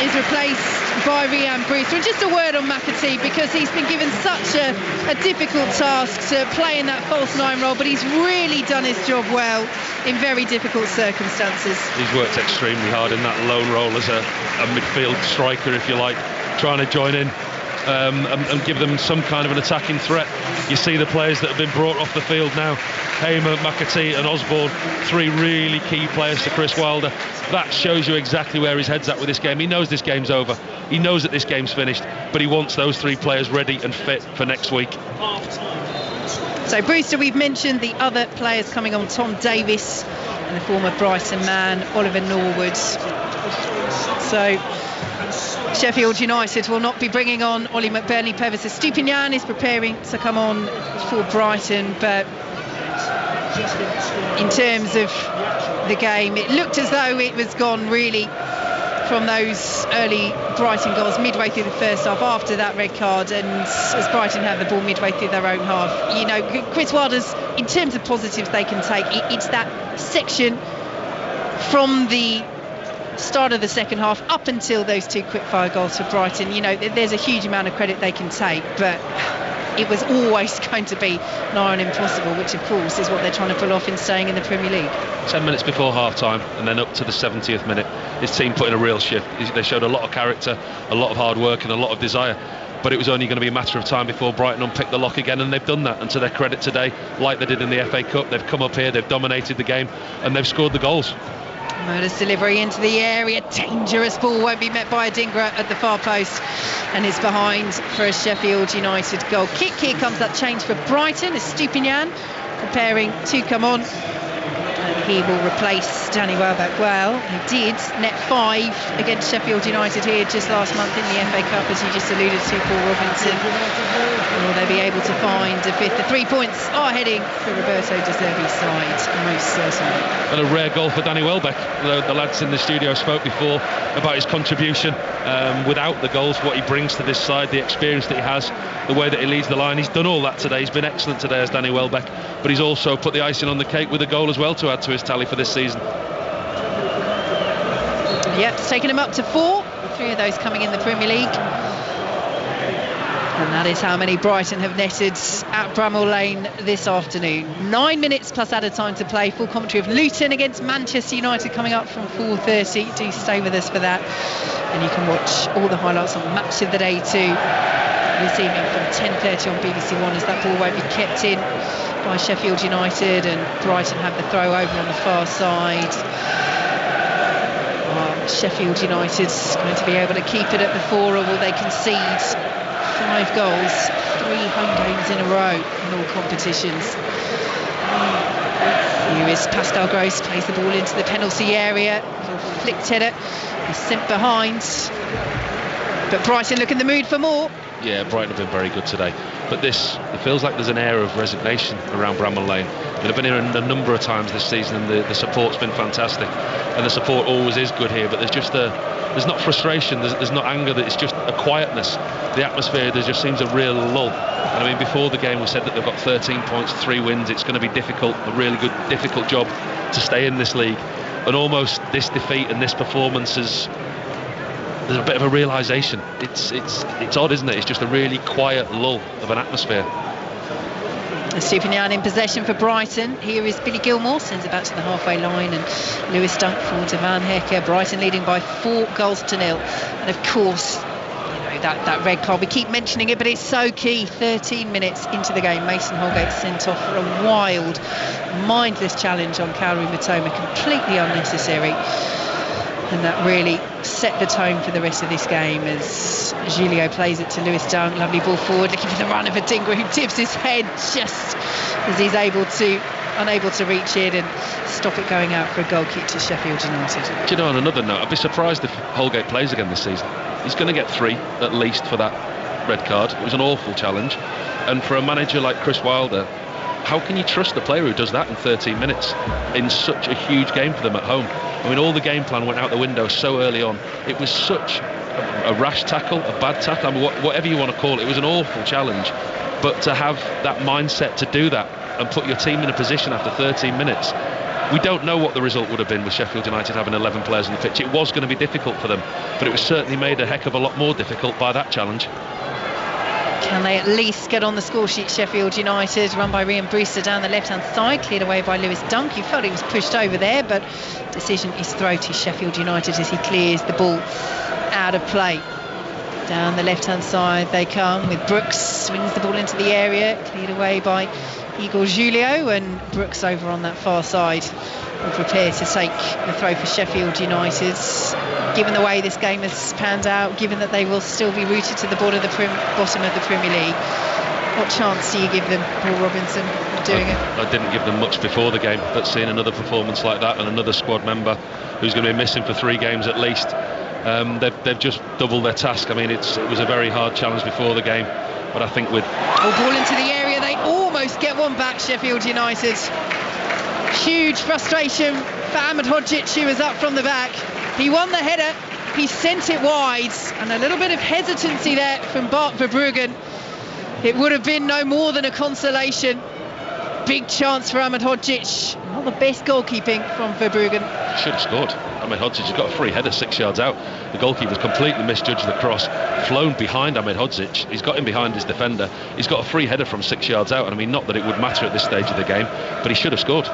is replaced by Rhian Brewster. And just a word on McAtee, because he's been given such a difficult task to play in that false nine role, but he's really done his job well in very difficult circumstances. He's worked extremely hard in that lone role as a midfield striker, if you like, trying to join in and give them some kind of an attacking threat. You see the players that have been brought off the field now, Hamer, McAtee and Osborne, 3 really key players to Chris Wilder. That shows you exactly where his head's at with this game. He knows this game's over, he knows that this game's finished, but he wants those 3 players ready and fit for next week. So Brewster, we've mentioned the other players coming on, Tom Davis and the former Brighton man, Oliver Norwood. So Sheffield United will not be bringing on Ollie McBurney-Pevers. Stupinian is preparing to come on for Brighton, but in terms of the game, it looked as though it was gone really from those early Brighton goals midway through the first half after that red card, and as Brighton had the ball midway through their own half. You know, Chris Wilder's, in terms of positives they can take, it's that section from the start of the second half up until those 2 quick-fire goals for Brighton. You know, there's a huge amount of credit they can take, but it was always going to be nigh on impossible, which of course is what they're trying to pull off in staying in the Premier League. 10 minutes before half-time and then up to the 70th minute, his team put in a real shift. They showed a lot of character, a lot of hard work and a lot of desire, but it was only going to be a matter of time before Brighton unpicked the lock again, and they've done that. And to their credit today, like they did in the FA Cup, they've come up here, they've dominated the game and they've scored the goals. Murder's delivery into the area, dangerous ball, won't be met by Adingra at the far post, and is behind for a Sheffield United goal kick. Here comes that change for Brighton as Stupinian preparing to come on, and he will replace Danny Welbeck. Well, he did net 5 against Sheffield United here just last month in the FA Cup, as you just alluded to, Paul Robinson. Will they be able to find a 5th? The 3 points are heading for Roberto De Zerbi's side, most certainly. And a rare goal for Danny Welbeck. The lads in the studio spoke before about his contribution without the goals, what he brings to this side, the experience that he has, the way that he leads the line. He's done all that today. He's been excellent today as Danny Welbeck, but he's also put the icing on the cake with a goal as well to add to his tally for this season. Yep, it's taken him up to 4, 3 of those coming in the Premier League. And that is how many Brighton have netted at Bramall Lane this afternoon. 9 minutes plus added time to play. Full commentary of Luton against Manchester United coming up from 4:30. Do stay with us for that. And you can watch all the highlights on Match of the Day too this evening from 10:30 on BBC One, as that ball won't be kept in by Sheffield United, and Brighton have the throw over on the far side. Sheffield United's going to be able to keep it at the 4, or will they concede 5 goals, 3 home games in a row in all competitions? Here is Pascal Gross, plays the ball into the penalty area, little flicked header, he's sent behind, but Brighton look in the mood for more. Yeah, Brighton have been very good today, but it feels like there's an air of resignation around Bramall Lane. I've been here a number of times this season, and the support's been fantastic, and the support always is good here, but there's not frustration, there's not anger, it's just a quietness. The atmosphere, there just seems a real lull. And I mean, before the game we said that they've got 13 points, 3 wins, it's going to be difficult, a really good, difficult job to stay in this league. And almost this defeat and this performance there's a bit of a realisation. It's odd, isn't it? It's just a really quiet lull of an atmosphere. Stupinian in possession for Brighton. Here is Billy Gilmour, sends it back to the halfway line, and Lewis Dunk forward to Van Hecker. Brighton leading by 4 goals to 0. And of course, that red card, we keep mentioning it, but it's so key. 13 minutes into the game, Mason Holgate sent off for a wild, mindless challenge on Kaoru Mitoma, completely unnecessary. And that really set the tone for the rest of this game as Julio plays it to Lewis Dunk. Lovely ball forward, looking for the run of Adingra, who tips his head just as he's unable to reach it and stop it going out for a goal kick to Sheffield United. Do you know, on another note, I'd be surprised if Holgate plays again this season. He's going to get 3 at least for that red card. It was an awful challenge. And for a manager like Chris Wilder, how can you trust a player who does that in 13 minutes in such a huge game for them at home? I mean, all the game plan went out the window so early on. It was such a rash tackle, a bad tackle, I mean, whatever you want to call it. It was an awful challenge. But to have that mindset to do that and put your team in a position after 13 minutes, we don't know what the result would have been with Sheffield United having 11 players on the pitch. It was going to be difficult for them, but it was certainly made a heck of a lot more difficult by that challenge. Can they at least get on the score sheet? Sheffield United, run by Ryan Brewster down the left-hand side, cleared away by Lewis Dunk. You felt he was pushed over there, but decision is thrown to Sheffield United as he clears the ball out of play. Down the left-hand side they come with Brooks, swings the ball into the area, cleared away by Igor Julio, and Brooks over on that far side will prepare to take the throw for Sheffield United. Given the way this game has panned out, given that they will still be rooted to the bottom of the Premier League, what chance do you give them, Paul Robinson, of doing it? I didn't give them much before the game, but seeing another performance like that and another squad member who's going to be missing for 3 games at least, they've just doubled their task. I mean, it was a very hard challenge before the game, but I think with... ball into the area, they almost get one back, Sheffield United. Huge frustration for Ahmed Hodzic, who was up from the back. He won the header, he sent it wide, and a little bit of hesitancy there from Bart Verbruggen. It would have been no more than a consolation. Big chance for Ahmed Hodzic. Not the best goalkeeping from Verbruggen. Should have scored. Ahmed Hodzic has got a free header 6 yards out. The goalkeeper's completely misjudged the cross, flown behind Ahmed Hodzic. He's got him behind his defender. He's got a free header from 6 yards out, and I mean, not that it would matter at this stage of the game, but he should have scored.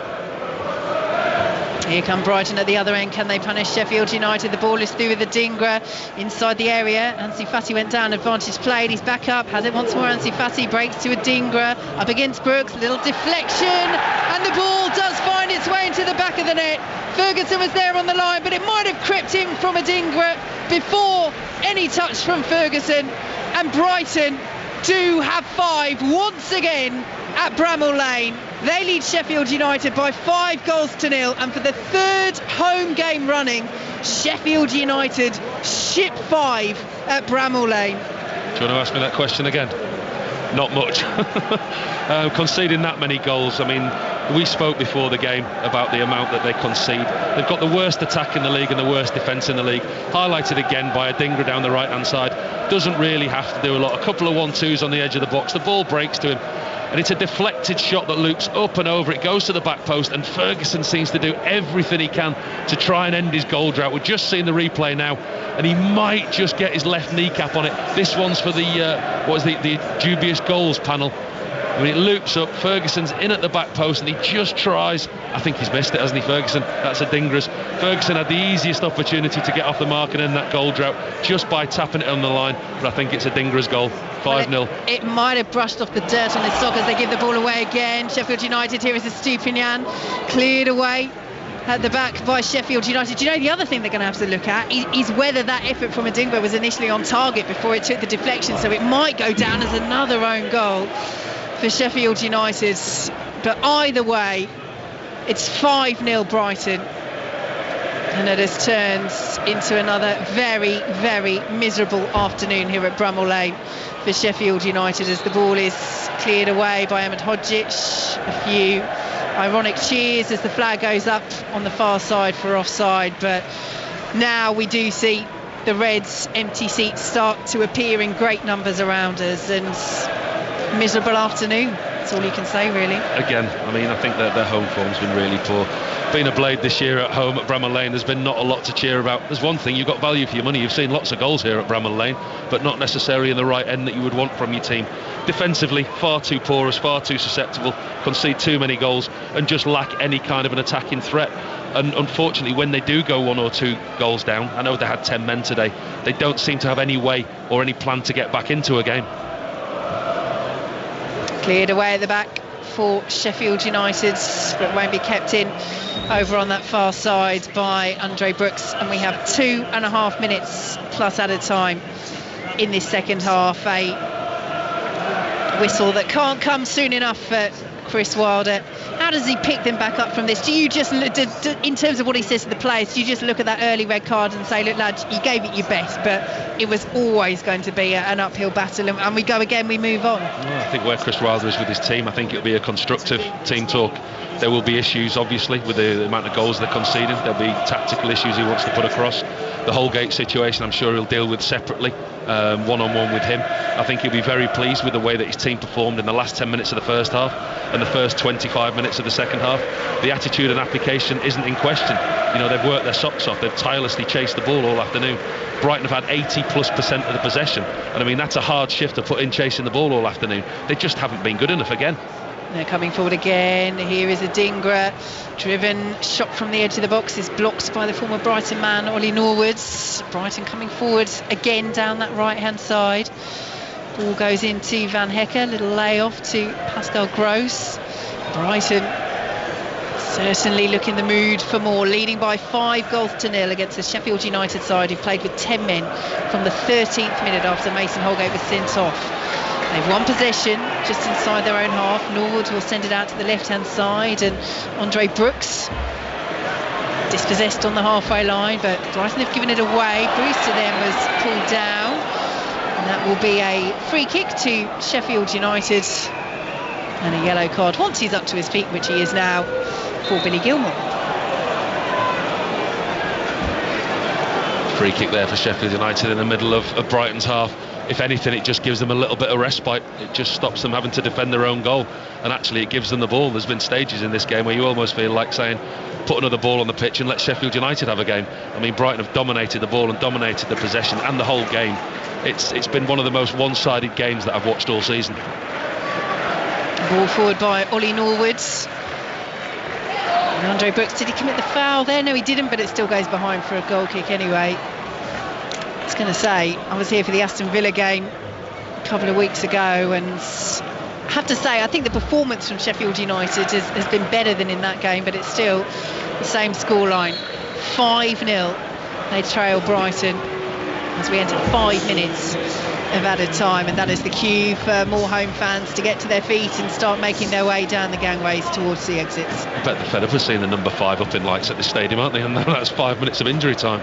Here come Brighton at the other end. Can they punish Sheffield United? The ball is through with Adingra inside the area. Ansu Fati went down, advantage played. He's back up, has it once more. Ansu Fati breaks to Adingra, up against Brooks, little deflection, and the ball does find its way into the back of the net. Ferguson was there on the line, but it might have crept in from Adingra before any touch from Ferguson. And Brighton do have 5 once again at Bramall Lane. They lead Sheffield United by 5-0, and for the 3rd home game running, Sheffield United ship 5 at Bramall Lane. Do you want to ask me that question again? Not much. Conceding that many goals, I mean, we spoke before the game about the amount that they concede. They've got the worst attack in the league and the worst defence in the league, highlighted again by Adingra down the right hand side. Doesn't really have to do a lot. A couple of 1-2s on the edge of the box, the ball breaks to him, and it's a deflected shot that loops up and over. It goes to the back post, and Ferguson seems to do everything he can to try and end his goal drought. We're just seeing the replay now, and he might just get his left kneecap on it. This one's for the the dubious goals panel. When it loops up, Ferguson's in at the back post, and he just tries. I think he's missed it, hasn't he, Ferguson? That's Adingra's. Ferguson had the easiest opportunity to get off the mark and end that goal drought just by tapping it on the line, but I think it's Adingra's goal. 5-0. It might have brushed off the dirt on his sock as they give the ball away again. Sheffield United, here is Estupinian, cleared away at the back by Sheffield United. Do you know the other thing they're going to have to look at is whether that effort from Adingra was initially on target before it took the deflection, so it might go down as another own goal for Sheffield United. But either way, it's 5-0 Brighton, and it has turned into another very, very miserable afternoon here at Bramall Lane for Sheffield United as the ball is cleared away by Ahmed Hodzic. A few ironic cheers as the flag goes up on the far side for offside, but now we do see the Reds' empty seats start to appear in great numbers around us, and miserable afternoon. That's all you can say, really. Again, I mean, I think that their home form's been really poor. Being a Blade this year at home at Bramall Lane, there's been not a lot to cheer about. There's one thing, you've got value for your money. You've seen lots of goals here at Bramall Lane, but not necessarily in the right end that you would want from your team. Defensively, far too porous, far too susceptible, concede too many goals, and just lack any kind of an attacking threat. And unfortunately, when they do go 1 or 2 goals down, I know they had 10 men today, they don't seem to have any way or any plan to get back into a game. Cleared away at the back for Sheffield United, but won't be kept in over on that far side by Andre Brooks. And we have 2.5 minutes plus added time in this second half. A whistle that can't come soon enough for Chris Wilder. How does he pick them back up from this? Do you just, in terms of what he says to the players, do you just look at that early red card and say, look lads, you gave it your best, but it was always going to be an uphill battle, and we go again, we move on? Well, I think where Chris Wilder is with his team, I think it'll be a constructive team talk. There will be issues, obviously, with the amount of goals they're conceding. There'll be tactical issues he wants to put across. The Holgate situation, I'm sure he'll deal with separately, one-on-one with him. I think he'll be very pleased with the way that his team performed in the last 10 minutes of the first half and the first 25 minutes of the second half. The attitude and application isn't in question. You know, they've worked their socks off. They've tirelessly chased the ball all afternoon. Brighton have had 80+% of the possession, and I mean, that's a hard shift to put in chasing the ball all afternoon. They just haven't been good enough again. They're coming forward again. Here is a Dingra driven shot from the edge of the box, is blocked by the former Brighton man Ollie Norwood. Brighton coming forward again down that right hand side. Ball goes into Van Hecker, little layoff to Pascal Gross. Brighton certainly look in the mood for more, leading by 5-0 against the Sheffield United side, who played with 10 men from the 13th minute after Mason Holgate was sent off. They've won possession just inside their own half. Norwood will send it out to the left-hand side, and Andre Brooks dispossessed on the halfway line, but Brighton have given it away. Brewster then was pulled down, and that will be a free kick to Sheffield United, and a yellow card once he's up to his feet, which he is now, for Billy Gilmour. Free kick there for Sheffield United in the middle of Brighton's half. If anything, it just gives them a little bit of respite. It just stops them having to defend their own goal, and actually it gives them the ball. There's been stages in this game where you almost feel like saying, put another ball on the pitch and let Sheffield United have a game. I mean, Brighton have dominated the ball and dominated the possession and the whole game. It's been one of the most one-sided games that I've watched all season. Ball forward by Ollie Norwood. And Andre Brooks, did he commit the foul there? No, he didn't, but it still goes behind for a goal kick anyway. I was going to say, I was here for the Aston Villa game a couple of weeks ago, and I have to say, I think the performance from Sheffield United has been better than in that game, but it's still the same scoreline, 5-0. They trail Brighton as we enter 5 minutes of added time, and that is the cue for more home fans to get to their feet and start making their way down the gangways towards the exits. I bet the Fed have seen the number 5 up in lights at the stadium, aren't they? And that's 5 minutes of injury time.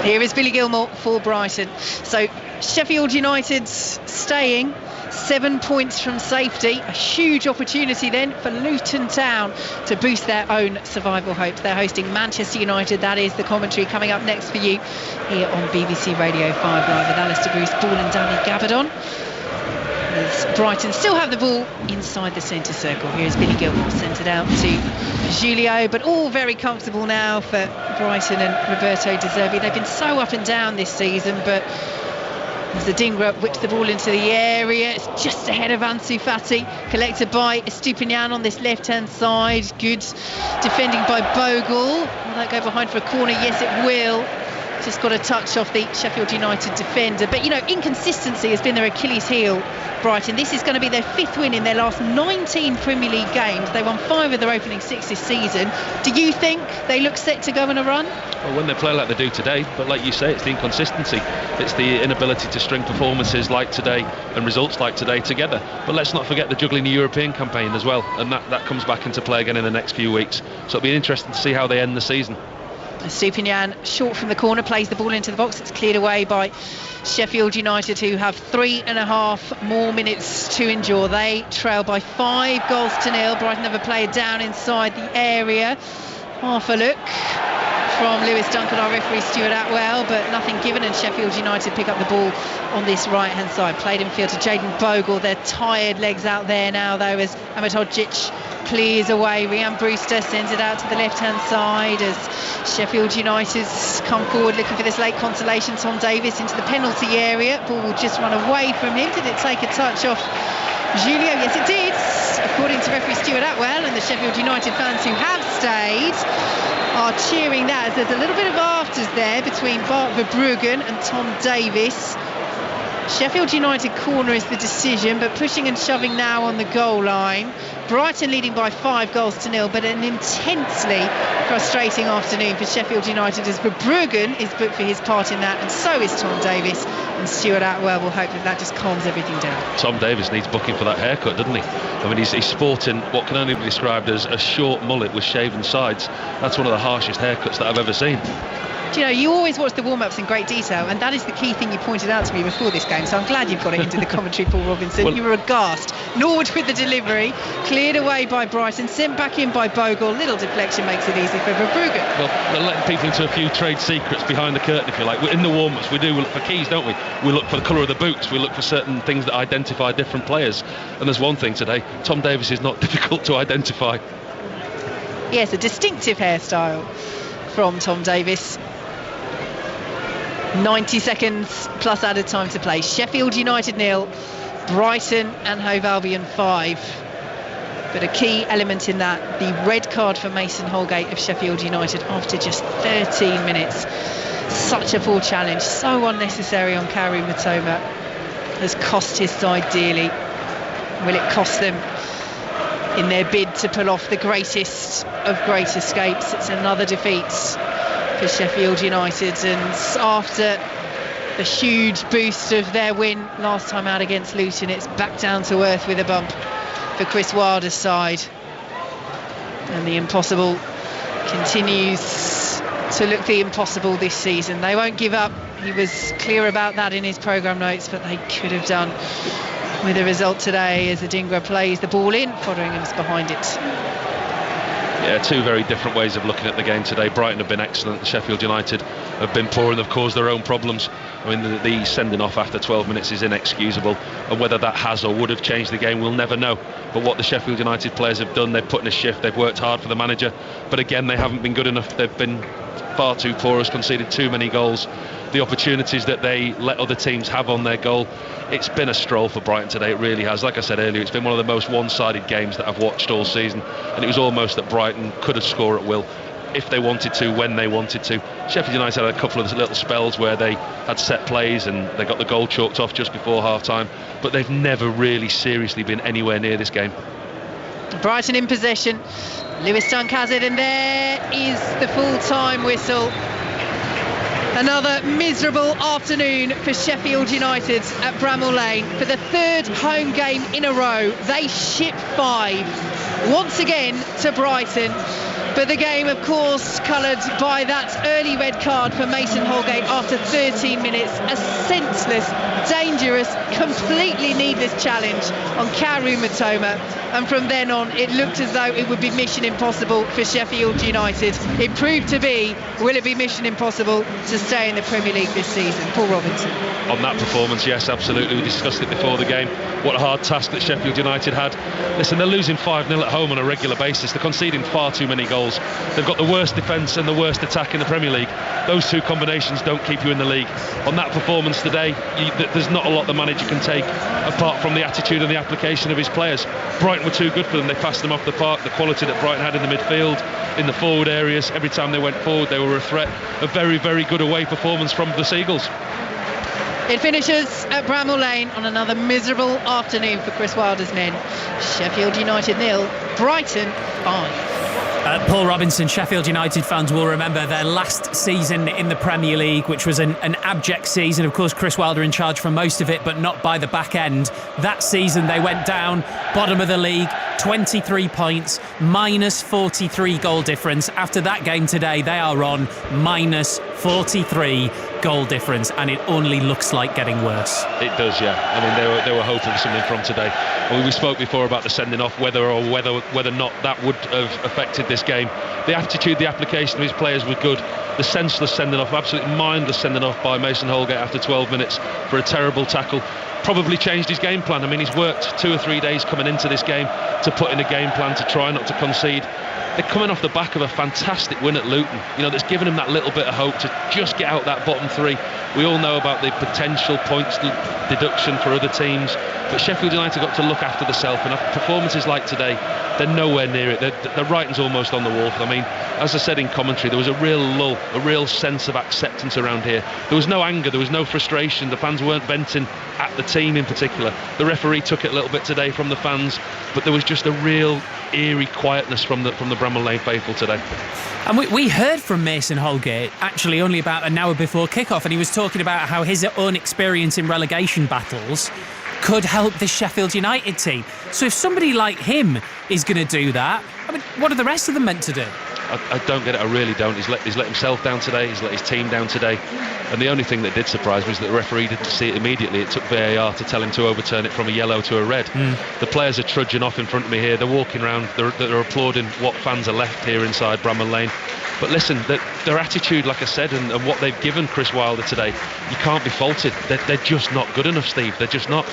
Here is Billy Gilmour for Brighton. So Sheffield United staying 7 points from safety. A huge opportunity then for Luton Town to boost their own survival hopes. They're hosting Manchester United. That is the commentary coming up next for you here on BBC Radio 5 Live with Alistair Bruce, Ball and Danny Gabardon. As Brighton still have the ball inside the centre circle. Here's Billy Gilmour, sent it out to Julio, but all very comfortable now for Brighton and Roberto De Zerbi. They've been so up and down this season, but as the Dingra whips the ball into the area, it's just ahead of Ansu Fati, collected by Estupinian on this left-hand side. Good defending by Bogle. Will that go behind for a corner? Yes, it will. Just got a touch off the Sheffield United defender. But, you know, inconsistency has been their Achilles heel, Brighton. This is going to be their 5th win in their last 19 Premier League games. They won 5 of their opening 6 this season. Do you think they look set to go on a run? Well, when they play like they do today, but like you say, it's the inconsistency. It's the inability to string performances like today and results like today together. But let's not forget the juggling the European campaign as well. And that comes back into play again in the next few weeks. So it'll be interesting to see how they end the season. Estupinian, short from the corner, plays the ball into the box. It's cleared away by Sheffield United, who have 3.5 more minutes to endure. They trail by 5-0. Brighton have a player down inside the area. Half a look from Lewis Duncan, our referee Stuart Atwell, but nothing given, and Sheffield United pick up the ball on this right hand side. Played in field to Jayden Bogle. Their tired legs out there now though, as Ahmed Hodzic clears away. Ryan Brewster sends it out to the left hand side as Sheffield United come forward looking for this late consolation. Tom Davis into the penalty area. Ball will just run away from him. Did it take a touch off Julio, yes it did, according to referee Stuart Atwell, and the Sheffield United fans who have stayed are cheering that, as there's a little bit of afters there between Bart Verbruggen and Tom Davis. Sheffield United corner is the decision, but pushing and shoving now on the goal line. Brighton leading by 5-0, but an intensely frustrating afternoon for Sheffield United, as Verbruggen is booked for his part in that, and so is Tom Davis, and Stuart Atwell will hope that just calms everything down. Tom Davis needs booking for that haircut, doesn't he? I mean, he's sporting what can only be described as a short mullet with shaven sides. That's one of the harshest haircuts that I've ever seen. Do you know, you always watch the warm-ups in great detail, and that is the key thing you pointed out to me before this game, so I'm glad you've got it into the commentary, Paul Robinson. Well, you were aghast. Norwood with the delivery, cleared away by Brighton, sent back in by Bogle. Little deflection makes it easy for Verbruggen. Well, they're letting people into a few trade secrets behind the curtain, if you like. In the warm-ups, we do look for keys, don't we? We look for the colour of the boots, we look for certain things that identify different players. And there's one thing today, Tom Davis is not difficult to identify. Yes, a distinctive hairstyle from Tom Davis. 90 seconds plus added time to play. Sheffield United 0, Brighton and Hove Albion 5. But a key element in that, the red card for Mason Holgate of Sheffield United after just 13 minutes. Such a poor challenge, so unnecessary on Karim Matoma, has cost his side dearly. Will it cost them in their bid to pull off the greatest of great escapes? It's another defeat for Sheffield United, and after the huge boost of their win last time out against Luton, it's back down to earth with a bump for Chris Wilder's side, and the impossible continues to look the impossible this season. They won't give up, he was clear about that in his programme notes, but they could have done with a result today as Adingra plays the ball in, Fotheringham's behind it. Yeah, two very different ways of looking at the game today. Brighton have been excellent, Sheffield United have been poor and have caused their own problems. I mean, the sending off after 12 minutes is inexcusable, and whether that has or would have changed the game, we'll never know. But what the Sheffield United players have done, they've put in a shift, they've worked hard for the manager, but again, they haven't been good enough. They've been far too porous, conceded too many goals. The opportunities that they let other teams have on their goal, it's been a stroll for Brighton today, it really has. Like I said earlier, it's been one of the most one-sided games that I've watched all season, and it was almost that Brighton could have scored at will if they wanted to, when they wanted to. Sheffield United had a couple of little spells where they had set plays and they got the goal chalked off just before half-time, but they've never really seriously been anywhere near this game. Brighton in possession, Lewis Dunk has it, and there is the full-time whistle. Another miserable afternoon for Sheffield United at Bramall Lane. For the third home game in a row, they ship 5 once again to Brighton. But the game, of course, coloured by that early red card for Mason Holgate after 13 minutes. A senseless, dangerous, completely needless challenge on Karim Matoma. And from then on, it looked as though it would be mission impossible for Sheffield United. It proved to be. Will it be mission impossible to stay in the Premier League this season? Paul Robinson. On that performance, yes, absolutely. We discussed it before the game. What a hard task that Sheffield United had. Listen, they're losing 5-0 at home on a regular basis. They're conceding far too many goals. They've got the worst defence and the worst attack in the Premier League. Those two combinations don't keep you in the league. On that performance today, there's not a lot the manager can take apart from the attitude and the application of his players. Brighton were too good for them. They passed them off the park. The quality that Brighton had in the midfield, in the forward areas, every time they went forward, they were a threat. A very, very good away performance from the Seagulls. It finishes at Bramall Lane on another miserable afternoon for Chris Wilder's men. Sheffield United 0, Brighton 5. Paul Robinson, Sheffield United fans will remember their last season in the Premier League, which was an abject season. Of course, Chris Wilder in charge for most of it, but not by the back end. That season they went down, bottom of the league, 23 points, minus 43 goal difference. After that game today, they are on minus 43 goal difference, and it only looks like getting worse. It does, yeah. I mean, they were hoping for something from today. I mean, we spoke before about the sending off, whether or not that would have affected this game. The attitude, the application of his players was good. The senseless sending off, absolutely mindless sending off by Mason Holgate after 12 minutes for a terrible tackle, probably changed his game plan. I mean, he's worked 2 or 3 days coming into this game to put in a game plan to try not to concede. They're coming off the back of a fantastic win at Luton, you know, that's given him that little bit of hope to just get out that bottom 3. We all know about the potential points deduction for other teams, but Sheffield United got to look after themselves, and performances like today, they're nowhere near it. The writing's almost on the wall. I mean, as I said in commentary, there was a real lull, a real sense of acceptance around here. There was no anger, there was no frustration. The fans weren't venting at the team in particular. The referee took it a little bit today from the fans, but there was just a real eerie quietness from the Bramall Lane faithful today. And we heard from Mason Holgate actually only about an hour before kick-off, and he was talking about how his own experience in relegation battles could help the Sheffield United team. So if somebody like him is going to do that, I mean, what are the rest of them meant to do? I don't get it, I really don't. He's let himself down today, he's let his team down today. And the only thing that did surprise me is that the referee didn't see it immediately. It took VAR to tell him to overturn it from a yellow to a red. The players are trudging off in front of me here. They're walking around, they're applauding what fans are left here inside Bramall Lane. But listen, their attitude, like I said, and what they've given Chris Wilder today, you can't be faulted. They're just not good enough, Steve. They're just not.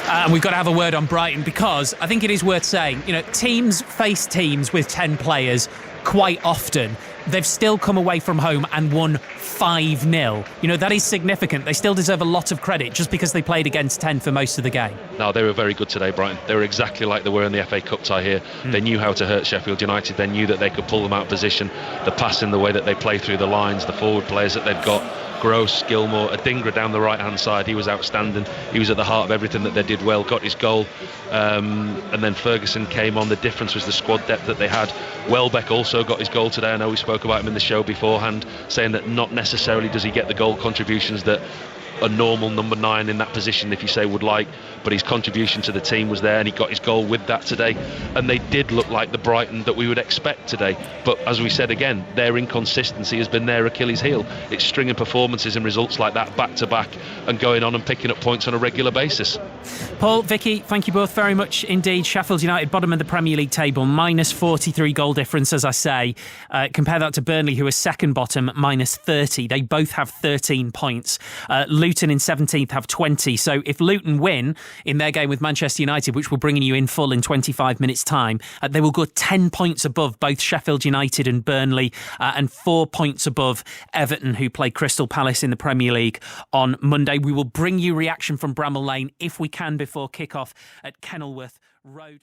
And we've got to have a word on Brighton, because I think it is worth saying, teams face teams with 10 players quite often. They've still come away from home and won 5-0. That is significant. They still deserve a lot of credit just because they played against 10 for most of the game. No, they were very good today, Brighton. They were exactly like they were in the FA Cup tie here. They knew how to hurt Sheffield United. They knew that they could pull them out of position. The passing, the way that they play through the lines, the forward players that they've got. Gross, Gilmour, Adingra down the right hand side, he was outstanding. He was at the heart of everything that they did well, got his goal, and then Ferguson came on. The difference was the squad depth that they had. Welbeck also got his goal today. I know we spoke about him in the show beforehand, saying that not necessarily does he get the goal contributions that a normal number 9 in that position, if you say, would like, but his contribution to the team was there, and he got his goal with that today. And they did look like the Brighton that we would expect today, but as we said again, their inconsistency has been their Achilles heel. It's stringing performances and results like that back to back and going on and picking up points on a regular basis. Paul, Vicky, thank you both very much indeed. Sheffield United bottom of the Premier League table, minus 43 goal difference, as I say. Compare that to Burnley, who are second bottom, minus 30. They both have 13 points. Luton in 17th have 20. So if Luton win in their game with Manchester United, which we're bringing you in full in 25 minutes time, they will go 10 points above both Sheffield United and Burnley, and 4 points above Everton, who play Crystal Palace in the Premier League on Monday. We will bring you reaction from Bramall Lane if we can before kick-off at Kenilworth Road.